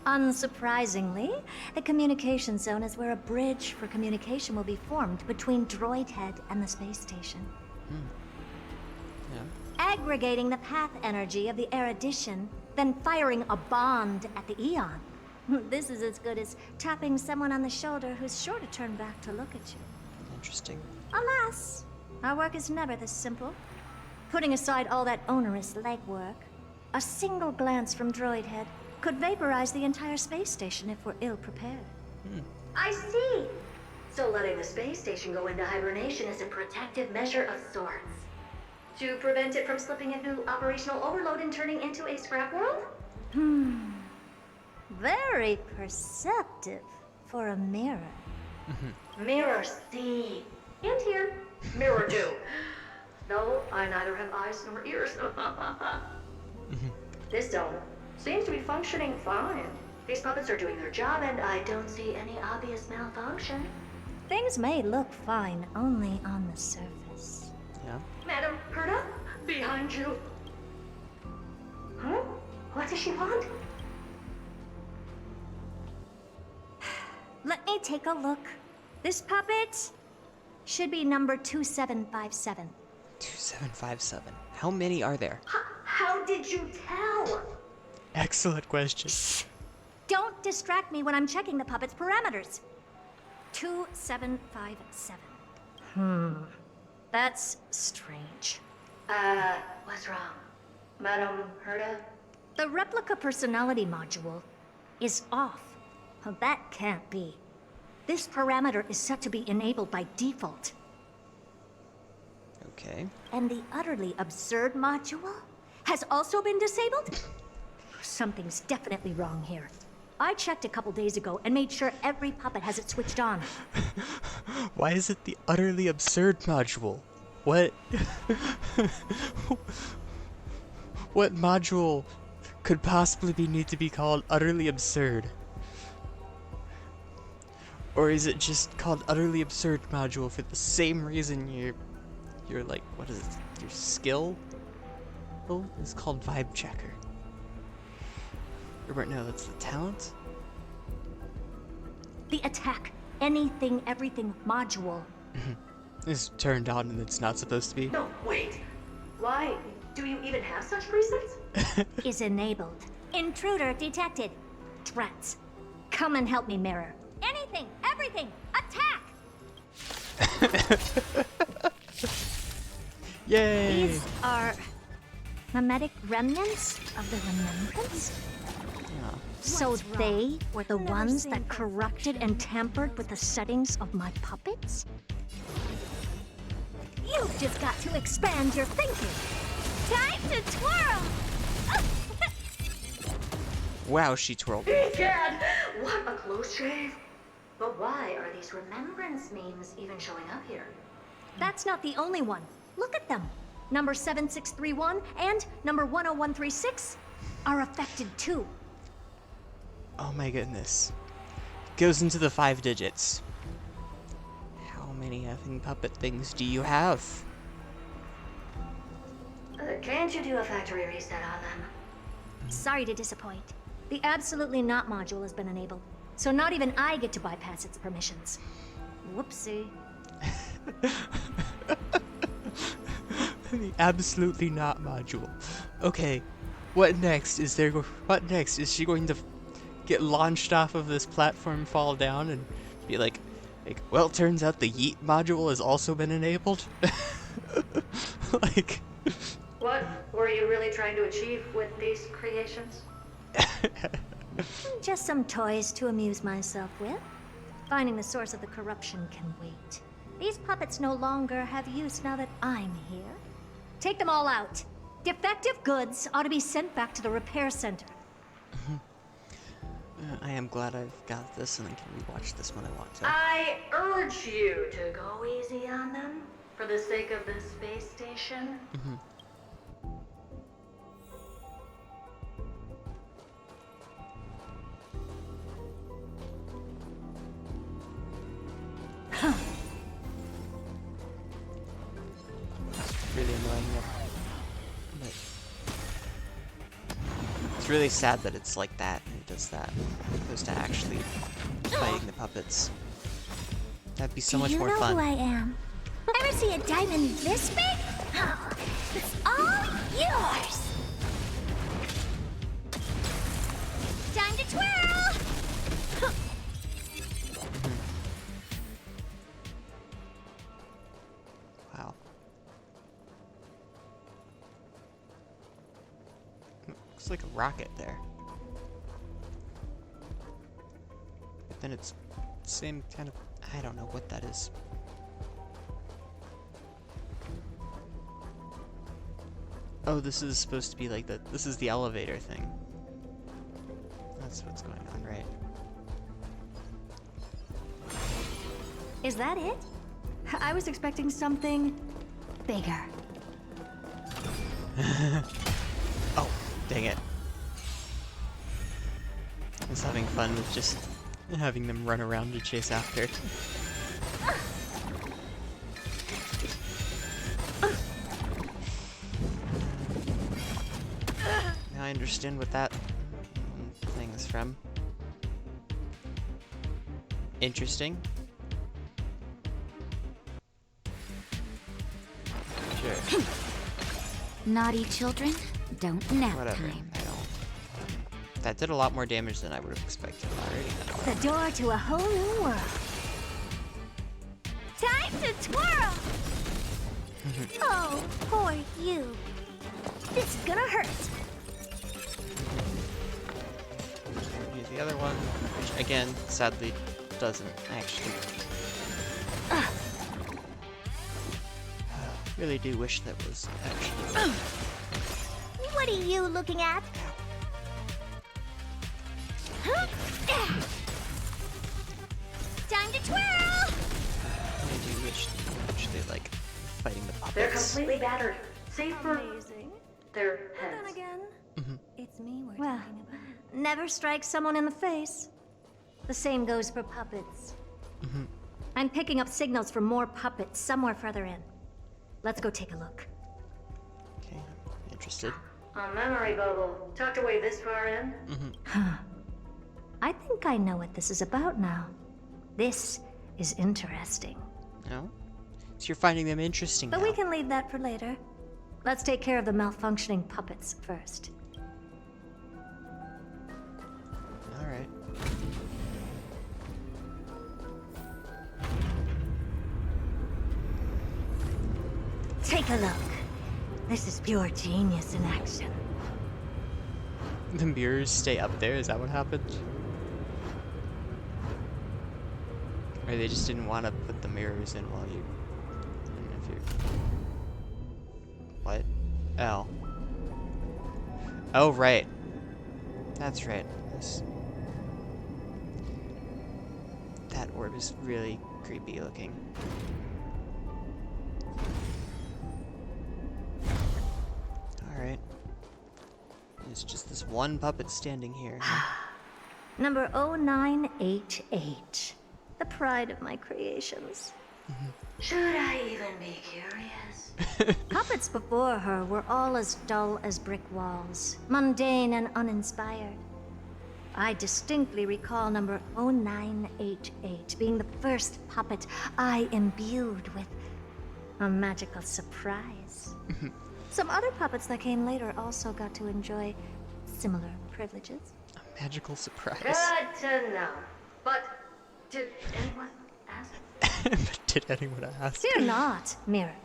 Unsurprisingly, the communication zone is where a bridge for communication will be formed between Droidhead and the space station. Yeah. Aggregating the path energy of the erudition, then firing a bond at the Eon. This is as good as tapping someone on the shoulder who's sure to turn back to look at you. Interesting. Alas, our work is never this simple. Putting aside all that onerous legwork, a single glance from Droidhead could vaporize the entire space station if we're ill-prepared. I see. So letting the space station go into hibernation is a protective measure of sorts. To prevent it from slipping into operational overload and turning into a scrap world? Very perceptive for a mirror. Mirror see. And hear. Mirror do. No, I neither have eyes nor ears. This zone seems to be functioning fine. These puppets are doing their job and I don't see any obvious malfunction. Things may look fine only on the surface. Yeah. Madam Herta, behind you. Huh? What does she want? Let me take a look. This puppet should be number 2757. 2757. How many are there? How did you tell? Excellent question. Don't distract me when I'm checking the puppet's parameters. 2757. That's strange. What's wrong? Madam Herta? The replica personality module is off. Well, that can't be. This parameter is set to be enabled by default. Okay. And the utterly absurd module has also been disabled? Something's definitely wrong here. I checked a couple days ago and made sure every puppet has it switched on. Why is it the utterly absurd module? What? What module could possibly need to be called utterly absurd? Or is it just called utterly absurd module for the same reason you're like, what is it? Your skill? Oh, it's called vibe checker. Or no, that's the talent? The attack, anything, everything module. Is turned on and it's not supposed to be? No, wait. Why? Do you even have such presets? Is enabled. Intruder detected. Threats. Come and help me, Mirror. Anything, everything, attack! Yay! These are mimetic remnants of the remembrance? Yeah. So they were the ones that corrupted and tampered with the settings of my puppets? You've just got to expand your thinking. Time to twirl! Wow, she twirled. Egad! What a close shave! But why are these remembrance memes even showing up here? That's not the only one. Look at them. Number 7631 and number 10136 are affected too. Oh my goodness. goes into the 5 digits. How many effing puppet things do you have? Can't you do a factory reset on them? Sorry to disappoint. The Absolutely Not module has been enabled, so not even I get to bypass its permissions. Whoopsie. The Absolutely Not module. Okay, what next? What next? Is she going to get launched off of this platform, fall down, and be like, well, turns out the Yeet module has also been enabled? Like... What were you really trying to achieve with these creations? Just some toys to amuse myself with. Finding the source of the corruption can wait. These puppets no longer have use now that I'm here. Take them all out. Defective goods ought to be sent back to the repair center. I am glad I've got this, and I can rewatch this when I want to. I urge you to go easy on them for the sake of the space station. Really annoying, but it's really sad that it's like that and it does that, as opposed to actually fighting the puppets. That'd be so much more fun. Do you know who I am? Ever see a diamond this big? It's all yours! Time to twirl! Wow. Looks like a rocket there. But then it's same kind of... I don't know what that is. Oh, this is supposed to be like the... This is the elevator thing. That's what's going on, right? Is that it? I was expecting something bigger. Oh, dang it. I was having fun with just having them run around to chase after it. Now I understand what that thing is from. Interesting. Sure. Naughty children don't nap Whatever. time. I don't. That did a lot more damage than I would have expected already. The door to a whole new world. Time to twirl! Oh, poor you. This is gonna hurt. Use the other one, which again, sadly, doesn't actually. Really do wish that was actually. What are you looking at? Time to twirl! I do wish that you were actually like fighting the puppets. They're completely battered. Save for Amazing. their heads. Then again, It's me we're well, talking about. never strike someone in the face. The same goes for puppets. I'm picking up signals from more puppets somewhere further in. Let's go take a look. Okay, I'm interested. A memory bubble tucked away this far in. I think I know what this is about now. This is interesting. No? So you're finding them interesting But now. we can leave that for later. Let's take care of the malfunctioning puppets first. Alright. Take a look. This is pure genius in action. The mirrors stay up there, is that what happened? Or they just didn't want to put the mirrors in while you... If you... What? Oh. Oh, right. That's right. That orb is really creepy looking. Alright. There's just this one puppet standing here. Number 0988. The pride of my creations. Should I even be curious? Puppets before her were all as dull as brick walls, mundane and uninspired. I distinctly recall number 0988 being the first puppet I imbued with a magical surprise. Some other puppets that came later also got to enjoy similar privileges. A magical surprise. Good to know. But did anyone ask? Did anyone ask? Fear not, Mirror.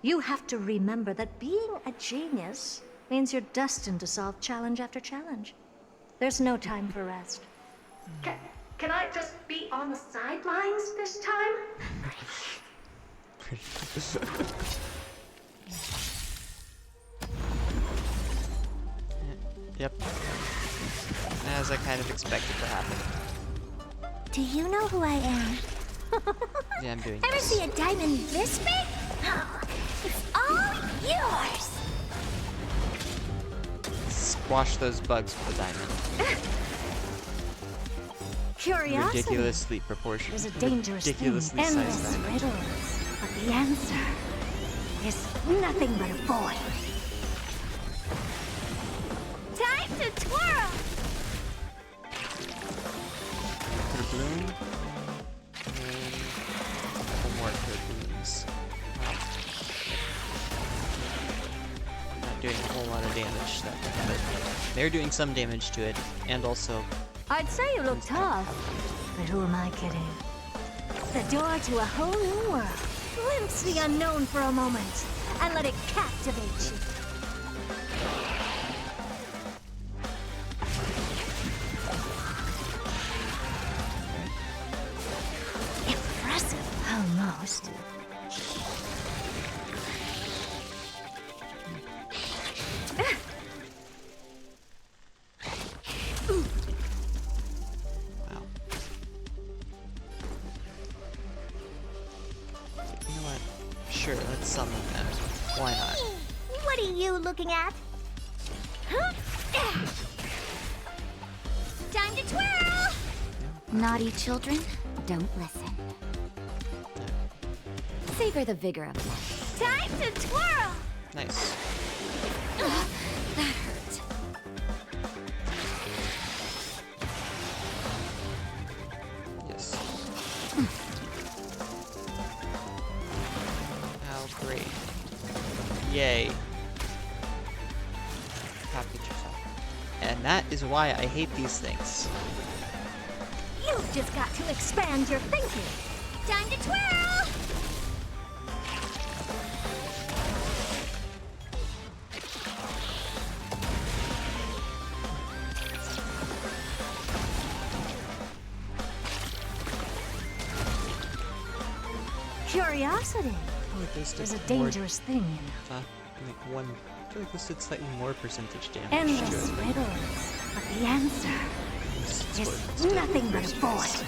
You have to remember that being a genius means you're destined to solve challenge after challenge. There's no time for rest. Can I just be on the sidelines this time? Yep. As I kind of expected to happen. Do you know who I am? Yeah, I'm doing Ever this. see a diamond this big? Oh, it's all yours. Squash those bugs with a diamond. Curiosity Ridiculously proportioned. is a dangerous ridiculously thing. sized Endless diamond. riddles. But the answer is nothing but a void. Time to twirl! Put a bloom. And a couple more blooms. Wow. Not doing a whole lot of damage to that, but they're doing some damage to it, and also I'd say you look tough, but who am I kidding? The door to a whole new world. Glimpse the unknown for a moment, and let it captivate you. Impressive, almost. wow. You know what? Sure, let's summon them. Why not? What are you looking at? Huh? Time to twirl! Naughty children, don't listen. Savor the vigor of life. Time to twirl! Nice. That hurt. Yes. How great. Yay. Copy yourself. And that is why I hate these things. You've just got to expand your thinking. Time to twirl! Curiosity I feel like this is a did dangerous thing, you know. like one. I feel like this did slightly more percentage damage Endless to it. riddles, but the answer is nothing but a void.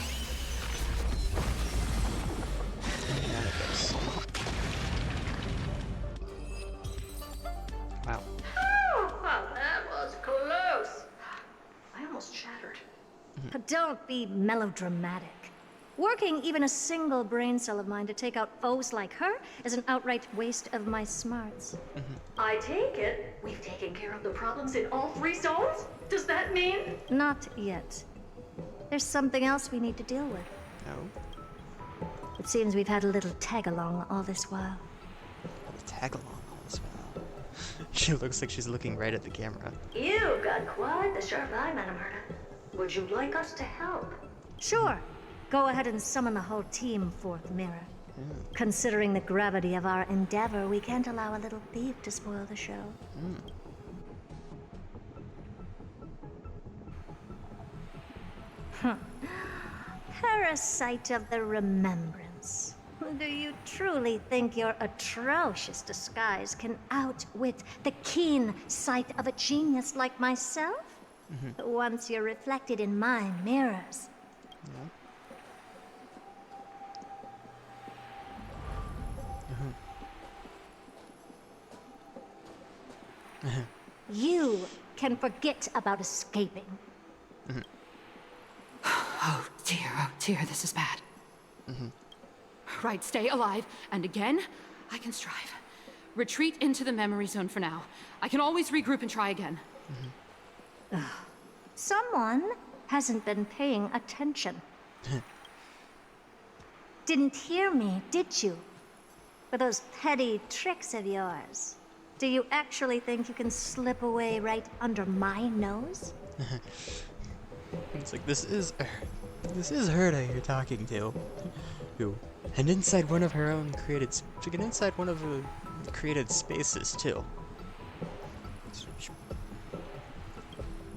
Yeah, it goes. Wow. Oh, that was close. I almost shattered. But don't be melodramatic. Working even a single brain cell of mine to take out foes like her is an outright waste of my smarts. I take it we've taken care of the problems in all 3 zones? Does that mean? Not yet. There's something else we need to deal with. Oh. It seems we've had a little tag-along all this while. Tag along all this while. She looks like she's looking right at the camera. You've got quite the sharp eye, Madam Herta. Would you like us to help? Sure. Go ahead and summon the whole team forth, Mirror. Considering the gravity of our endeavor, we can't allow a little thief to spoil the show. Parasite of the remembrance. Do you truly think your atrocious disguise can outwit the keen sight of a genius like myself? Once you're reflected in my mirrors. You can forget about escaping. clear this is bad. Right, stay alive, and again, I can strive. Retreat into the memory zone for now. I can always regroup and try again. Someone hasn't been paying attention. Didn't hear me, did you? With those petty tricks of yours. Do you actually think you can slip away right under my nose? It's like, this is Herta you're talking to. Who? And inside one of her own created, inside one of the created spaces too.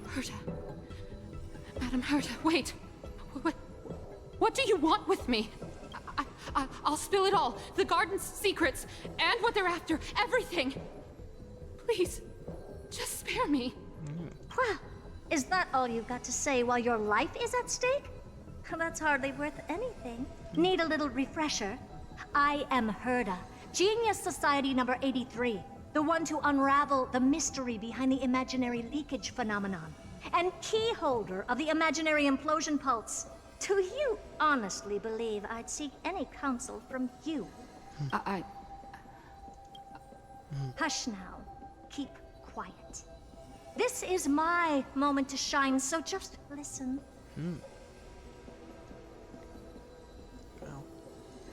Herta. Madam Herta, wait. What do you want with me? I'll spill it all. The garden's secrets, and what they're after. Everything. Please, just spare me. Well, is that all you've got to say while your life is at stake? That's hardly worth anything. Need a little refresher? I am Herta, Genius Society number 83, the one to unravel the mystery behind the imaginary leakage phenomenon, and key holder of the imaginary implosion pulse. Do you honestly believe I'd seek any counsel from you? Hush now. Keep quiet. This is my moment to shine, so just listen. Well.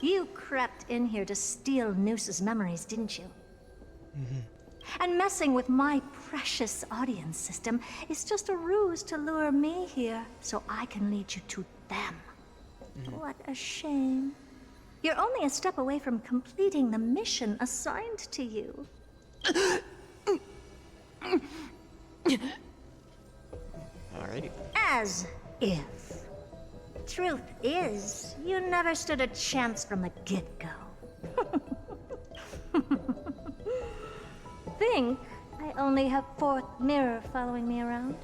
You crept in here to steal Noose's memories, didn't you? And messing with my precious audience system is just a ruse to lure me here so I can lead you to them. What a shame. You're only a step away from completing the mission assigned to you. Alrighty. As if. Truth is, you never stood a chance from the get-go. Think I only have fourth mirror following me around?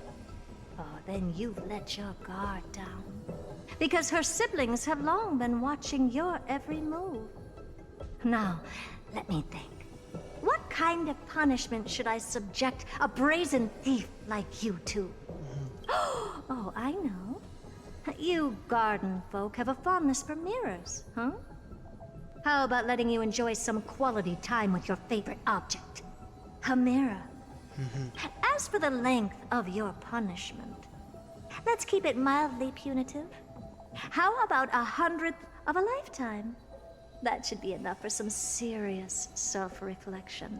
Oh, then you've let your guard down. Because her siblings have long been watching your every move. Now, let me think. What kind of punishment should I subject a brazen thief like you to? Oh, I know. You garden folk have a fondness for mirrors, huh? How about letting you enjoy some quality time with your favorite object? A mirror. As for the length of your punishment, let's keep it mildly punitive. How about 100th of a lifetime? That should be enough for some serious self-reflection.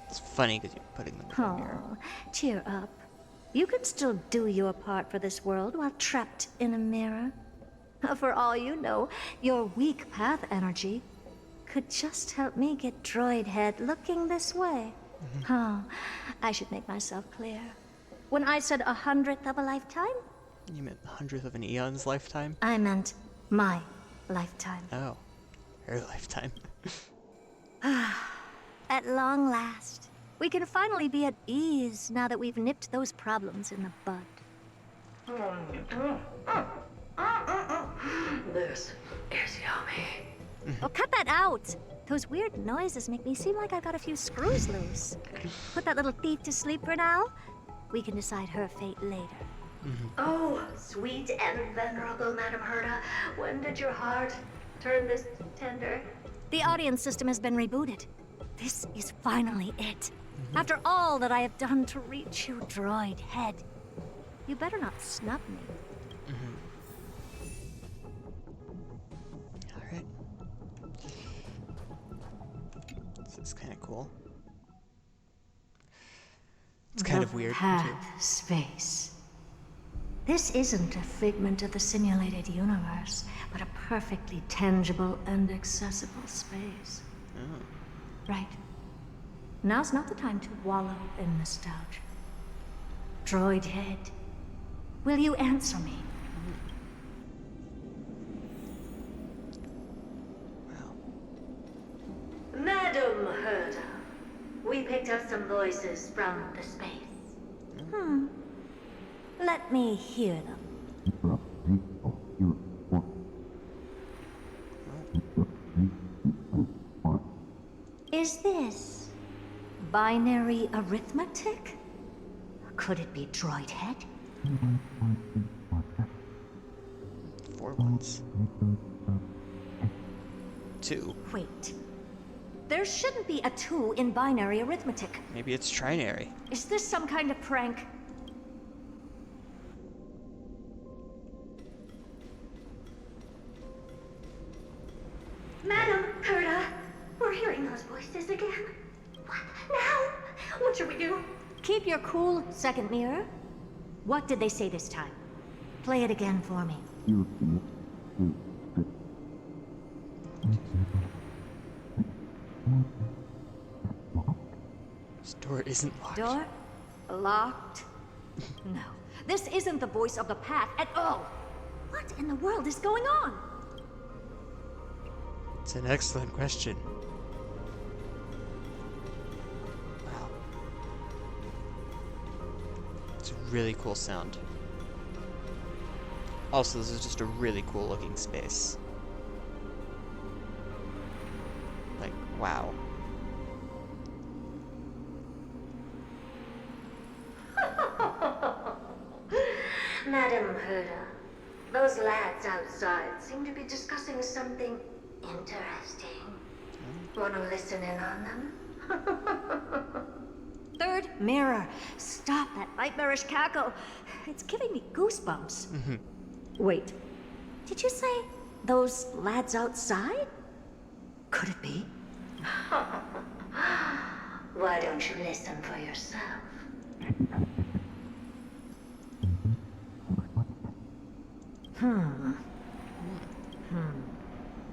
It's funny because you're putting them in the mirror. Cheer up. You can still do your part for this world while trapped in a mirror. For all you know, your weak path energy could just help me get droid head looking this way. Oh, I should make myself clear. When I said 100th of a lifetime? You meant 100th of an eon's lifetime? I meant my lifetime. Oh, her lifetime. At long last, we can finally be at ease now that we've nipped those problems in the bud. This is yummy. Oh, cut that out! Those weird noises make me seem like I've got a few screws loose. Put that little thief to sleep for now. We can decide her fate later. Oh, sweet and venerable Madam Herta, when did your heart turn this tender? The audience system has been rebooted. This is finally it. After all that I have done to reach you, droid head, you better not snub me. Alright. This is kind of cool. It's kind of weird, too. Space. This isn't a figment of the simulated universe, but a perfectly tangible and accessible space. Right. Now's not the time to wallow in nostalgia. Droid head, will you answer me? Madam Herta, we picked up some voices from the space. Let me hear them. Is this binary arithmetic? Could it be droid head? 4 ones. 2. Wait. There shouldn't be a 2 in binary arithmetic. Maybe it's trinary. Is this some kind of prank? Madam Herta, we're hearing those voices again. What now? What should we do? Keep your cool, second mirror. What did they say this time? Play it again for me. This door isn't locked. Door? Locked? No. This isn't the voice of the path at all. What in the world is going on? It's an excellent question. Wow. It's a really cool sound. Also, this is just a really cool looking space. Like, wow. Madam Herta, those lads outside seem to be discussing something interesting. Want to listen in on them? Third mirror. Stop that nightmarish cackle. It's giving me goosebumps. Wait. Did you say those lads outside? Could it be? Why don't you listen for yourself?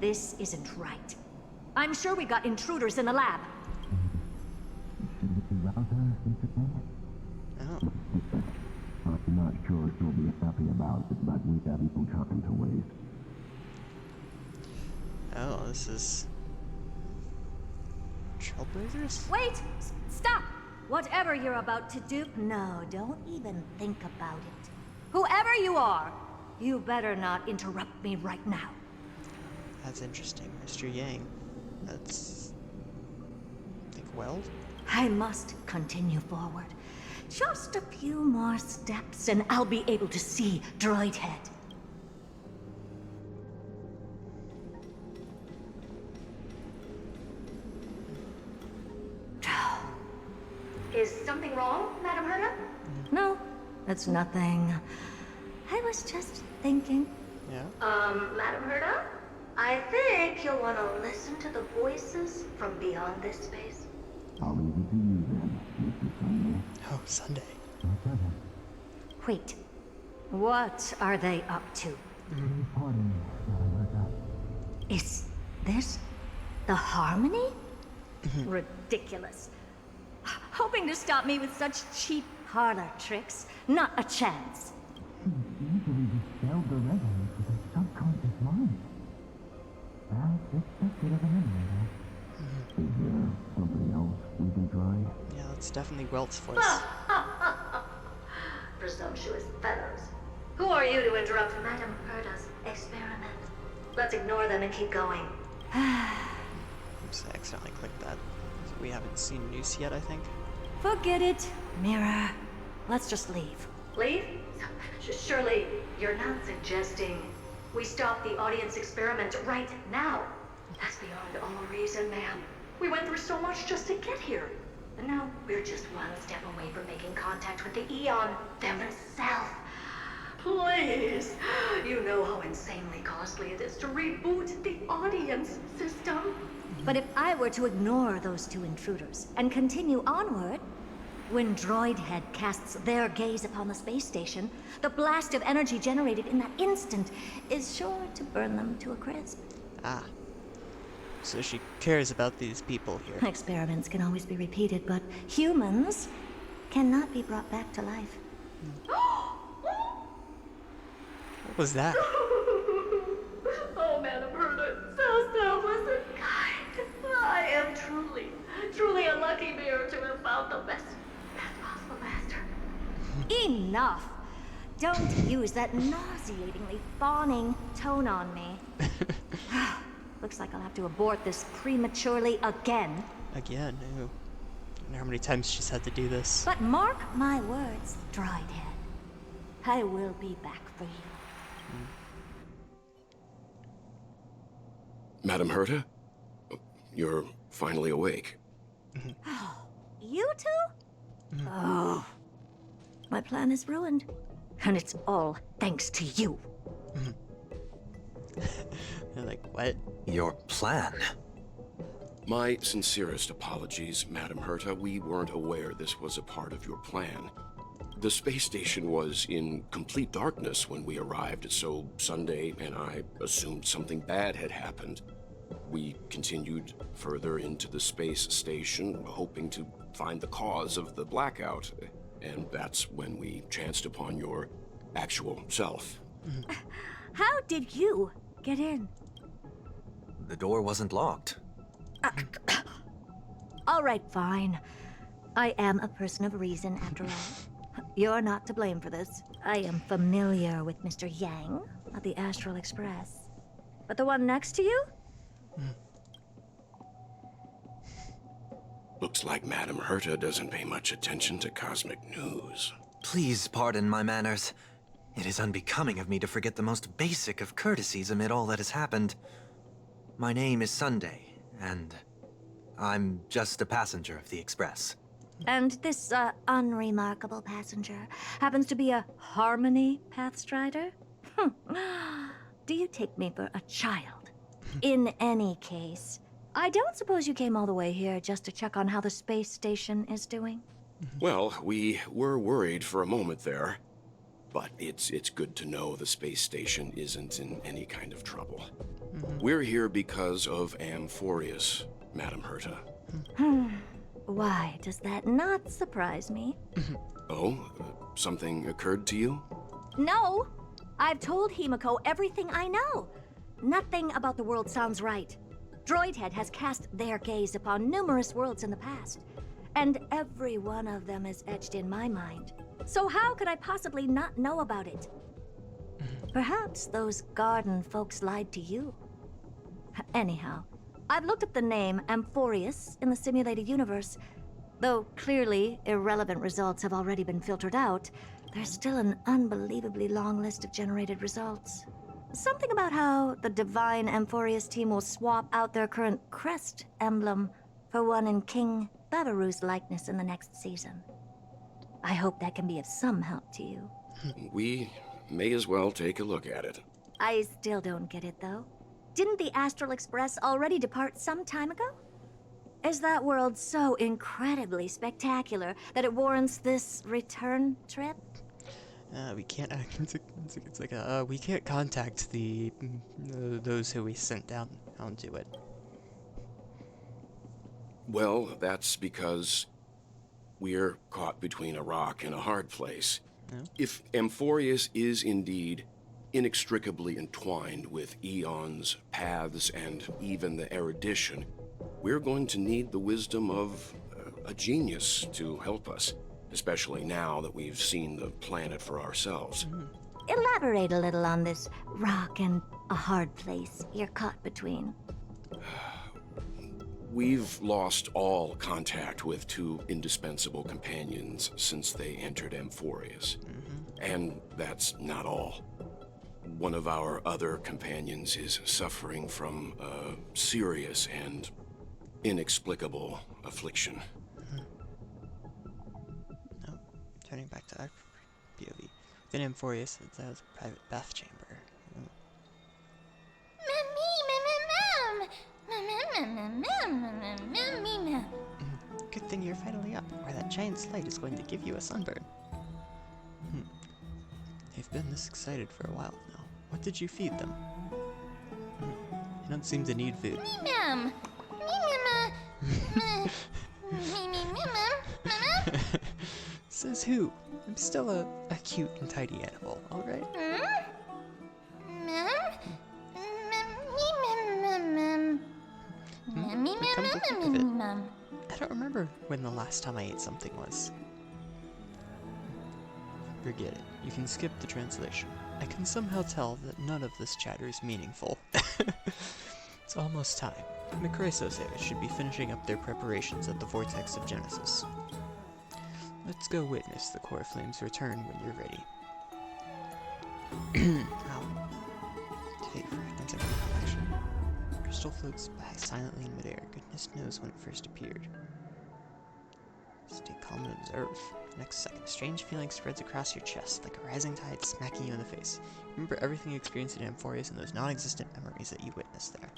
This isn't right. I'm sure we got intruders in the lab. Oh. I'm not sure she'll be happy about it, but we have no time to waste. Oh, this is... Trailblazers? Wait! Stop! Whatever you're about to do... No, don't even think about it. Whoever you are, you better not interrupt me right now. That's interesting. Mr. Yang. That's... I think Weld? I must continue forward. Just a few more steps and I'll be able to see Droid Head. Is something wrong, Madam Herta? No, it's nothing. I was just thinking. Yeah? Madam Herta? I think you'll want to listen to the voices from beyond this space. I'll leave it to you then, Mr. Sunday. Oh, Sunday. Wait. What are they up to? Pardon, Madam Herta. Is this the Harmony? Ridiculous. Hoping to stop me with such cheap parlor tricks. Not a chance. Usually dispel the resonance with a subconscious mind. Well, expected of an emulator. Is there something else we can try? Yeah, that's definitely Welt's voice. Presumptuous fellows. Who are you to interrupt Madam Herta's experiment? Let's ignore them and keep going. Oops, I accidentally clicked that. We haven't seen Noose yet, I think. Forget it, Mirror. Let's just leave. Leave? Surely you're not suggesting we stop the audience experiment right now. That's beyond all reason, ma'am. We went through so much just to get here. And now we're just one step away from making contact with the Eon themselves. Please. You know how insanely costly it is to reboot the audience system. But if I were to ignore those two intruders and continue onward, when Droid Head casts their gaze upon the space station, the blast of energy generated in that instant is sure to burn them to a crisp. Ah. So she cares about these people here. Experiments can always be repeated, but humans cannot be brought back to life. What was that? Oh, Madam Herta, so selfless and kind. I am truly a lucky bear to have found the best possible master. Enough! Don't use that nauseatingly fawning tone on me. Looks like I'll have to abort this prematurely again. Again? Ew. I don't know how many times she's had to do this. But mark my words, Droid Head. I will be back for you. Madam Herta? You're finally awake. You two? Oh. My plan is ruined. And it's all thanks to you. They're like, what? Your plan? My sincerest apologies, Madam Herta. We weren't aware this was a part of your plan. The space station was in complete darkness when we arrived, so Sunday and I assumed something bad had happened. We continued further into the space station, hoping to find the cause of the blackout. And that's when we chanced upon your actual self. How did you get in? The door wasn't locked. All right, fine. I am a person of reason, after all. You're not to blame for this. I am familiar with Mr. Yang of the Astral Express. But the one next to you? Looks like Madam Herta doesn't pay much attention to cosmic news. Please pardon my manners. It is unbecoming of me to forget the most basic of courtesies amid all that has happened. My name is Sunday, and I'm just a passenger of the Express. And this, unremarkable passenger happens to be a Harmony Pathstrider? Do you take me for a child? In any case, I don't suppose you came all the way here just to check on how the space station is doing? Well, we were worried for a moment there. But it's good to know the space station isn't in any kind of trouble. We're here because of Amphoreus, Madam Herta. Why does that not surprise me? Oh? Something occurred to you? No! I've told Himiko everything I know. Nothing about the world sounds right. Droidhead has cast their gaze upon numerous worlds in the past, and every one of them is etched in my mind. So how could I possibly not know about it? Perhaps those garden folks lied to you. Anyhow, I've looked up the name Amphoreus in the simulated universe. Though clearly irrelevant results have already been filtered out, there's still an unbelievably long list of generated results. Something about how the divine Amphoreus team will swap out their current crest emblem for one in King Babaru's likeness in the next season. I hope that can be of some help to you. We may as well take a look at it. I still don't get it, though. Didn't the Astral Express already depart some time ago? Is that world so incredibly spectacular that it warrants this return trip? We can't. It's like we can't contact those who we sent down onto it. Well, that's because we're caught between a rock and a hard place. No? If Amphoreus is indeed inextricably entwined with eons, paths, and even the erudition, we're going to need the wisdom of a genius to help us, especially now that we've seen the planet for ourselves. Elaborate a little on this rock and a hard place you're caught between. We've lost all contact with two indispensable companions since they entered Amphoreus. And that's not all. One of our other companions is suffering from a serious and inexplicable affliction. No, turning back to our POV. Within Amphoreus, that was a private bath chamber. Good thing you're finally up, or that giant slide is going to give you a sunburn. They've been this excited for a while now. What did you feed them? They don't seem to need food. Says who? I'm still a cute and tidy animal, alright? I don't remember when the last time I ate something was. Forget it. You can skip the translation. I can somehow tell that none of this chatter is meaningful. It's almost time. The Chrysos heirs should be finishing up their preparations at the Vortex of Genesis. Let's go witness the core flames return when you're ready. Today for action. crystal floats back silently in midair. Goodness knows when it first appeared. Stay calm and observe. Next second, a strange feeling spreads across your chest, like a rising tide smacking you in the face. Remember everything you experienced in Amphoreus and those non-existent memories that you witnessed there.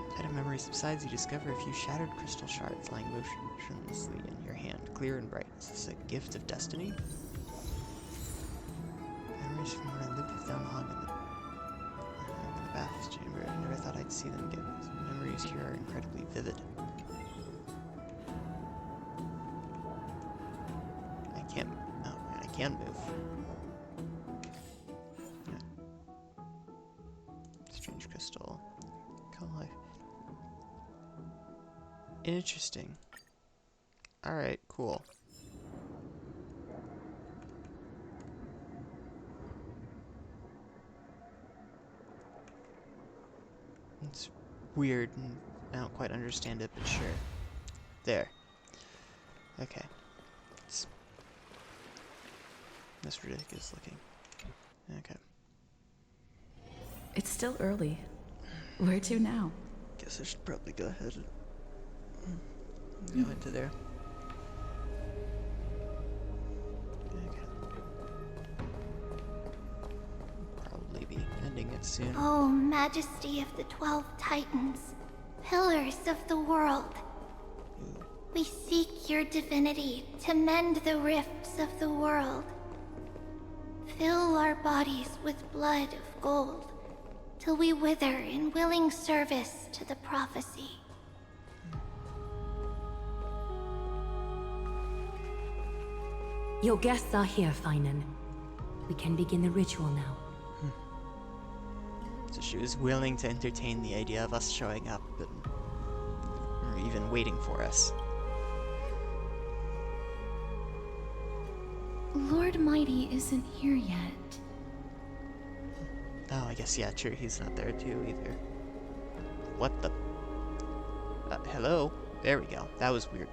The tide of memory subsides, you discover a few shattered crystal shards lying motionlessly in your hand, clear and bright. Is this a gift of destiny? Memories from when I lived with Don Hog in the bath chamber. I never thought I'd see them again. Some memories here are incredibly vivid. I can move. Yeah. Strange crystal. Call life. Interesting. Alright, cool. It's weird and I don't quite understand it, but sure. There. Okay. That's ridiculous looking. Okay. It's still early. Where to now? Guess I should probably go ahead and go into there. Okay. Probably be ending it soon. Oh, Majesty of the 12 Titans, pillars of the world. We seek your divinity to mend the rifts of the world. Fill our bodies with blood of gold, till we wither in willing service to the prophecy. Your guests are here, Finan. We can begin the ritual now. So she was willing to entertain the idea of us showing up, or even waiting for us. Lord Mighty isn't here yet. Oh, I guess, yeah, true, he's not there too, either. What the? Hello? There we go. That was weird.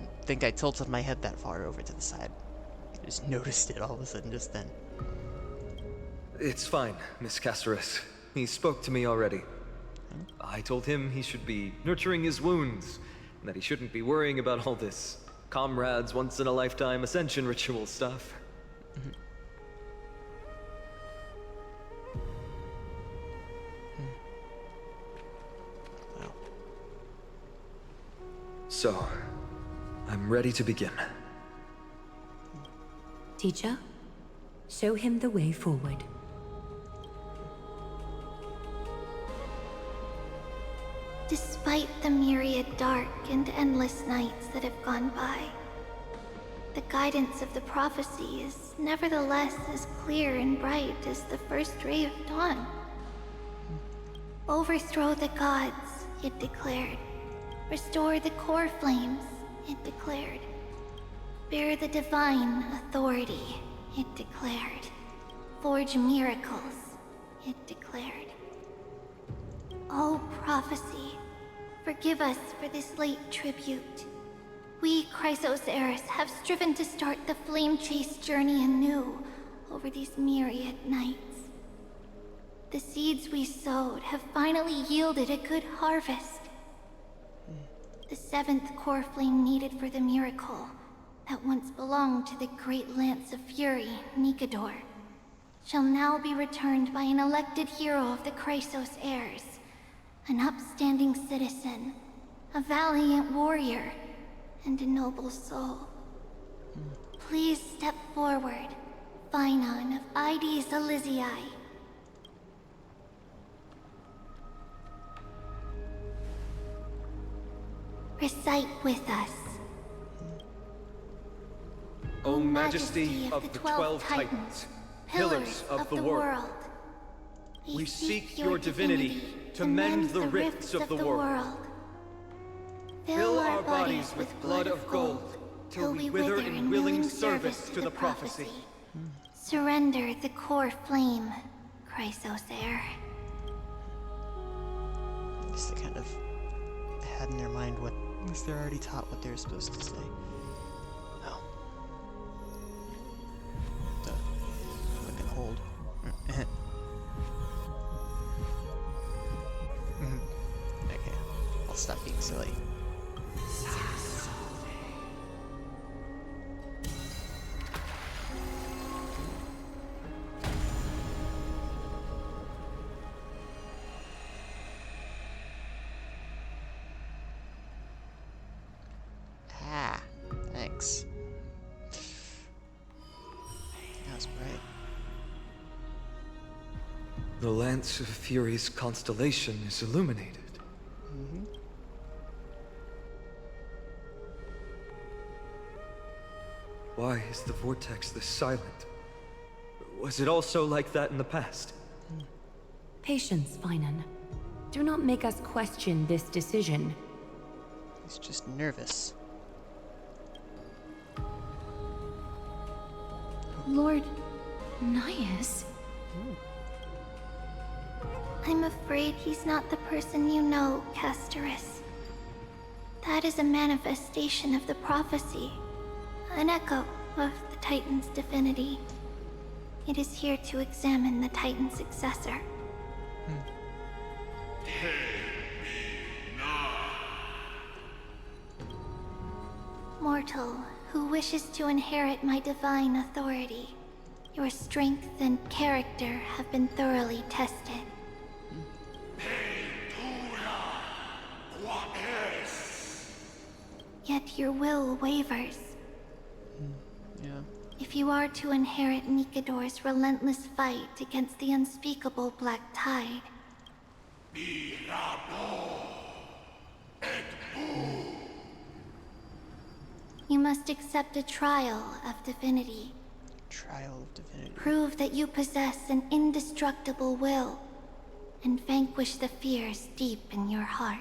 I think I tilted my head that far over to the side. I just noticed it all of a sudden just then. It's fine, Miss Caceres. He spoke to me already. I told him he should be nurturing his wounds, and that he shouldn't be worrying about all this comrades once-in-a-lifetime ascension ritual stuff. Wow. So, I'm ready to begin. Teacher, show him the way forward. Despite the myriad dark and endless nights that have gone by, the guidance of the prophecy is nevertheless as clear and bright as the first ray of dawn. Overthrow the gods, it declared. Restore the core flames, it declared. Bear the divine authority, it declared. Forge miracles, it declared. Oh, prophecy, forgive us for this late tribute. We, Chrysos Eris, have striven to start the flame chase journey anew over these myriad nights. The seeds we sowed have finally yielded a good harvest. The 7th core flame needed for the miracle that once belonged to the great Lance of Fury, Nikador, shall now be returned by an elected hero of the Chrysos heirs. An upstanding citizen, a valiant warrior, and a noble soul. Please step forward, Finan of Ides Elysiae. Recite with us. O Majesty of the 12 Titans, pillars of the world, we seek your divinity to mend the rifts of the world. Fill our bodies with blood of gold, till we wither in willing service to the prophecy. Surrender the core flame, Chrysos heir. I guess they kind of had in their mind what, at least they're already taught what they're supposed to say. Oh. Look and hold. silly. Ah, thanks. That's bright. The Lance of Fury's constellation is illuminated. Mm-hmm. Why is the vortex this silent? Was it also like that in the past? Patience, Finan. Do not make us question this decision. He's just nervous. Lord Nias? I'm afraid he's not the person you know, Castorus. That is a manifestation of the prophecy, an echo of the Titan's divinity. It is here to examine the Titan's successor. Mortal, who wishes to inherit my divine authority. Your strength and character have been thoroughly tested. Yet your will wavers. Yeah. If you are to inherit Nikador's relentless fight against the unspeakable Black Tide, you must accept a trial of divinity. Trial of divinity. Prove that you possess an indestructible will, and vanquish the fears deep in your heart.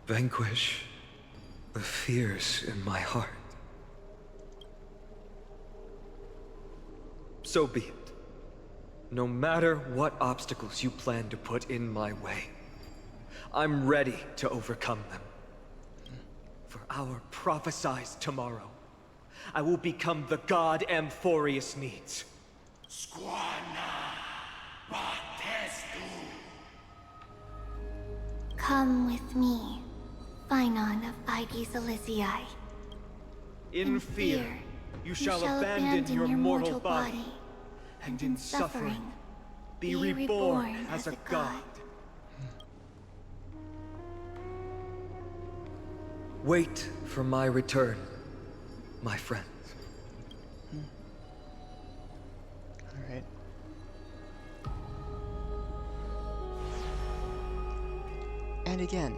Vanquish the fears in my heart. So be it. No matter what obstacles you plan to put in my way, I'm ready to overcome them. For our prophesied tomorrow, I will become the god Amphoreus needs. Come with me, Finan of Aegis Elysiae. In fear, you shall abandon your mortal body, and in suffering, be reborn as a god. Wait for my return, my friends. Alright. And again,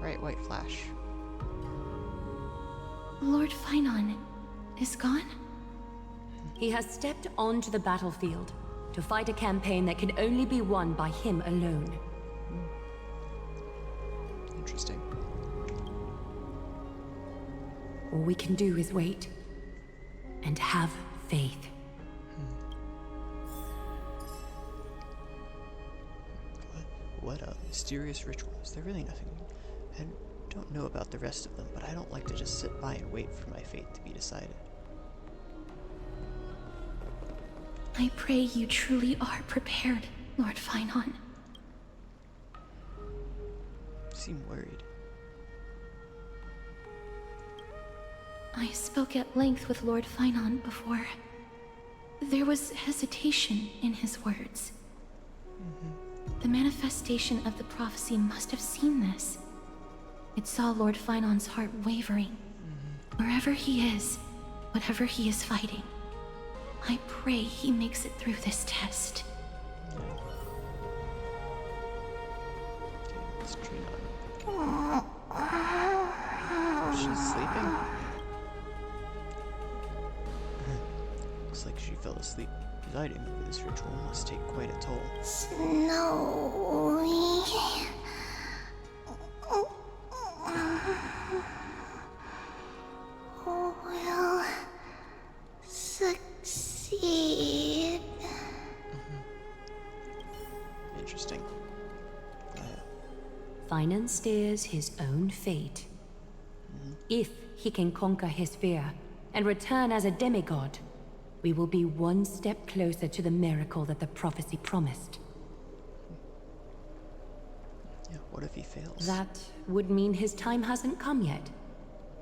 bright white flash. Lord Finan is gone? He has stepped onto the battlefield to fight a campaign that can only be won by him alone. Interesting. All we can do is wait and have faith. What a mysterious ritual. Is there really nothing? I don't know about the rest of them, but I don't like to just sit by and wait for my fate to be decided. I pray you truly are prepared, Lord Finan. You seem worried. I spoke at length with Lord Finan before. There was hesitation in his words. The manifestation of the prophecy must have seen this. It saw Lord Finan's heart wavering. Wherever he is, whatever he is fighting, I pray he makes it through this test. Let's try on. She's sleeping? Looks like she fell asleep. Presiding over this ritual must take quite a toll. Snowy. Will succeed. Interesting. Finan steers his own fate. If he can conquer his fear and return as a demigod, we will be one step closer to the miracle that the prophecy promised. Yeah, What if he fails? That would mean his time hasn't come yet,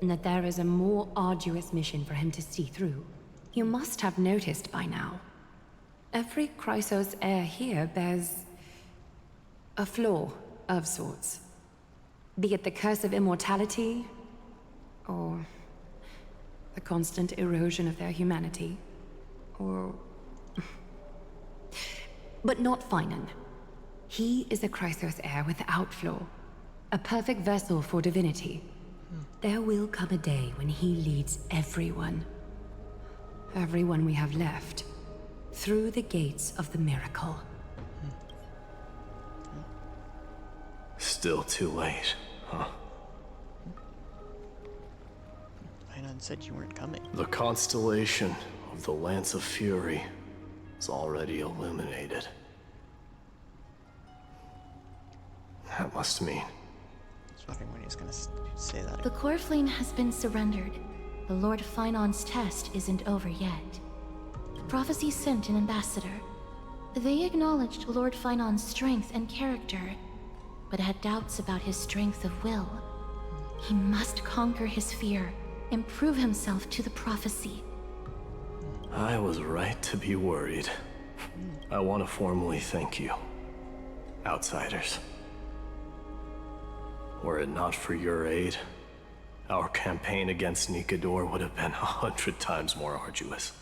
and that there is a more arduous mission for him to see through. You must have noticed by now. Every Chrysos heir here bears a flaw of sorts. Be it the curse of immortality, or the constant erosion of their humanity, or... But not Finan. He is a Chrysos heir without flaw, a perfect vessel for divinity. There will come a day when he leads everyone we have left, through the gates of the miracle. Still too late, huh? Finan said you weren't coming. The constellation of the Lance of Fury is already illuminated. That must mean... I was wondering when he was gonna say that. The core flame has been surrendered. The Lord Finon's test isn't over yet. The prophecy sent an ambassador. They acknowledged Lord Finon's strength and character, but had doubts about his strength of will. He must conquer his fear and prove himself to the prophecy. I was right to be worried. I want to formally thank you, outsiders. Were it not for your aid, our campaign against Nikador would have been 100 times more arduous.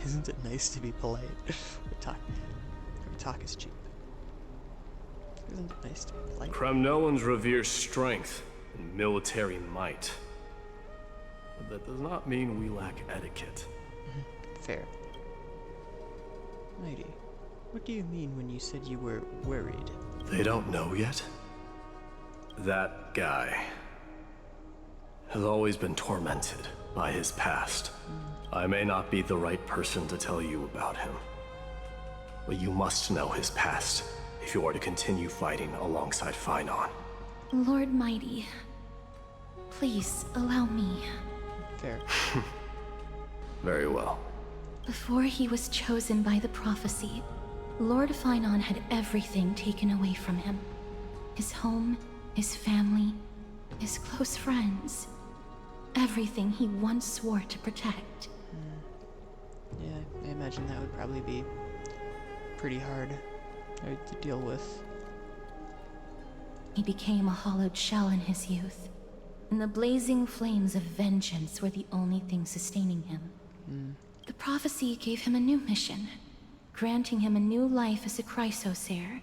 Isn't it nice to be polite? Talk is cheap. Isn't it nice to be polite? Kremnoans revere strength and military might. But that does not mean we lack etiquette. Fair. Mighty, what do you mean when you said you were worried? They don't know yet? That guy has always been tormented by his past. I may not be the right person to tell you about him, but you must know his past if you are to continue fighting alongside Finon. Lord Mighty, please allow me. Fair. Very well. Before he was chosen by the prophecy, Lord Finon had everything taken away from him. His home, his family, his close friends. Everything he once swore to protect. Yeah, I imagine that would probably be pretty hard to deal with. He became a hollowed shell in his youth, and the blazing flames of vengeance were the only thing sustaining him. The prophecy gave him a new mission, granting him a new life as a Chrysos heir.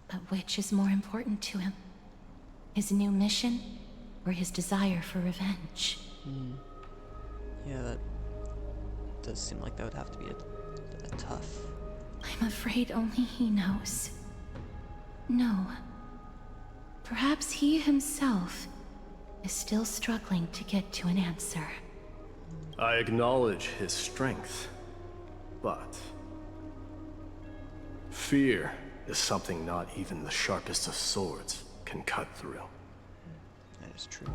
But which is more important to him? His new mission, or his desire for revenge? Yeah, that does seem like that would have to be a tough... I'm afraid only he knows. No. Perhaps he himself is still struggling to get to an answer. I acknowledge his strength, but fear is something not even the sharpest of swords can cut through. That is true.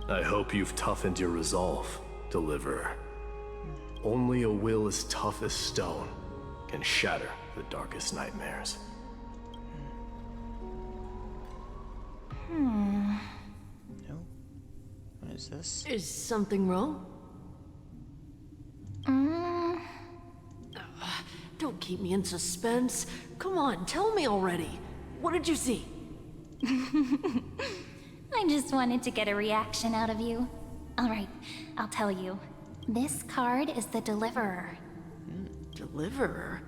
I hope you've toughened your resolve, Deliverer. Only a will as tough as stone can shatter the darkest nightmares. No? What is this? Is something wrong? Don't keep me in suspense. Come on, tell me already. What did you see? I just wanted to get a reaction out of you. Alright, I'll tell you. This card is the Deliverer. Deliverer?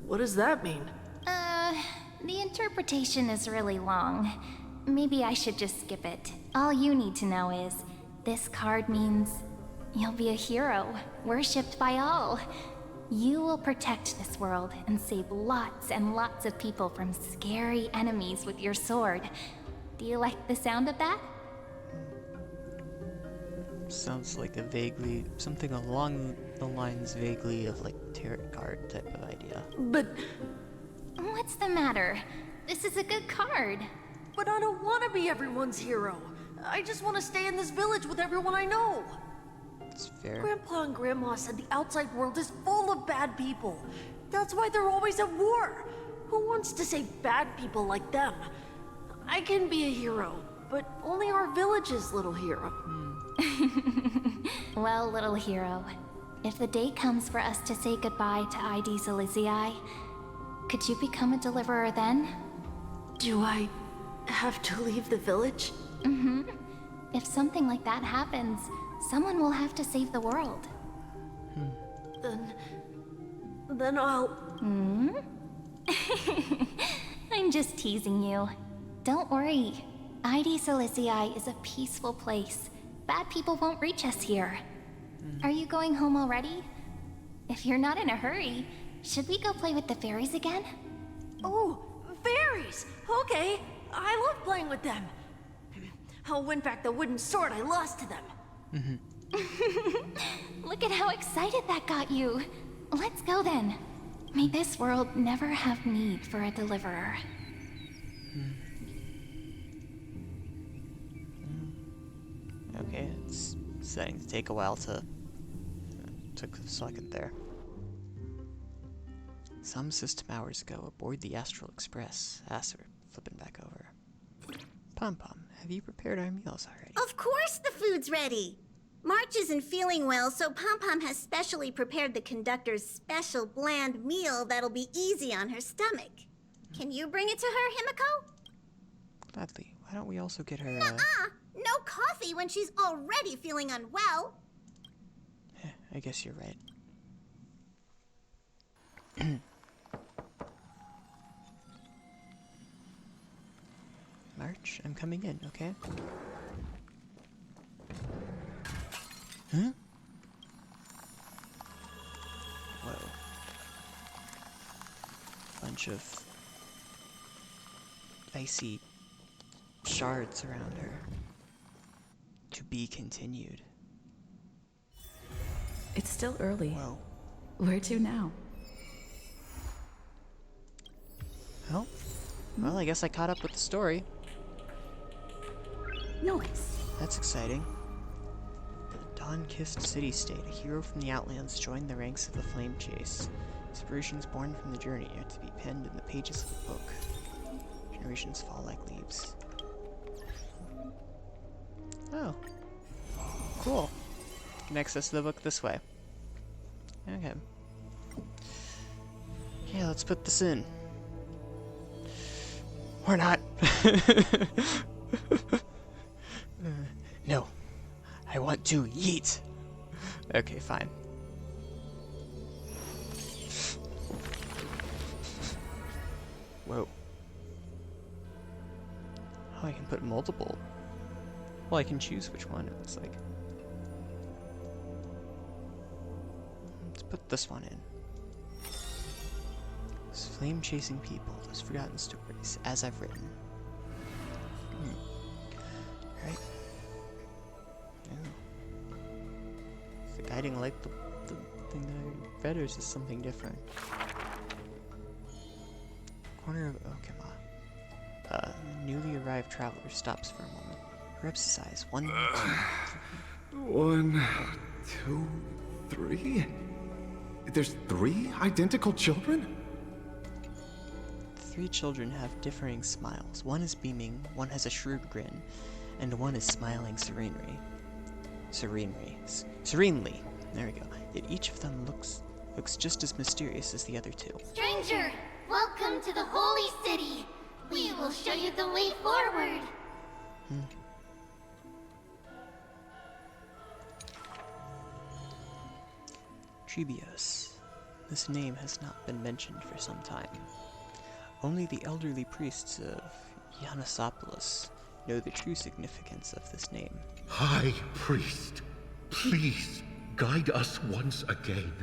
What does that mean? The interpretation is really long. Maybe I should just skip it. All you need to know is, this card means you'll be a hero, worshipped by all. You will protect this world and save lots and lots of people from scary enemies with your sword. Do you like the sound of that? Sounds like a vaguely... something along the lines vaguely of like tarot card type of idea. But... What's the matter? This is a good card. But I don't want to be everyone's hero. I just want to stay in this village with everyone I know. It's fair. Grandpa and Grandma said the outside world is full of bad people. That's why they're always at war. Who wants to save bad people like them? I can be a hero, but only our village's little hero. Well, little hero, if the day comes for us to say goodbye to ID Silizii, could you become a deliverer then? Do I have to leave the village? Mm-hmm. If something like that happens, someone will have to save the world. Then I'll... I'm just teasing you. Don't worry. ID Silizii is a peaceful place. Bad people won't reach us here. Are you going home already? If you're not in a hurry, should we go play with the fairies again? Oh, fairies! Okay, I love playing with them. I'll win back the wooden sword I lost to them. Look at how excited that got you. Let's go then. May this world never have need for a deliverer. Okay, it's starting to take a while to... took a second there. Some system hours ago, aboard the Astral Express. Acer, flipping back over. Pom-Pom, have you prepared our meals already? Of course the food's ready. March isn't feeling well, so Pom-Pom has specially prepared the conductor's special bland meal that'll be easy on her stomach. Can you bring it to her, Himiko? Gladly. Why don't we also get her, No coffee when she's already feeling unwell. I guess you're right. March, I'm coming in, okay? Huh? Whoa. Bunch of icy shards around her. To be continued. It's still early. Whoa. Where to now? Well, I guess I caught up with the story. Noise. That's exciting. The dawn-kissed city-state, a hero from the Outlands joined the ranks of the Flame Chase. Inspirations born from the journey are to be penned in the pages of the book. Generations fall like leaves. Oh. Cool. You can access the book this way. Okay. Yeah, let's put this in. Or not. No. I want to yeet. Okay, fine. Whoa. Oh, I can put multiple. Well, I can choose which one, it looks like. Let's put this one in. Those flame-chasing people, those forgotten stories, as I've written. Right. Oh. Is the guiding light the thing that I read, or is this something different? Corner of... oh, come on. Newly arrived traveler stops for a moment. Rubs his eyes. 1, 2, 1, 2, 3? There's 3 identical children? 3 children have differing smiles. One is beaming, one has a shrewd grin, and one is smiling serenely. Serenely. There we go. Yet each of them looks just as mysterious as the other 2. Stranger, welcome to the Holy City. We will show you the way forward. Trebios. This name has not been mentioned for some time. Only the elderly priests of Yanasopolis know the true significance of this name. High Priest, please guide us once again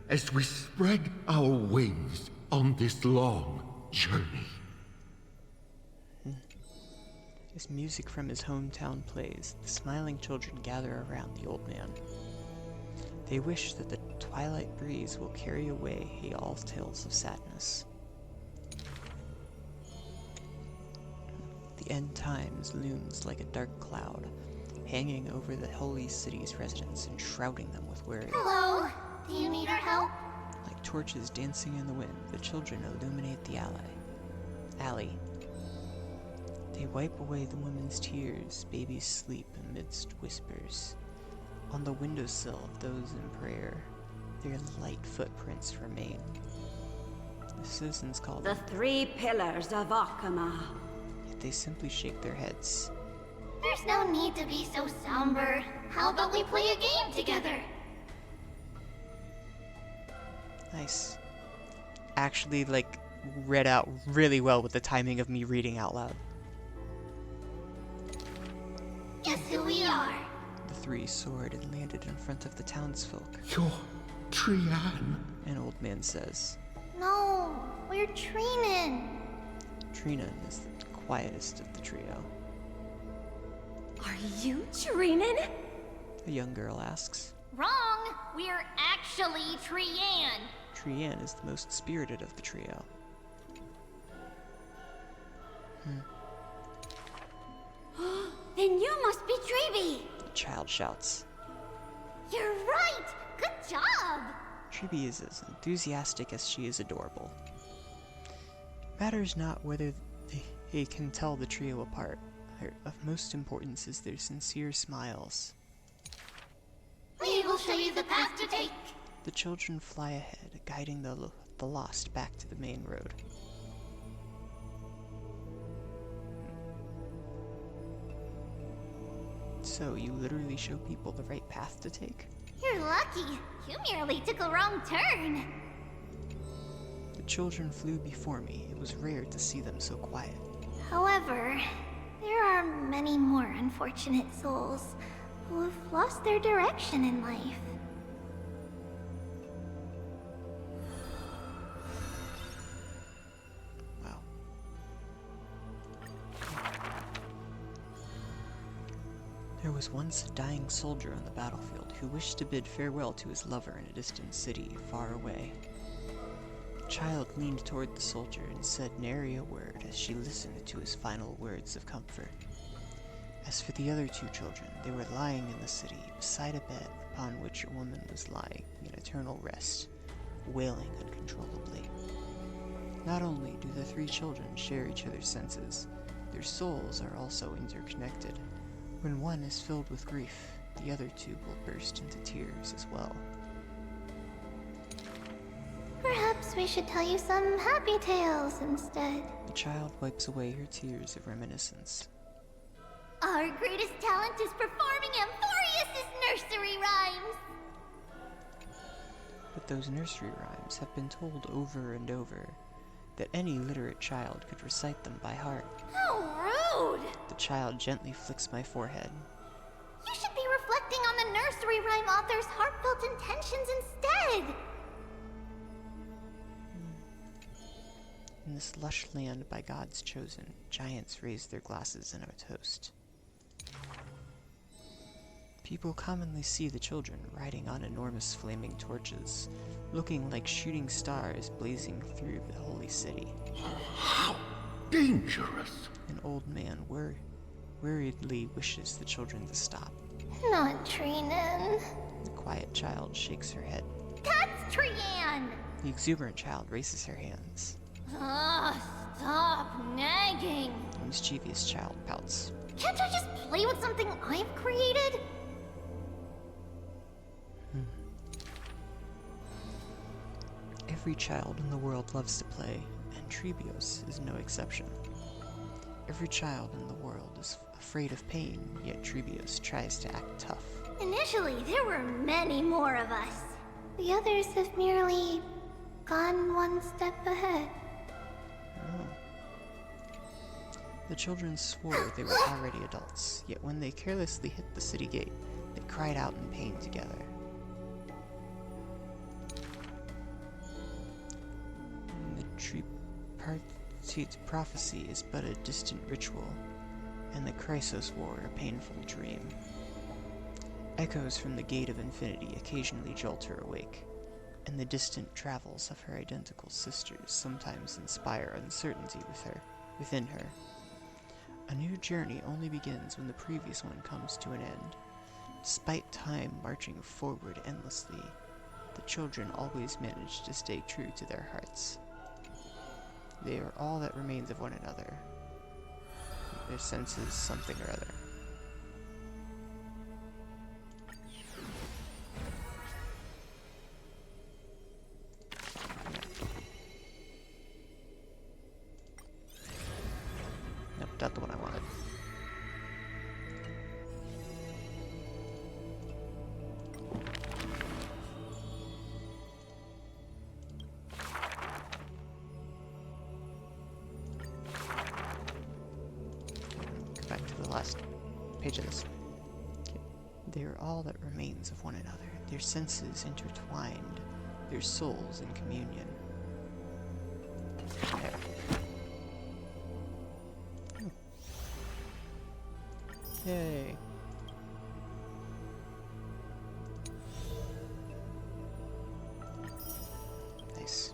as we spread our wings on this long journey. As music from his hometown plays, the smiling children gather around the old man. They wish that the twilight breeze will carry away all tales of sadness. The end times looms like a dark cloud, hanging over the holy city's residents and shrouding them with worry. Hello? Do you need our help? Like torches dancing in the wind, the children illuminate the alley. They wipe away the women's tears, babies sleep amidst whispers. On the windowsill of those in prayer, their light footprints remain. The citizens call The them, 3 pillars of Akama. yet they simply shake their heads. There's no need to be so somber. How about we play a game together? Nice. Actually, like, read out really well with the timing of me reading out loud. Guess who we are? The 3 soared and landed in front of the townsfolk. You're Trian. An old man says. No, we're Treenan. Trina is the quietest of the trio. Are you Treenan? A young girl asks. Wrong. We're actually Trian. Trian is the most spirited of the trio. Then you must be Treeby. The child shouts. You're right. Good job. Treeby is as enthusiastic as she is adorable. Matters not whether they can tell the trio apart. Of most importance is their sincere smiles. We will show you the path to take. The children fly ahead, guiding the lost back to the main road. So, you literally show people the right path to take? You're lucky. You merely took a wrong turn. The children flew before me. It was rare to see them so quiet. However, there are many more unfortunate souls who have lost their direction in life. Wow. There was once a dying soldier on the battlefield who wished to bid farewell to his lover in a distant city far away. The child leaned toward the soldier and said nary a word as she listened to his final words of comfort. As for the other 2 children, they were lying in the city beside a bed upon which a woman was lying in eternal rest, wailing uncontrollably. Not only do the 3 children share each other's senses, their souls are also interconnected. When one is filled with grief, the other 2 will burst into tears as well. Perhaps we should tell you some happy tales instead. The child wipes away her tears of reminiscence. Our greatest talent is performing Amphoreus' nursery rhymes. But those nursery rhymes have been told over and over, that any literate child could recite them by heart. How rude! The child gently flicks my forehead. You should be reflecting on the nursery rhyme author's heartfelt intentions instead. In this lush land by God's chosen, giants raise their glasses in a toast. People commonly see the children riding on enormous flaming torches, looking like shooting stars blazing through the holy city. How dangerous! An old man worriedly wishes the children to stop. Not Treenan. The quiet child shakes her head. That's Trian! The exuberant child raises her hands. Stop nagging. The mischievous child pouts. Can't I just play with something I've created? Every child in the world loves to play, and Trebios is no exception. Every child in the world is afraid of pain, yet Trebios tries to act tough. Initially, there were many more of us. The others have merely gone one step ahead. The children swore they were already adults, yet when they carelessly hit the city gate, they cried out in pain together. The tripartite prophecy is but a distant ritual, and the Chrysos War a painful dream. Echoes from the Gate of Infinity occasionally jolt her awake, and the distant travels of her identical sisters sometimes inspire uncertainty within her. A new journey only begins when the previous one comes to an end. Despite time marching forward endlessly, the children always manage to stay true to their hearts. They are all that remains of one another. Their senses something or other. Nope, not the one I wanted. Go back to the last page of this. Okay. They are all that remains of one another, their senses intertwined, their souls in communion. There. Yay. Nice.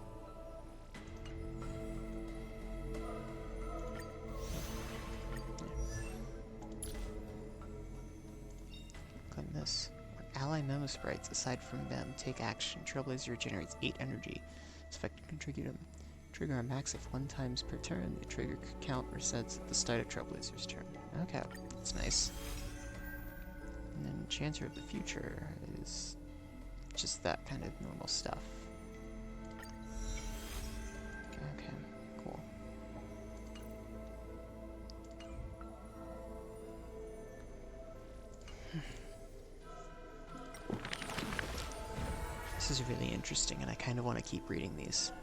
Click this. When ally memo sprites, aside from them, take action, Trailblazer generates 8 energy. This effect can trigger a max of 1 times per turn. The trigger count resets at the start of Trailblazer's turn. Okay, that's nice. And then Chanter of the Future is just that kind of normal stuff. Okay, cool. This is really interesting, and I kind of want to keep reading these.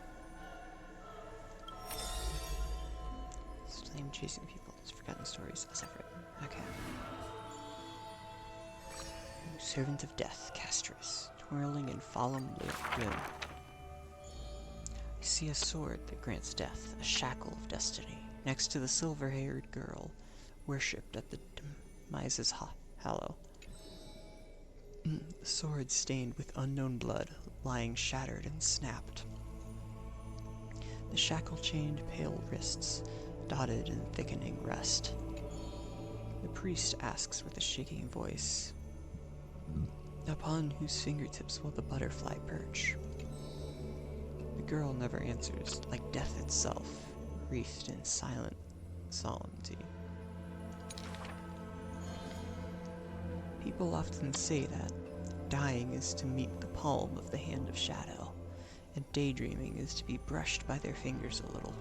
Flame chasing people, these forgotten stories as I've written. Okay. Servant of Death, Castrus, twirling in solemn gloom. I see a sword that grants death, a shackle of destiny, next to the silver-haired girl, worshipped at the Demise's hallow. The sword stained with unknown blood, lying shattered and snapped. The shackle-chained pale wrists, dotted in thickening rust. The priest asks with a shaking voice, upon whose fingertips will the butterfly perch? The girl never answers, like death itself, wreathed in silent solemnity. People often say that dying is to meet the palm of the hand of shadow, and daydreaming is to be brushed by their fingers a little.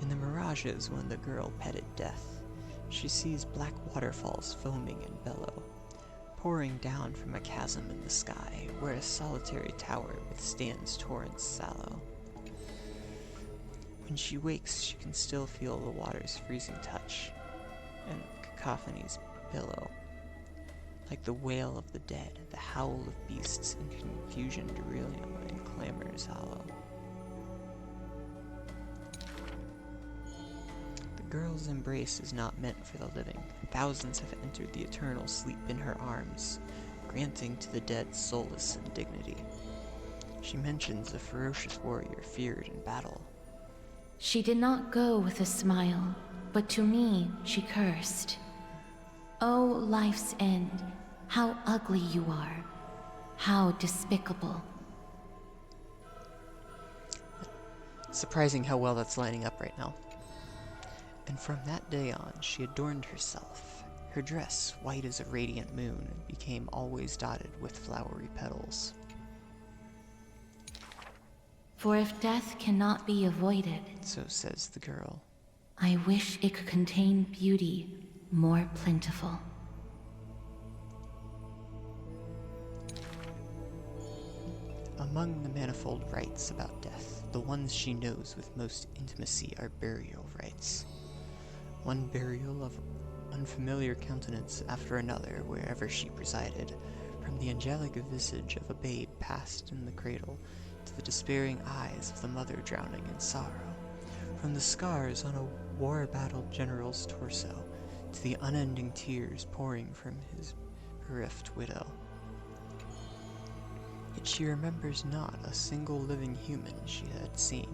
In the mirages when the girl petted death, she sees black waterfalls foaming and bellow, pouring down from a chasm in the sky where a solitary tower withstands torrents sallow. When she wakes, she can still feel the water's freezing touch, and cacophonies billow. Like the wail of the dead, the howl of beasts in confusion delirium and clamors hollow. The girl's embrace is not meant for the living. Thousands have entered the eternal sleep in her arms, granting to the dead solace and dignity. She mentions a ferocious warrior feared in battle. She did not go with a smile, but to me she cursed. Oh, life's end, how ugly you are, how despicable. Surprising how well that's lining up right now. And from that day on, she adorned herself. Her dress, white as a radiant moon, became always dotted with flowery petals. For if death cannot be avoided, so says the girl, I wish it could contain beauty more plentiful. Among the manifold rites about death, the ones she knows with most intimacy are burial rites. One burial of unfamiliar countenance after another wherever she presided, from the angelic visage of a babe passed in the cradle to the despairing eyes of the mother drowning in sorrow, from the scars on a war-battled general's torso to the unending tears pouring from his bereft widow. Yet she remembers not a single living human she had seen,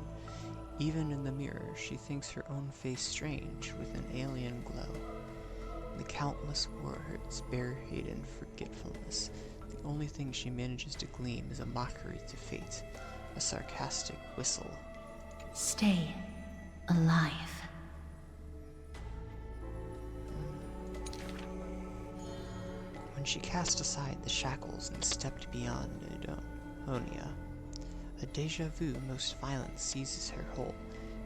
Even in the mirror, she thinks her own face strange with an alien glow. The countless warheads buried in forgetfulness, the only thing she manages to glean is a mockery to fate, a sarcastic whistle. Stay alive. When she cast aside the shackles and stepped beyond Edonia, a deja vu most violent seizes her whole.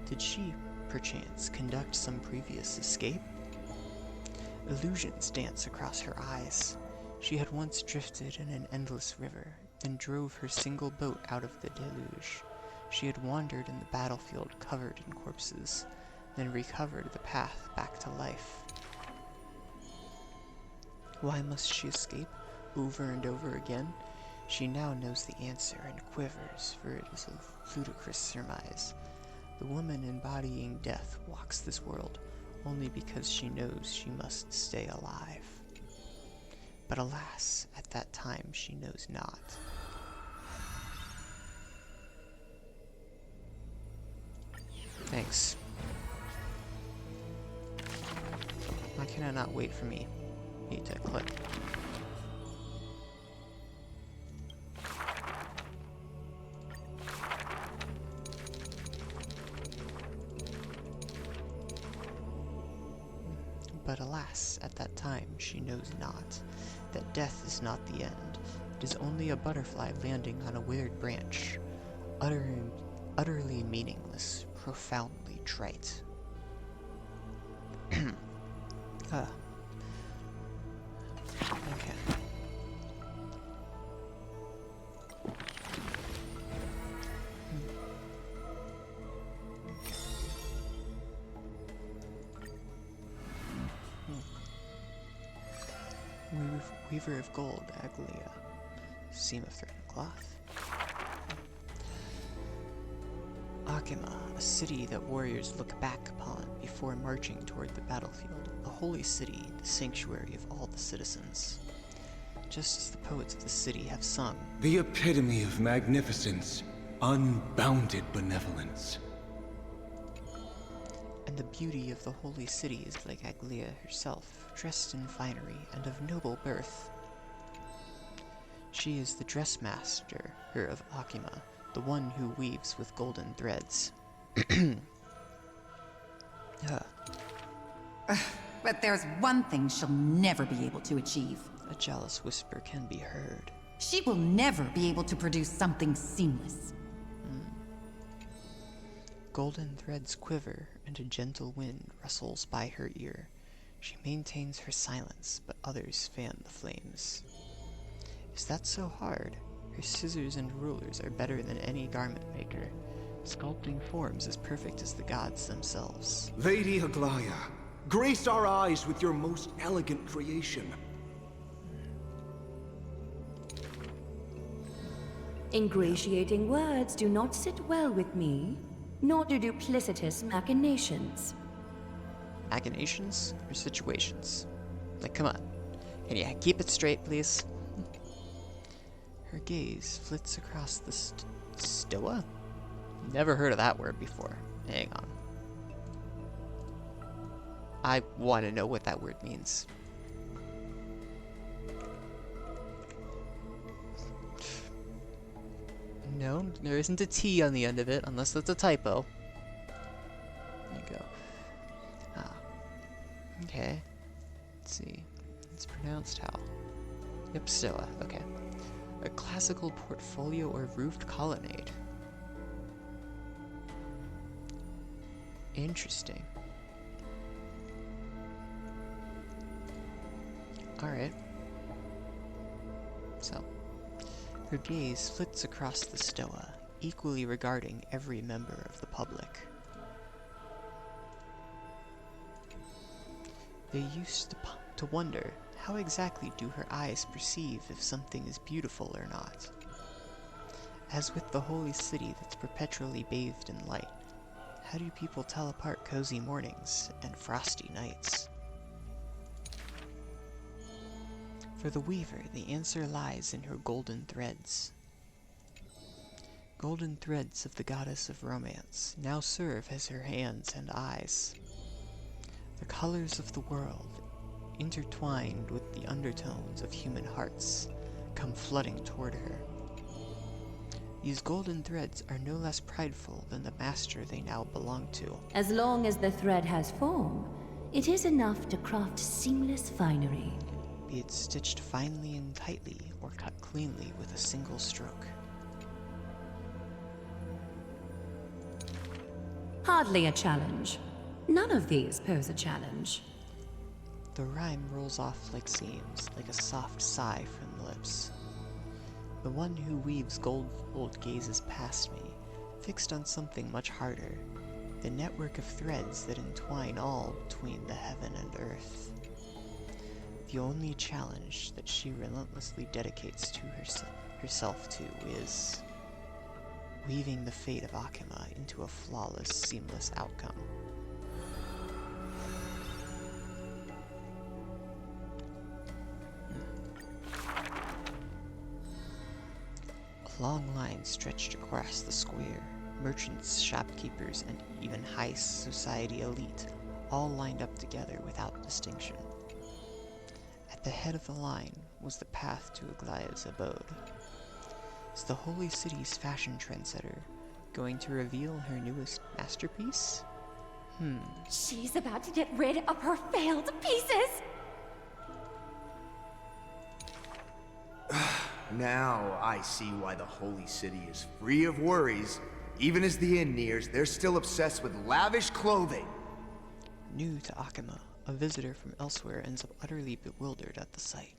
Did she, perchance, conduct some previous escape? Illusions dance across her eyes. She had once drifted in an endless river, then drove her single boat out of the deluge. She had wandered in the battlefield covered in corpses, then recovered the path back to life. Why must she escape over and over again? She now knows the answer and quivers, for it is a ludicrous surmise. The woman embodying death walks this world only because she knows she must stay alive. But alas, at that time she knows not. Thanks. Why can I not wait for me to click? But alas, at that time she knows not that death is not the end. It is only a butterfly landing on a withered branch, utterly meaningless, profoundly trite. Okay. Weaver of gold, Aglia. Seam of thread and cloth. Akima, a city that warriors look back upon before marching toward the battlefield. A holy city, the sanctuary of all the citizens. Just as the poets of the city have sung. The epitome of magnificence, unbounded benevolence. And the beauty of the holy city is like Aglia herself, dressed in finery and of noble birth. She is the dressmaster of Akima, the one who weaves with golden threads. But there's one thing she'll never be able to achieve. A jealous whisper can be heard. She will never be able to produce something seamless. Golden threads quiver, and a gentle wind rustles by her ear. She maintains her silence, but others fan the flames. Is that so hard? Her scissors and rulers are better than any garment maker, sculpting forms as perfect as the gods themselves. Lady Aglaia, grace our eyes with your most elegant creation. Ingratiating words do not sit well with me, nor do duplicitous machinations. Machinations or situations? Like, come on. Can you keep it straight, please? Her gaze flits across the stoa? Never heard of that word before. Hang on. I want to know what that word means. No, there isn't a T on the end of it, unless that's a typo. There you go. Ah. Okay. Let's see. It's pronounced how? Yep, stoa. Okay. A classical portfolio or roofed colonnade. Interesting. Alright. So, her gaze flits across the stoa, equally regarding every member of the public. They used to wonder, how exactly do her eyes perceive if something is beautiful or not? As with the holy city that's perpetually bathed in light, how do people tell apart cozy mornings and frosty nights? For the weaver, the answer lies in her golden threads. Golden threads of the goddess of romance now serve as her hands and eyes. The colors of the world, intertwined with the undertones of human hearts, come flooding toward her. These golden threads are no less prideful than the master they now belong to. As long as the thread has form, it is enough to craft seamless finery. Be it stitched finely and tightly, or cut cleanly with a single stroke. Hardly a challenge. None of these pose a challenge. The rhyme rolls off like seams, like a soft sigh from the lips. The one who weaves gold gazes past me, fixed on something much harder, the network of threads that entwine all between the heaven and earth. The only challenge that she relentlessly dedicates to herself to is weaving the fate of Akima into a flawless, seamless outcome. A long line stretched across the square. Merchants, shopkeepers, and even high society elite all lined up together without distinction. At the head of the line was the path to Aglaya's abode. Is the holy city's fashion trendsetter going to reveal her newest masterpiece? She's about to get rid of her failed pieces! Now I see why the holy city is free of worries. Even as the end nears, they're still obsessed with lavish clothing. New to Akima, a visitor from elsewhere ends up utterly bewildered at the sight.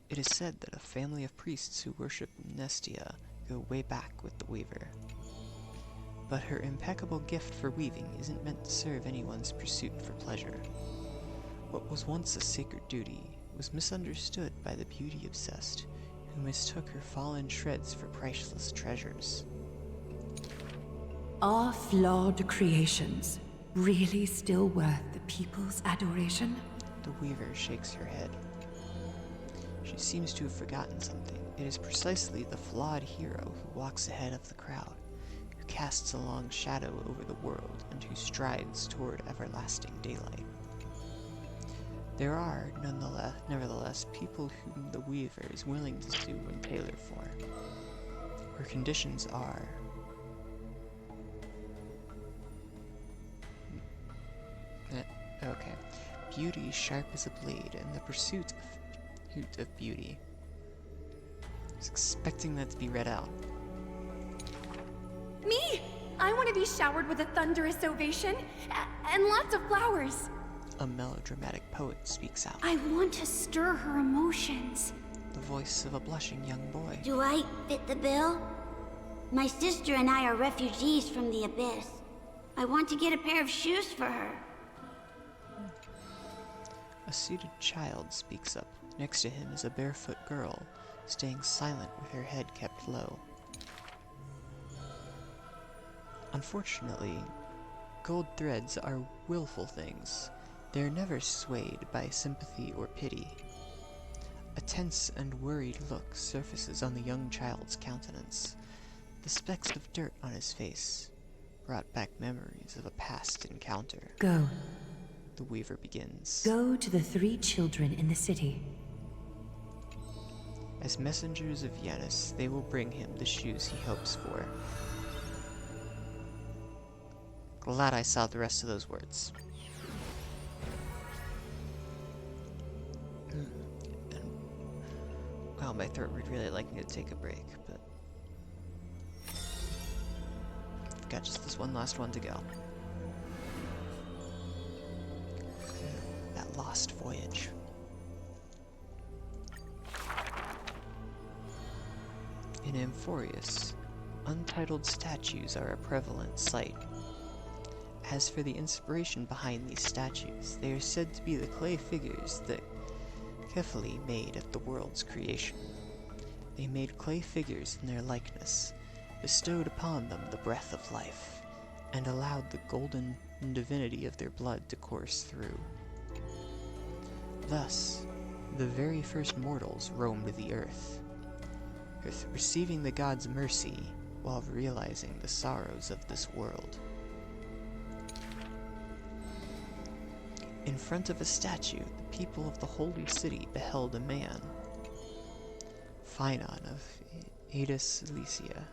It is said that a family of priests who worship Nestia go way back with the weaver. But her impeccable gift for weaving isn't meant to serve anyone's pursuit for pleasure. What was once a sacred duty was misunderstood by the beauty-obsessed, who mistook her fallen shreds for priceless treasures. Are flawed creations really still worth the people's adoration? The weaver shakes her head. She seems to have forgotten something. It is precisely the flawed hero who walks ahead of the crowd, who casts a long shadow over the world, and who strides toward everlasting daylight. There are, nevertheless, people whom the weaver is willing to sue and tailor for. Her conditions are okay. Beauty sharp as a blade, and the pursuit of beauty. I was expecting that to be read out. Me! I want to be showered with a thunderous ovation and lots of flowers. A melodramatic poet speaks out. I want to stir her emotions. The voice of a blushing young boy. Do I fit the bill? My sister and I are refugees from the Abyss. I want to get a pair of shoes for her. A seated child speaks up. Next to him is a barefoot girl, staying silent with her head kept low. Unfortunately, gold threads are willful things. They are never swayed by sympathy or pity. A tense and worried look surfaces on the young child's countenance. The specks of dirt on his face brought back memories of a past encounter. Go. The weaver begins. Go to the 3 children in the city. As messengers of Yanis, they will bring him the shoes he hopes for. Glad I saw the rest of those words. Well, my throat would really like me to take a break, but I've got just this one last one to go. That lost voyage. In Amphoreus, untitled statues are a prevalent sight. As for the inspiration behind these statues, they are said to be the clay figures that Kefali made at the world's creation. They made clay figures in their likeness, bestowed upon them the breath of life, and allowed the golden divinity of their blood to course through. Thus, the very first mortals roamed the earth, receiving the god's mercy while realizing the sorrows of this world. In front of a statue, the people of the Holy City beheld a man, Phainon of Cilicia.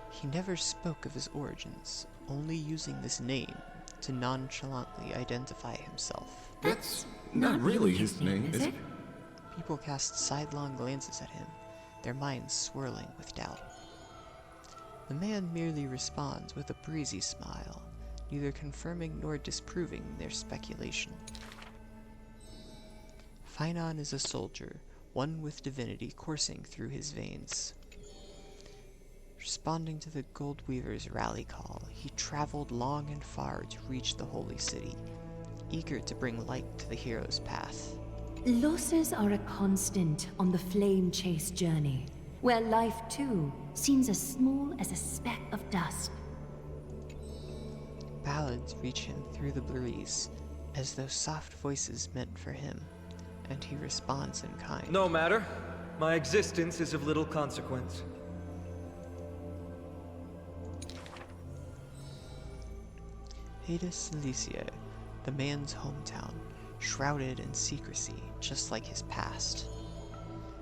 He never spoke of his origins, only using this name to nonchalantly identify himself. That's not really his name, is it? People cast sidelong glances at him, their minds swirling with doubt. The man merely responds with a breezy smile, neither confirming nor disproving their speculation. Phainon is a soldier, one with divinity coursing through his veins. Responding to the Gold Weaver's rally call, he traveled long and far to reach the Holy City, eager to bring light to the hero's path. Losses are a constant on the flame-chase journey, where life, too, seems as small as a speck of dust. Ballads reach him through the breeze, as though soft voices meant for him, and he responds in kind. No matter. My existence is of little consequence. Cilicia, the man's hometown, shrouded in secrecy, just like his past.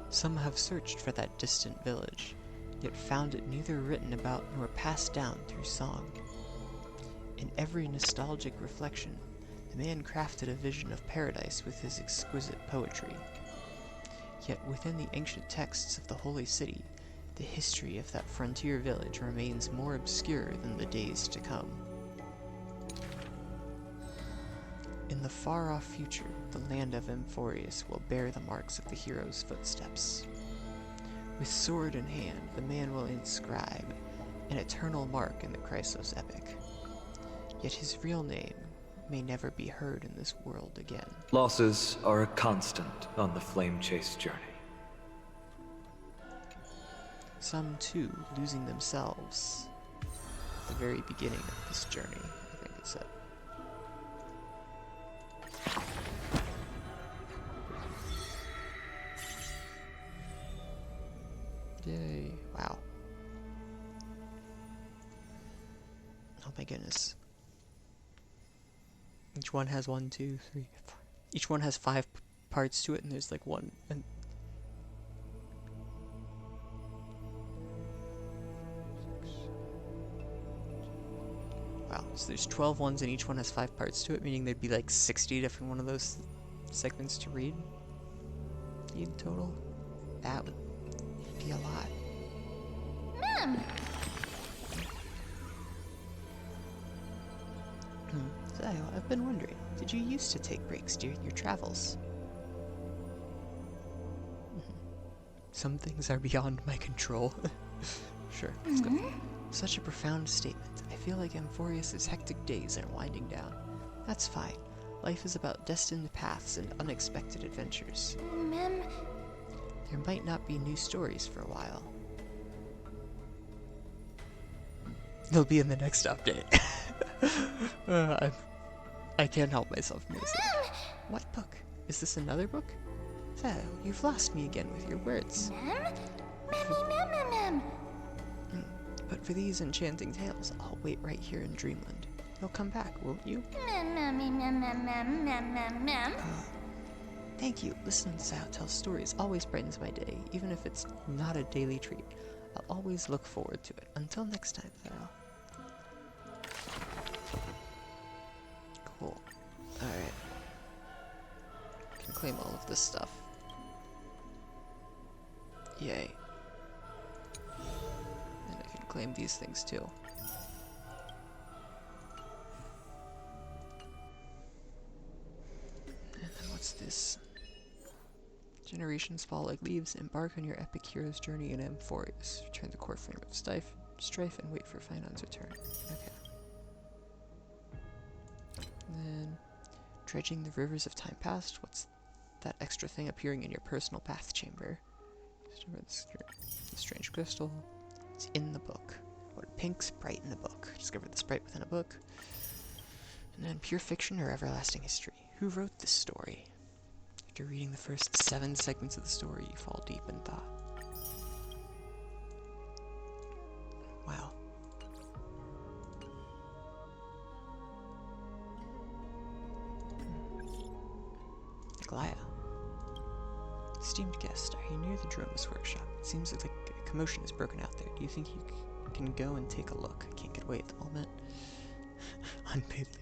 Some have searched for that distant village, yet found it neither written about nor passed down through song. In every nostalgic reflection, the man crafted a vision of paradise with his exquisite poetry. Yet within the ancient texts of the Holy City, the history of that frontier village remains more obscure than the days to come. In the far-off future, the land of Amphoreus will bear the marks of the hero's footsteps. With sword in hand, the man will inscribe an eternal mark in the Chrysos epic. Yet his real name may never be heard in this world again. Losses are a constant on the flame chase journey. Some, too, losing themselves at the very beginning of this journey, I think it said. Yay. Wow. Oh my goodness. Each one has 1, 2, 3, 4. Each one has 5 parts to it, and there's like one. And wow, so there's 12 ones, and each one has 5 parts to it, meaning there'd be like 60 different one of those segments to read in total. That would be a lot. Mom! So, I've been wondering, did you used to take breaks during your travels? Some things are beyond my control. Sure, let's go. Such a profound statement. I feel like Amphoreus' hectic days are winding down. That's fine. Life is about destined paths and unexpected adventures. Mem... There might not be new stories for a while. They'll be in the next update. I can't help myself from this. What book? Is this another book? So, you've lost me again with your words. Mem? Mem. But for these enchanting tales, I'll wait right here in Dreamland. You'll come back, won't you? Mem. Thank you. Listening to Sao tell stories always brightens my day, even if it's not a daily treat. I'll always look forward to it. Until next time, Sao. Cool. Alright. Can claim all of this stuff. Yay. And I can claim these things too. And then what's this? Generations fall like leaves. Embark on your epic hero's journey in Amphoreus. Return the core frame of strife and wait for Phainon's return. Okay. And then, dredging the rivers of time past. What's that extra thing appearing in your personal bath chamber? The strange crystal. It's in the book. What a pink sprite in the book. Discover the sprite within a book. And then pure fiction or everlasting history. Who wrote this story? After reading the first 7 segments of the story, you fall deep in thought. Elia. Esteemed guest, are you near the Dromus workshop? It seems like a commotion has broken out there. Do you think you can go and take a look? I can't get away at the moment. Unpaidly.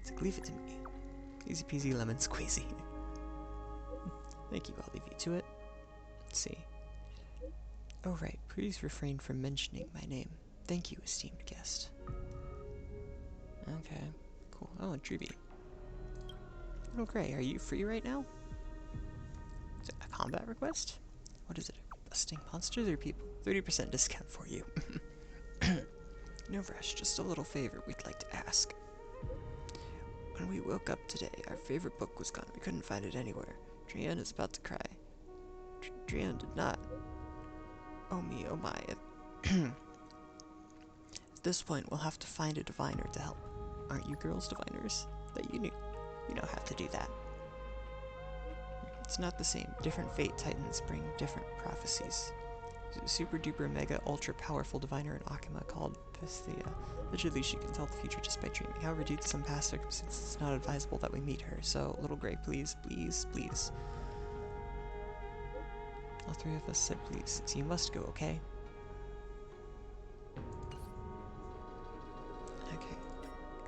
So leave it to me. Easy peasy lemon squeezy. Thank you, I'll leave you to it. Let's see. Oh right, please refrain from mentioning my name. Thank you, esteemed guest. Okay, cool. Oh, a Drewby. Little Gray, are you free right now? Is it a combat request? What is it? Busting monsters or people? 30% discount for you. No rush, just a little favor we'd like to ask. When we woke up today, our favorite book was gone. We couldn't find it anywhere. Drian is about to cry. Drian did not. Oh me, oh my. At this point, we'll have to find a diviner to help. Aren't you girls diviners? That you knew. You know how to do that. It's not the same. Different fate titans bring different prophecies. There's a super duper mega ultra powerful diviner in Akima called Pisthea. Allegedly she can tell the future just by dreaming. However, due to some past circumstances, it's not advisable that we meet her. So, Little Gray, please, please, please. All three of us said please. So you must go, okay? Okay.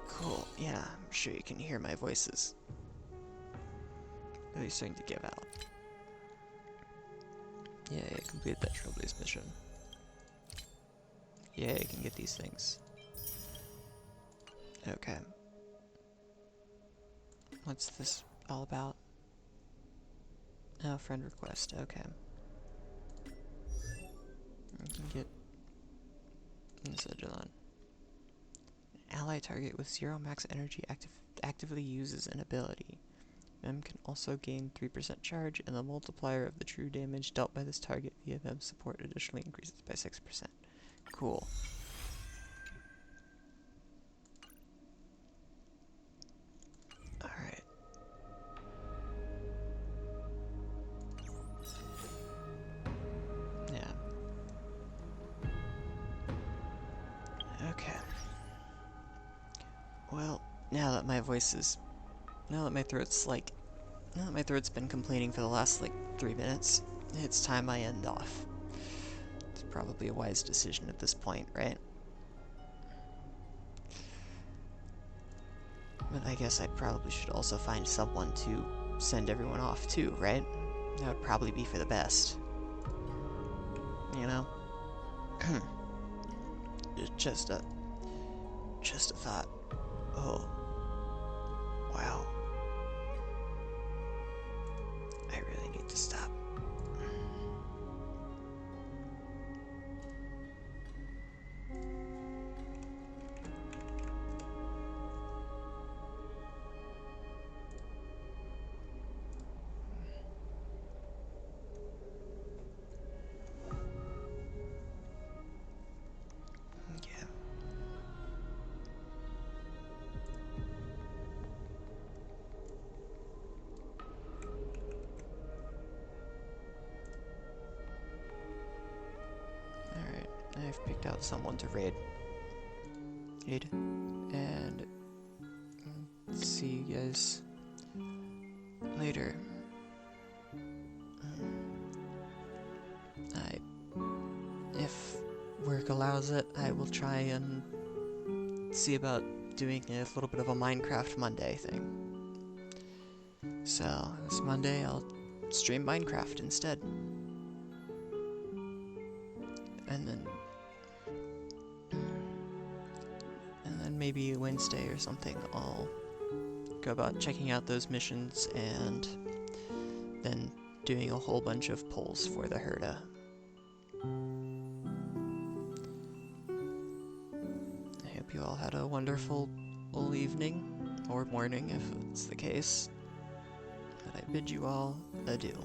Cool. Yeah, I'm sure you can hear my voices. Really starting to give out. Yeah, complete that Trailblaze mission. Yeah, you can get these things. Okay. What's this all about? Oh, friend request. Okay. You can get Sedulon. An ally target with 0 max energy actively uses an ability. Mem can also gain 3% charge, and the multiplier of the true damage dealt by this target via Mem support additionally increases by 6%. Cool. Alright. Yeah. Okay. Well, now that my throat's been complaining for the last, 3 minutes, it's time I end off. It's probably a wise decision at this point, right? But I guess I probably should also find someone to send everyone off to, right? That would probably be for the best. You know? Just a thought. Oh. Wow. I really need to stop. Yeah. Alright, I've picked out someone to raid. And see you guys later. If work allows it, I will try and see about doing a little bit of a Minecraft Monday thing. So, this Monday I'll stream Minecraft instead. And then maybe Wednesday or something I'll go about checking out those missions and then doing a whole bunch of polls for the Herda. I hope you all had a wonderful evening, or morning if it's the case. And I bid you all adieu.